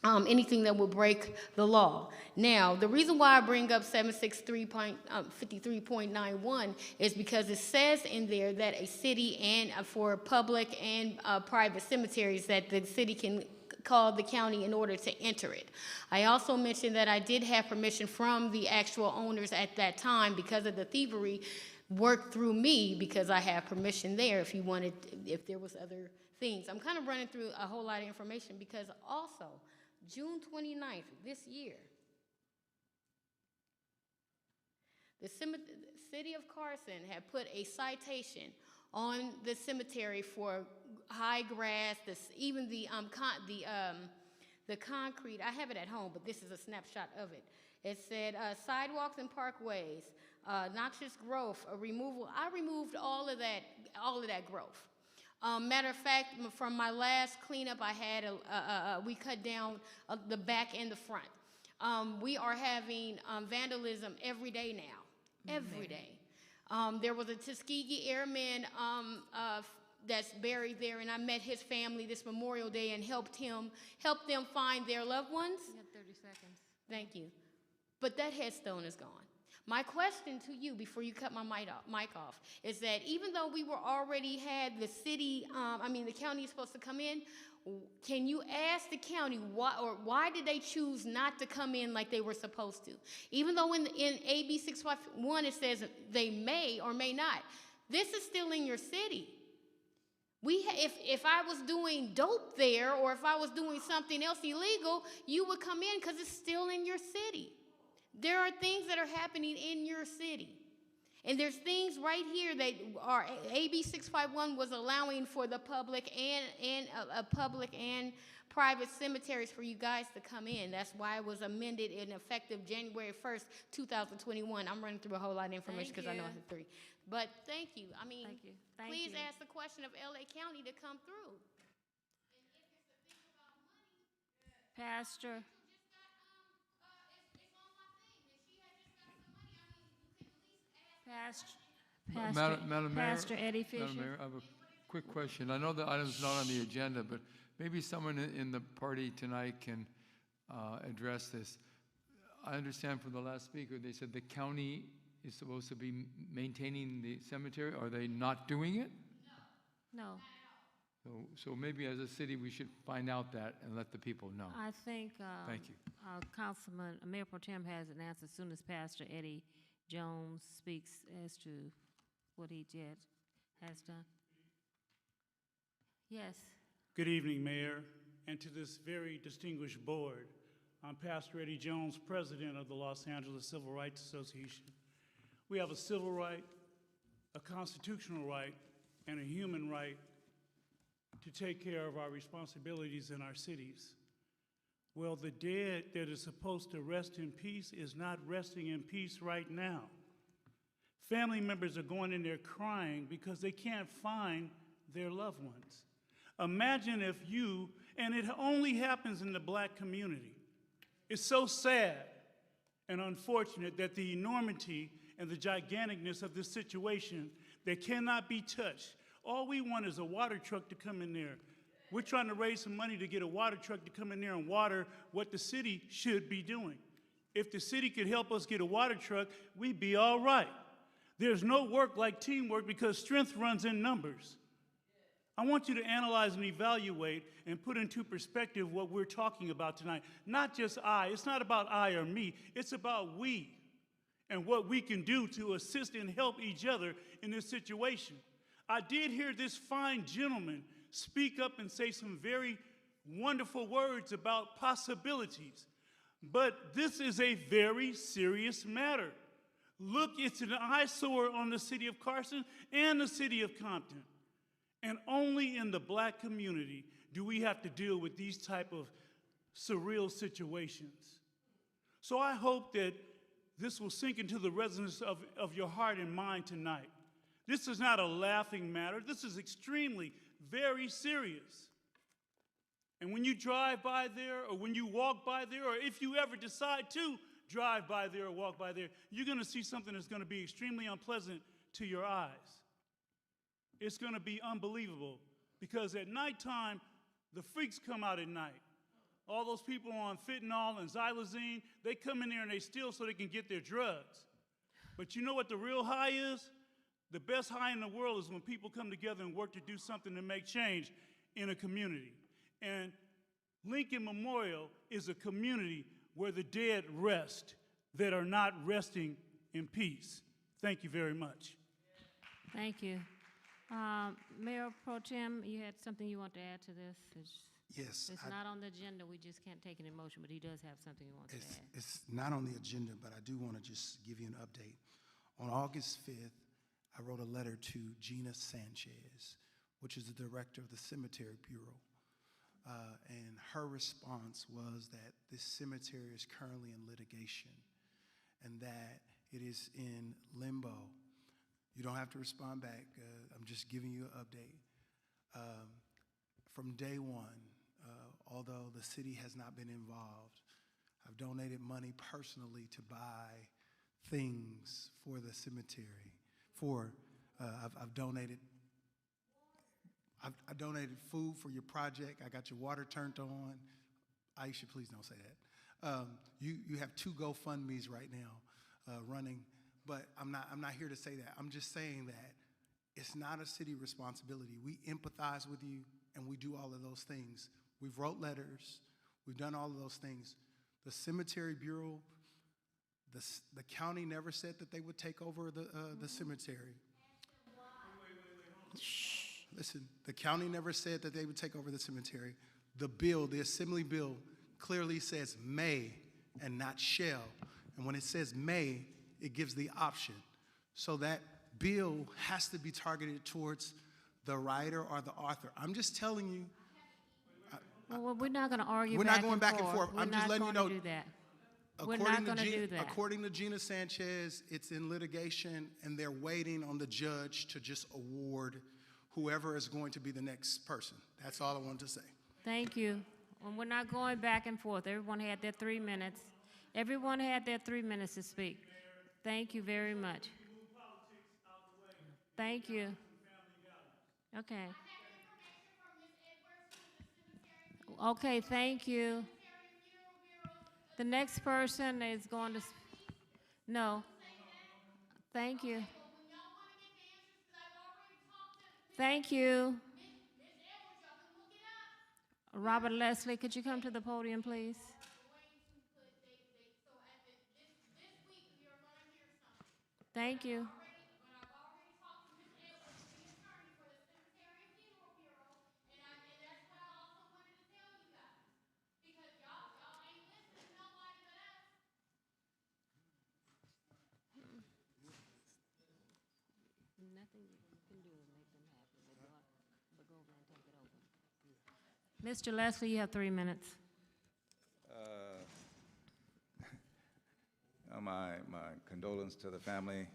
anything that would break the law. Now, the reason why I bring up 763.51 is because it says in there that a city and for public and private cemeteries that the city can call the county in order to enter it. I also mentioned that I did have permission from the actual owners at that time because of the thievery worked through me because I have permission there if there was other things. I'm kind of running through a whole lot of information because also June 29th this year, the city of Carson had put a citation on the cemetery for high grass, even the concrete. I have it at home, but this is a snapshot of it. It said sidewalks and parkways, noxious growth, removal. I removed all of that growth. Matter of fact, from my last cleanup I had, we cut down the back and the front. We are having vandalism every day now, every day. There was a Tuskegee Airman that's buried there, and I met his family this Memorial Day and helped them find their loved ones. You have 30 seconds. Thank you. But that headstone is gone. My question to you, before you cut my mic off, is that even though we were already had the city, the county is supposed to come in, can you ask the county why did they choose not to come in like they were supposed to? Even though in AB 651 it says they may or may not, this is still in your city. If I was doing dope there, or if I was doing something else illegal, you would come in because it's still in your city. There are things that are happening in your city. And there's things right here that are AB 651 was allowing for the public and private cemeteries for you guys to come in. That's why it was amended and effective January 1st, 2021. I'm running through a whole lot of information because I know I have 3. But thank you. Please ask the question of LA County to come through. And if it's a thing about money, Pastor. Madam Mayor, Pastor Eddie Fisher. Madam Mayor, I have a quick question. I know the item's not on the agenda, but maybe someone in the party tonight can address this. I understand from the last speaker, they said the county is supposed to be maintaining the cemetery. Are they not doing it? No. So maybe as a city, we should find out that and let the people know. I think Thank you. Councilman Mayor Pro Tem has an answer as soon as Pastor Eddie Jones speaks as to what he has done. Yes. Good evening, Mayor, and to this very distinguished board. I'm Pastor Eddie Jones, president of the Los Angeles Civil Rights Association. We have a civil right, a constitutional right, and a human right to take care of our responsibilities in our cities. Well, the dead that is supposed to rest in peace is not resting in peace right now. Family members are going in there crying because they can't find their loved ones. Imagine if and it only happens in the black community. It's so sad and unfortunate that the enormity and the giganticness of this situation that cannot be touched. All we want is a water truck to come in there. We're trying to raise some money to get a water truck to come in there and water what the city should be doing. If the city could help us get a water truck, we'd be all right. There's no work like teamwork because strength runs in numbers. I want you to analyze and evaluate and put into perspective what we're talking about tonight. Not just I. It's not about I or me. It's about we and what we can do to assist and help each other in this situation. I did hear this fine gentleman speak up and say some very wonderful words about possibilities. But this is a very serious matter. Look, it's an eyesore on the city of Carson and the city of Compton. And only in the black community do we have to deal with these type of surreal situations. So I hope that this will sink into the resonance of your heart and mind tonight. This is not a laughing matter. This is extremely, very serious. And when you drive by there, or when you walk by there, or if you ever decide to drive by there or walk by there, you're going to see something that's going to be extremely unpleasant to your eyes. It's going to be unbelievable because at nighttime, the freaks come out at night. All those people on fentanyl and xylazine, they come in there and they steal so they can get their drugs. But you know what the real high is? The best high in the world is when people come together and work to do something to make change in a community. And Lincoln Memorial is a community where the dead rest that are not resting in peace. Thank you very much. Thank you. Mayor Pro Tem, you had something you want to add to this? Yes. It's not on the agenda. We just can't take an motion, but he does have something he wants to add. It's not on the agenda, but I do want to just give you an update. On August 5th, I wrote a letter to Gina Sanchez, which is the director of the Cemetery Bureau. And her response was that this cemetery is currently in litigation and that it is in limbo. You don't have to respond back. I'm just giving you an update. From day one, although the city has not been involved, I've donated money personally to buy things for the cemetery. I've donated food for your project. I got your water turned on. Aisha, please don't say that. You have 2 GoFundMes right now running but I'm not here to say that. I'm just saying that it's not a city responsibility. We empathize with you, and we do all of those things. We've wrote letters. We've done all of those things. The Cemetery Bureau, the county never said that they would take over the cemetery. Shh, listen, the county never said that they would take over the cemetery. The bill, the assembly bill, clearly says may and not shall. And when it says may, it gives the option. So that bill has to be targeted towards the writer or the author. I'm just telling you. Well, we're not going to argue We're not going back and forth. We're I'm just not letting you gonna know. do that. We're not going to do that. According to Gina Sanchez, it's in litigation, and they're waiting on the judge to just award whoever is going to be the next person. That's all I wanted to say. Thank you. And we're not going back and forth. Everyone had their 3 minutes. Everyone had their 3 minutes to speak. Thank you very much. Thank you. Okay. Okay, thank you. The next person is going to, no. Thank you. Thank you. Robert Leslie, could you come to the podium, please? Thank you. Nothing you can do to make them happy, but go over and take it over. Mr. Leslie, you have 3 minutes. My condolence to the family.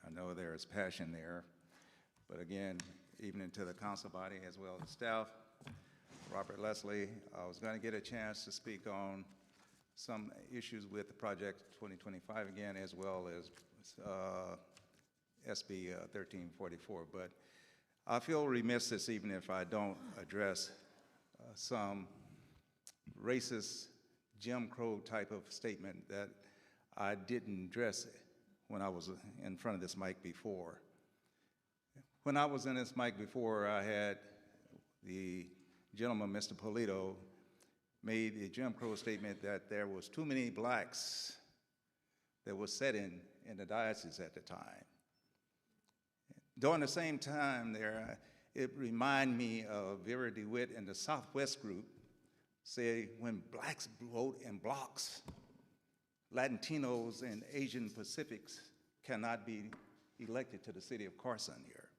I know there is passion there, but again, evening to the council body as well as staff. Robert Leslie, I was going to get a chance to speak on some issues with the Project 2025 again, as well as SB 1344, but I feel remiss this evening if I don't address some racist Jim Crow type of statement that I didn't address when I was in front of this mic before. When I was in this mic before, I had the gentleman, Mr. Polito, made the Jim Crow statement that there was too many blacks that were sitting in the diocese at the time. During the same time there, it reminded me of Vera DeWitt and the Southwest group say when blacks vote in blocks, Latinos and Asian Pacifics cannot be elected to the city of Carson here.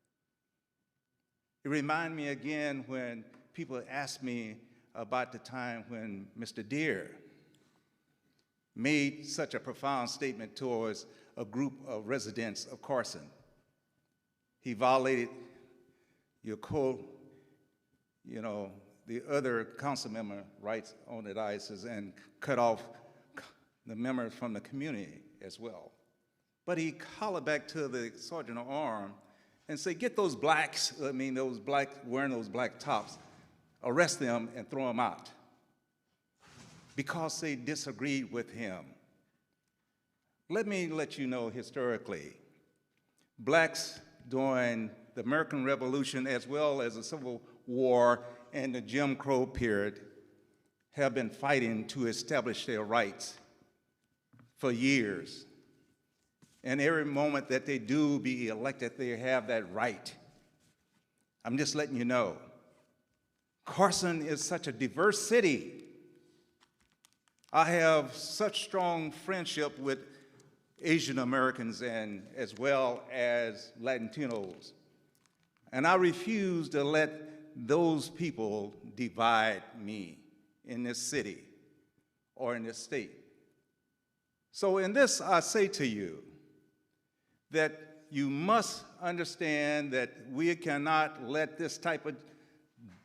It reminded me again when people asked me about the time when Mr. Deere made such a profound statement towards a group of residents of Carson. He violated your the other council member rights on the diocese and cut off the members from the community as well. But he hollered back to the sergeant of arms and said, get those blacks, those blacks wearing those black tops, arrest them and throw them out because they disagreed with him. Let me let you know historically, blacks during the American Revolution as well as the Civil War and the Jim Crow period have been fighting to establish their rights for years. And every moment that they do be elected, they have that right. I'm just letting you know. Carson is such a diverse city. I have such strong friendship with Asian Americans and as well as Latinos. And I refuse to let those people divide me in this city or in this state. So in this, I say to you that you must understand that we cannot let this type of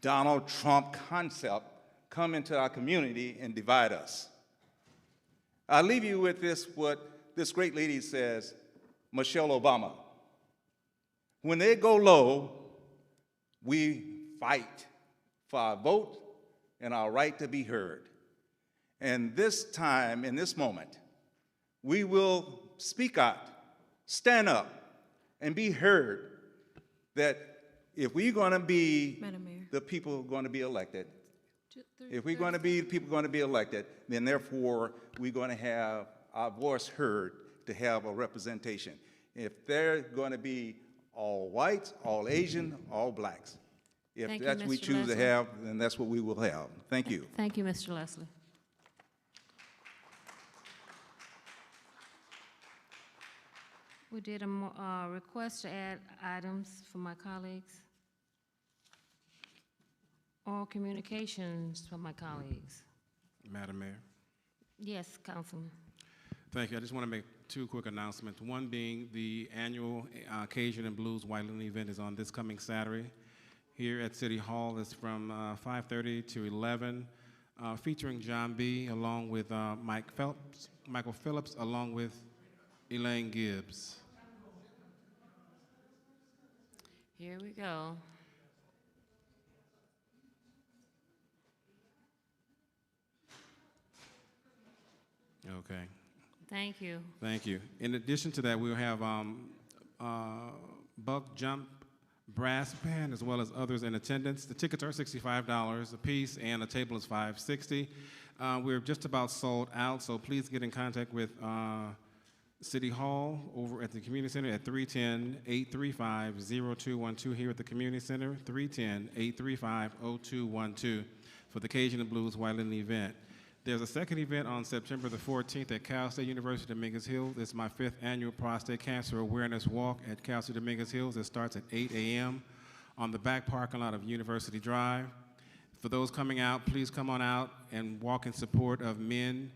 Donald Trump concept come into our community and divide us. I'll leave you with this, what this great lady says, Michelle Obama. When they go low, we fight for our vote and our right to be heard. And this time, in this moment, we will speak out stand up and be heard that if we're going to be Madam Mayor. the people who are going to be elected, if we're going to be the people going to be elected, then therefore we're going to have our voice heard to have a representation. If they're going to be all whites, all Asian, all blacks, if Thank you, that's what we Mr. choose to Leslie. have, then that's what we will have. Thank you. Thank you, Mr. Leslie. We did a request to add items from my colleagues. Oral communications from my colleagues. Madam Mayor. Yes, Councilman. Thank you. I just want to make two quick announcements. One being the annual Cajun and Blues Whiteland event is on this coming Saturday here at City Hall. It's from 5:30 to 11, featuring John B. along with Michael Phillips, along with Elaine Gibbs. Here we go. Okay. Thank you. Thank you. In addition to that, we'll have Buck Jump Brass Band as well as others in attendance. The tickets are $65 a piece and the table is $560. We're just about sold out, so please get in contact with City Hall over at the Community Center at 310-835-0212 here at the Community Center, 310-835-0212 for the Cajun and Blues Whiteland event. There's a second event on September the 14th at Cal State University Dominguez Hills. It's my 5th annual Prostate Cancer Awareness Walk at Cal State Dominguez Hills. It starts at 8 a.m. on the back parking lot of University Drive. For those coming out, please come on out and walk in support of men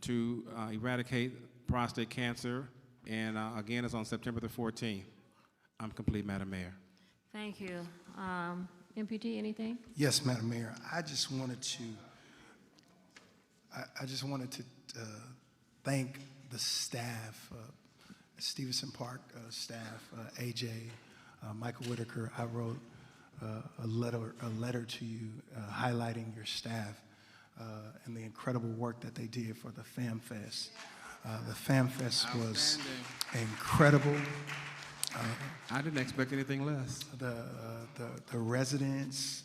to eradicate prostate cancer. And again, it's on September the 14th. I'm complete, Madam Mayor. Thank you. MPT, anything? Yes, Madam Mayor. I just wanted to thank the staff, Stevenson Park staff, AJ, Michael Whitaker. I wrote a letter to you highlighting your staff and the incredible work that they did for the Fam Fest. The Fam Fest was incredible. I didn't expect anything less. The residents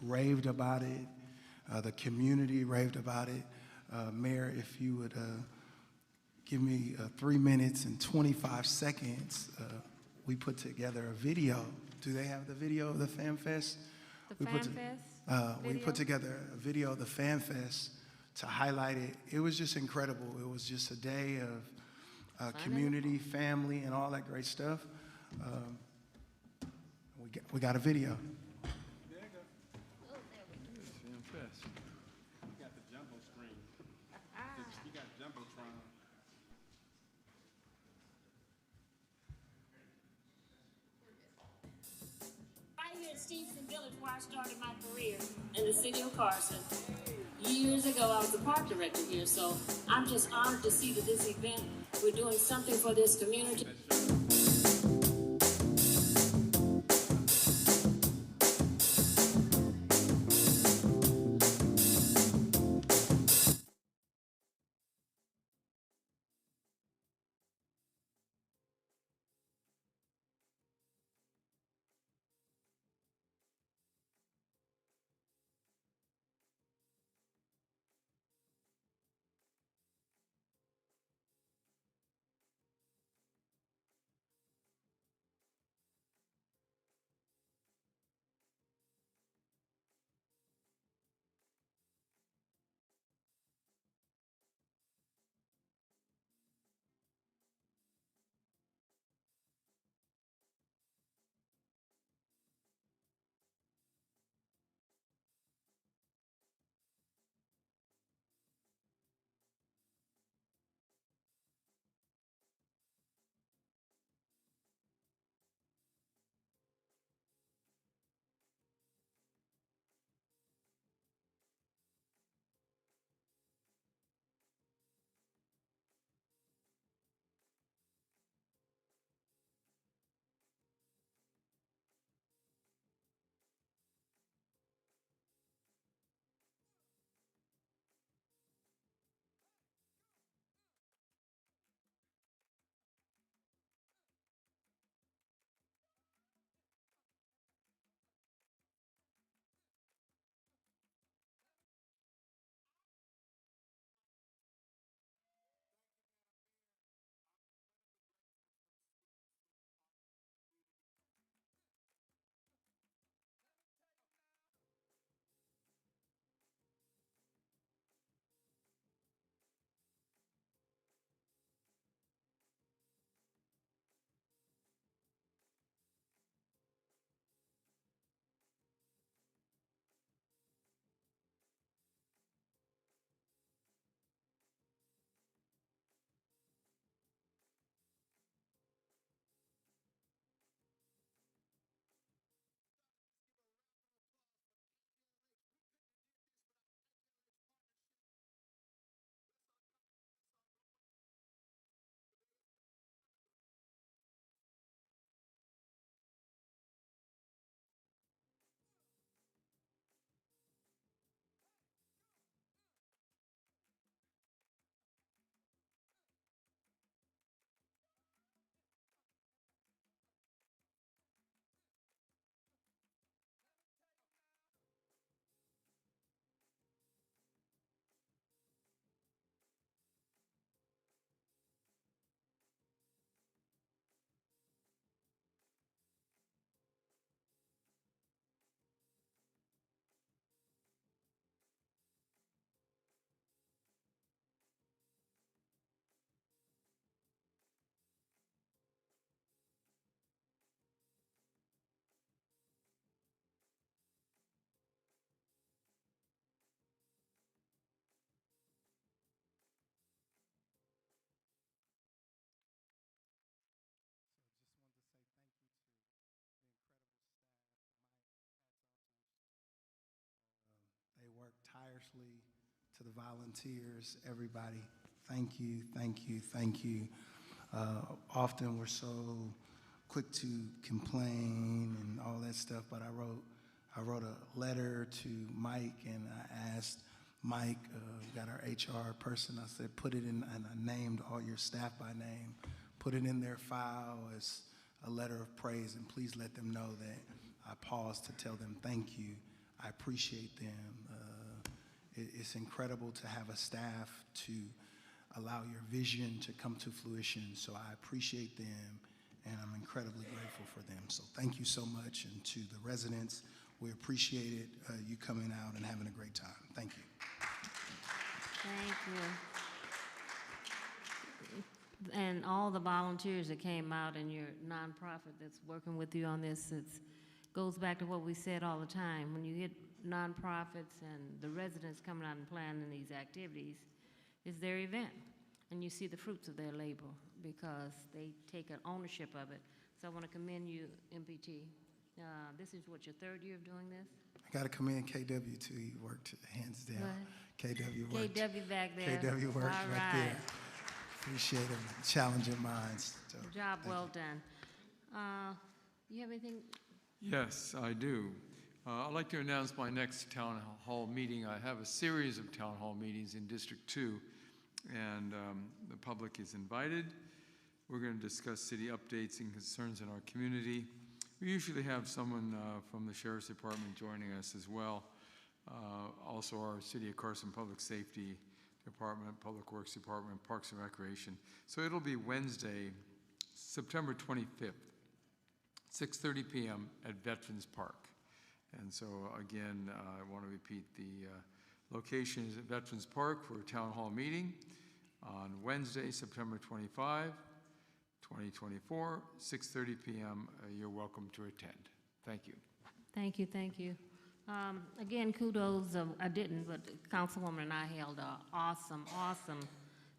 raved about it. The community raved about it. Mayor, if you would give me 3 minutes and 25 seconds, we put together a video. Do they have the video of the Fan Fest? The Fan Fest? We put together a video of the Fan Fest to highlight it. It was just incredible. It was just a day of community, family, and all that great stuff. We got a video. Stevenson Village, where I started my career in the city of Carson. Years ago, I was a park director here, so I'm just honored to see that this event, we're doing something for this community. tirelessly, to the volunteers, everybody, thank you, thank you, thank you. Often we're so quick to complain and all that stuff, but I wrote a letter to Mike, and I asked Mike, got our HR person, I said, put it in, and I named all your staff by name, put it in their file as a letter of praise, and please let them know that I paused to tell them thank you. I appreciate them. It's incredible to have a staff to allow your vision to come to fruition, so I appreciate them, and I'm incredibly grateful for them. So thank you so much, and to the residents, we appreciate it, you coming out and having a great time. Thank you. Thank you. And all the volunteers that came out and your nonprofit that's working with you on this, it goes back to what we said all the time. When you get nonprofits and the residents coming out and planning these activities, it's their event. And you see the fruits of their labor because they take an ownership of it. So I want to commend you, MPT. This is what, your third year of doing this? I got to commend KW too. He worked hands down. What? KW worked. KW back there. KW worked All right there. Appreciate him, challenging minds. So, Job well done. You have anything? Yes, I do. I'd like to announce my next town hall meeting. I have a series of town hall meetings in District 2, and the public is invited. We're going to discuss city updates and concerns in our community. We usually have someone from the Sheriff's Department joining us as well. Also our City of Carson Public Safety Department, Public Works Department, Parks and Recreation. So it'll be Wednesday, September 25th, 6:30 p.m. at Veterans Park. And so again, I want to repeat the location is at Veterans Park for a town hall meeting on Wednesday, September 25, 2024, 6:30 p.m. You're welcome to attend. Thank you. Thank you, thank you. Again, kudos, I didn't, but Councilwoman and I held an awesome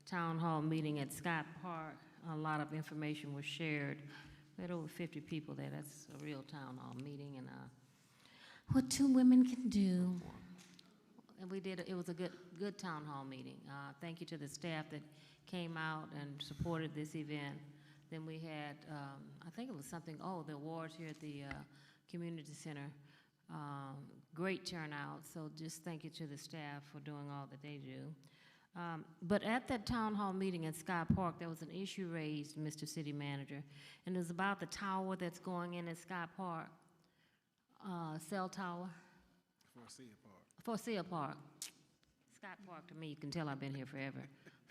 town hall meeting at Scott Park. A lot of information was shared. We had over 50 people there. That's a real town hall meeting, and what two women can do. And we did, it was a good town hall meeting. Thank you to the staff that came out and supported this event. Then we had, I think it was something, the awards here at the community center. Great turnout, so just thank you to the staff for doing all that they do. But at that town hall meeting at Scott Park, there was an issue raised, Mr. City Manager, and it was about the tower that's going in at Scott Park, cell tower. Forcia Park. Scott Park, to me, you can tell I've been here forever.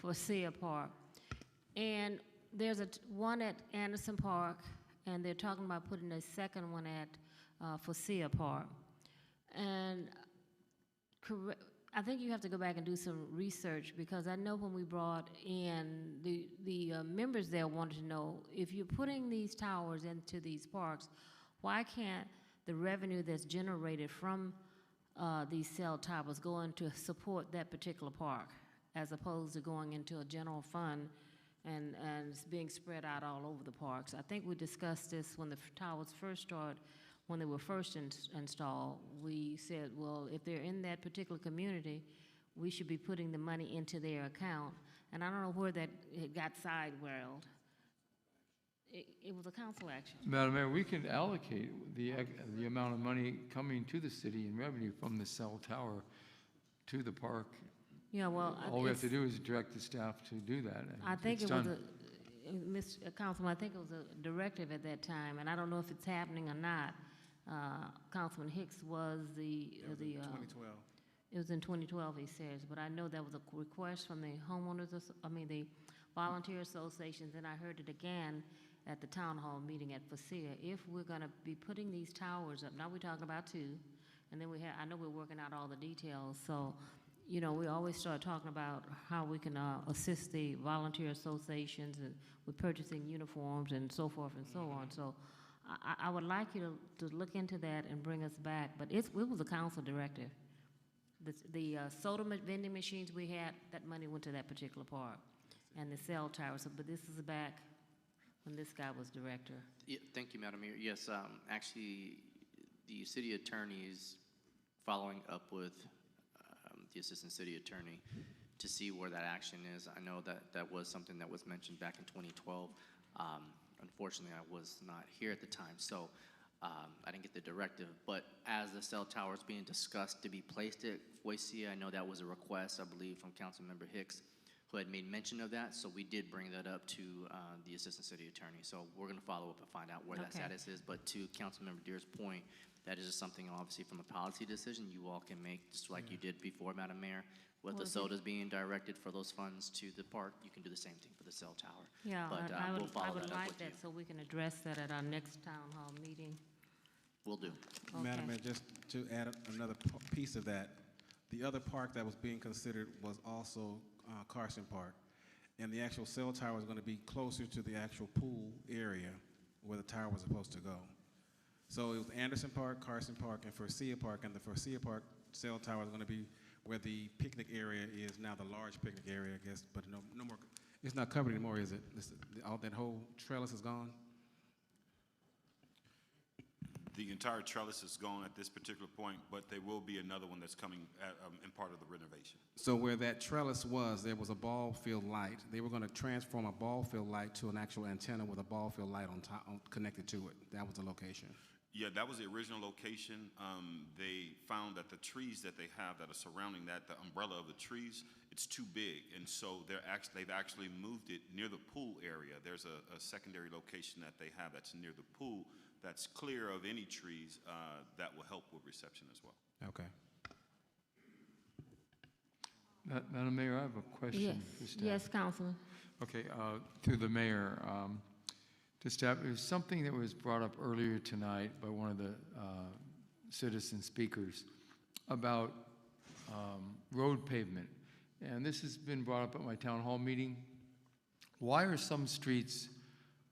Forcia Park. And there's one at Anderson Park, and they're talking about putting a second one at Forcia Park. And I think you have to go back and do some research, because I know when we brought in, the members there wanted to know, if you're putting these towers into these parks, why can't the revenue that's generated from these cell towers go into support that particular park, as opposed to going into a general fund and it's being spread out all over the parks? I think we discussed this when the towers first started. When they were first installed, we said, well, if they're in that particular community, we should be putting the money into their account. And I don't know where that it got sidewhirled. It was a council action. Madam Mayor, we can allocate the amount of money coming to the city in revenue from the cell tower to the park. Yeah, well, all we have to do is direct the staff to do that. I think it done. was Mr. Councilman, I think it was a directive at that time, and I don't know if it's happening or not. Councilman Hicks was the 2012. It was in 2012, he says, but I know that was a request from the homeowners, the volunteer associations, and I heard it again at the town hall meeting at Forcia. If we're going to be putting these towers up, now we're talking about 2, and then I know we're working out all the details, so, we always start talking about how we can assist the volunteer associations with purchasing uniforms and so forth and so on. So I would like you to look into that and bring us back, but it was a council directive. The soda vending machines we had, that money went to that particular park, and the cell towers, but this is back when this guy was director. Yeah, thank you, Madam Mayor. Yes, actually, the city attorney is following up with the Assistant City Attorney to see where that action is. I know that that was something that was mentioned back in 2012. Unfortunately, I was not here at the time, so I didn't get the directive. But as the cell tower is being discussed to be placed at Foycia, I know that was a request, I believe, from Councilmember Hicks, who had made mention of that. So we did bring that up to the Assistant City Attorney. So we're going to follow up and find out where that status is. But to Councilmember Deere's point, that is just something, obviously, from a policy decision you all can make, just like you did before, Madam Mayor. With the sodas being directed for those funds to the park, you can do the same thing for the cell tower. Yeah, But I we'll would, follow I would that up like with that you. so we can address that at our next town hall meeting. Will do. Madam Mayor, just to add another piece of that, the other park that was being considered was also Carson Park. And the actual cell tower is going to be closer to the actual pool area where the tower was supposed to go. So it was Anderson Park, Carson Park, and Foycia Park. And the Foycia Park cell tower is going to be where the picnic area is now, the large picnic area, I guess. But no more. It's not covered anymore, is it? All that whole trellis is gone. The entire trellis is gone at this particular point, but there will be another one that's coming in part of the renovation. So where that trellis was, there was a ball field light. They were going to transform a ball field light to an actual antenna with a ball field light on top, connected to it. That was the location. Yeah, that was the original location. They found that the trees that they have that are surrounding that, the umbrella of the trees, it's too big. And so they've actually moved it near the pool area. There's a secondary location that they have that's near the pool that's clear of any trees that will help with reception as well. Okay. Madam Mayor, I have a question Yes, for staff. yes, Councilman. Okay, to the mayor, to staff, it was something that was brought up earlier tonight by one of the citizen speakers about road pavement. And this has been brought up at my town hall meeting. Why are some streets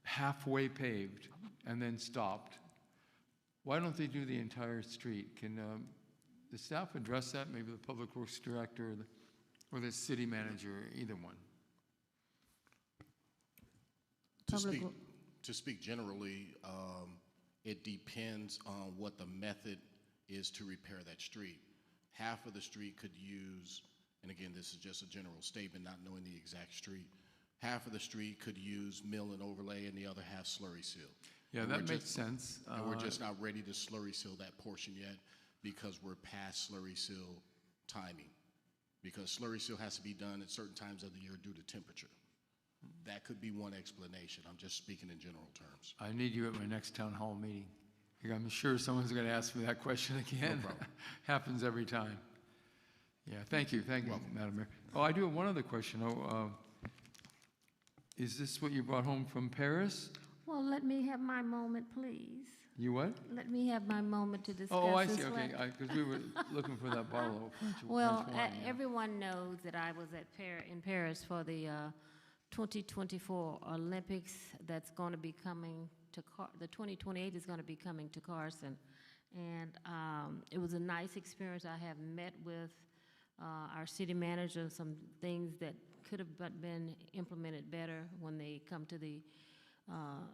halfway paved and then stopped? Why don't they do the entire street? Can the staff address that? Maybe the Public Works Director or the city manager, either one. To speak generally, it depends on what the method is to repair that street. Half of the street could use, and again, this is just a general statement, not knowing the exact street, half of the street could use mill and overlay, and the other half slurry seal. Yeah, And that we're makes just- sense. And we're just not ready to slurry seal that portion yet because we're past slurry seal timing. Because slurry seal has to be done at certain times of the year due to temperature. That could be one explanation. I'm just speaking in general terms. I need you at my next town hall meeting. I'm sure someone's going to ask me that question again. No problem. Happens every time. Yeah, thank you, Madam Mayor. Oh, I do have one other question. Is this what you brought home from Paris? Well, let me have my moment, please. You what? Let me have my moment to discuss Oh, I this see, okay, letter. because we were looking for that bottle of French Well, wine. Yeah. everyone knows that I was in Paris for the 2024 Olympics that's going to be coming to the 2028 is going to be coming to Carson. And it was a nice experience. I have met with our city manager, some things that could have been implemented better when they come to the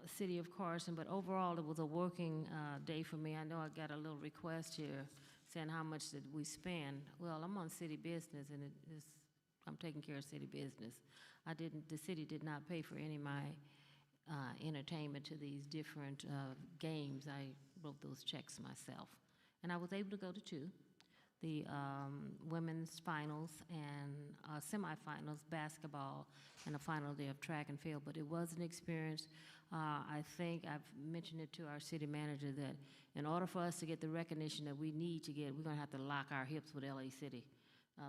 city of Carson, but overall it was a working day for me. I know I got a little request here saying how much did we spend. Well, I'm on city business and I'm taking care of city business. The city did not pay for any of my entertainment to these different games. I wrote those checks myself. And I was able to go to two, the women's finals and semifinals, basketball, and a final day of track and field. But it was an experience. I think I've mentioned it to our city manager that in order for us to get the recognition that we need to get, we're going to have to lock our hips with LA City.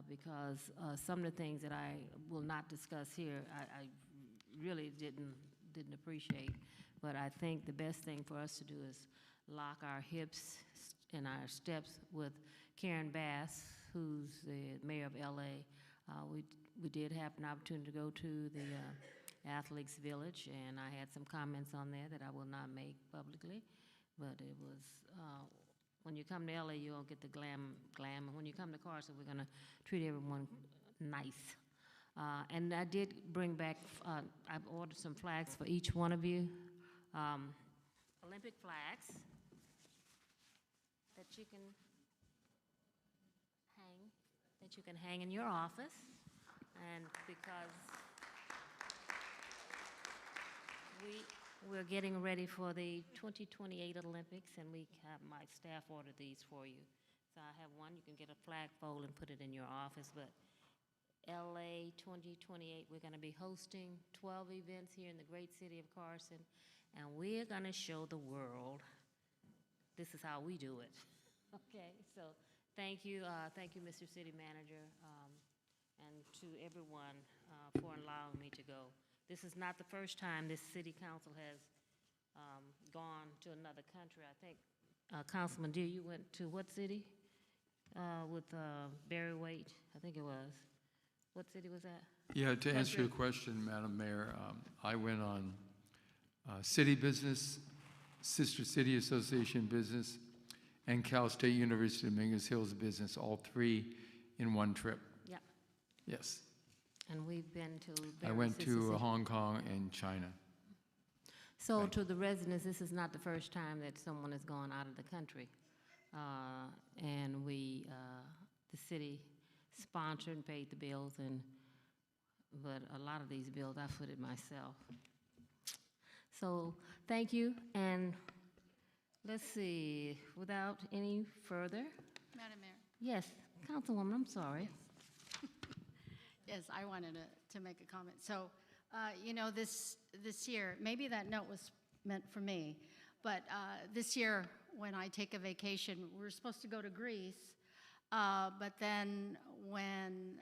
Because some of the things that I will not discuss here, I really didn't appreciate. But I think the best thing for us to do is lock our hips and our steps with Karen Bass, who's the mayor of LA. We did have an opportunity to go to the Athletes Village, and I had some comments on there that I will not make publicly. But it was, when you come to LA, you don't get the glam. And when you come to Carson, we're going to treat everyone nice. And I did bring back, I've ordered some flags for each one of you. Olympic flags that you can hang, that that you can hang in your office. And because we're getting ready for the 2028 Olympics, and we have my staff order these for you. So I have one, you can get a flagpole and put it in your office, but LA 2028, we're going to be hosting 12 events here in the great city of Carson, and we're going to show the world this is how we do it. Okay, so thank you, Mr. City Manager, and to everyone for allowing me to go. This is not the first time this city council has gone to another country. I think, Councilman Deere, you went to what city with Barry Waite? I think it was. What city was that? Yeah, to answer your question, Madam Mayor, I went on city business, Sister City Association business, and Cal State University Dominguez Hills business, all three in one trip. Yeah. Yes. And we've been to I went to Hong Kong and China. So to the residents, this is not the first time that someone has gone out of the country. And we, the city sponsored and paid the bills, but a lot of these bills I footed myself. So thank you, and let's see, without any further. Madam Mayor. Yes, Councilwoman, I'm sorry. Yes, I wanted to make a comment. So, you know, this year, maybe that note was meant for me, but this year when I take a vacation, we're supposed to go to Greece, but then when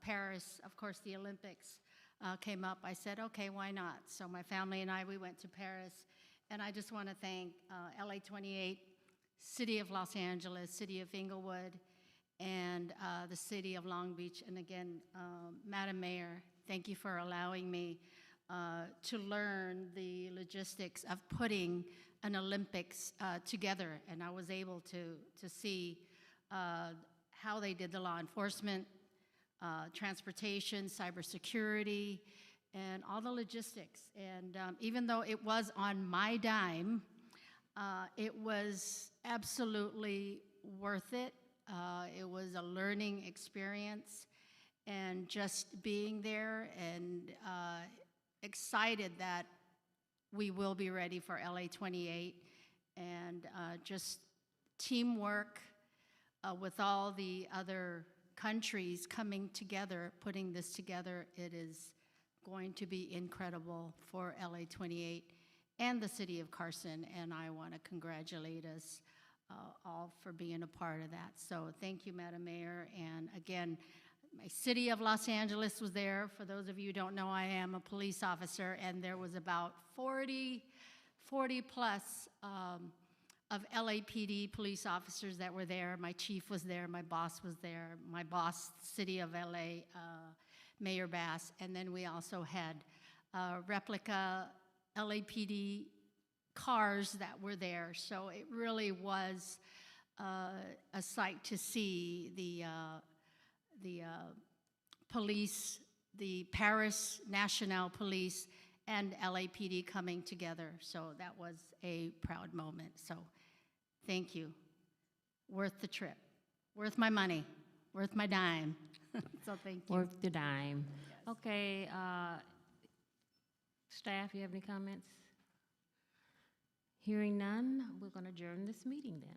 Paris, of course, the Olympics came up, I said, okay, why not? So my family and I, we went to Paris, and I just want to thank LA 28, City of Los Angeles, City of Inglewood, and the City of Long Beach. And again, Madam Mayor, thank you for allowing me to learn the logistics of putting an Olympics together. And I was able to see how they did the law enforcement, transportation, cybersecurity, and all the logistics. And even though it was on my dime, it was absolutely worth it. It was a learning experience, and just being there and excited that we will be ready for LA 28, and just teamwork with all the other countries coming together, putting this together. It is going to be incredible for LA 28 and the city of Carson, and I want to congratulate us all for being a part of that. So thank you, Madam Mayor. And again, my City of Los Angeles was there. For those of you who don't know, I am a police officer, and there was about 40 plus of LAPD police officers that were there. My chief was there, my boss was there, my boss, City of LA, Mayor Bass, and then we also had replica LAPD cars that were there. So it really was a sight to see the police, the Paris National Police and LAPD coming together. So that was a proud moment. So thank you. Worth the trip. Worth my money. Worth my dime. So thank you. Worth the dime. Yes. Okay, staff, you have any comments? Hearing none, we're going to adjourn this meeting then.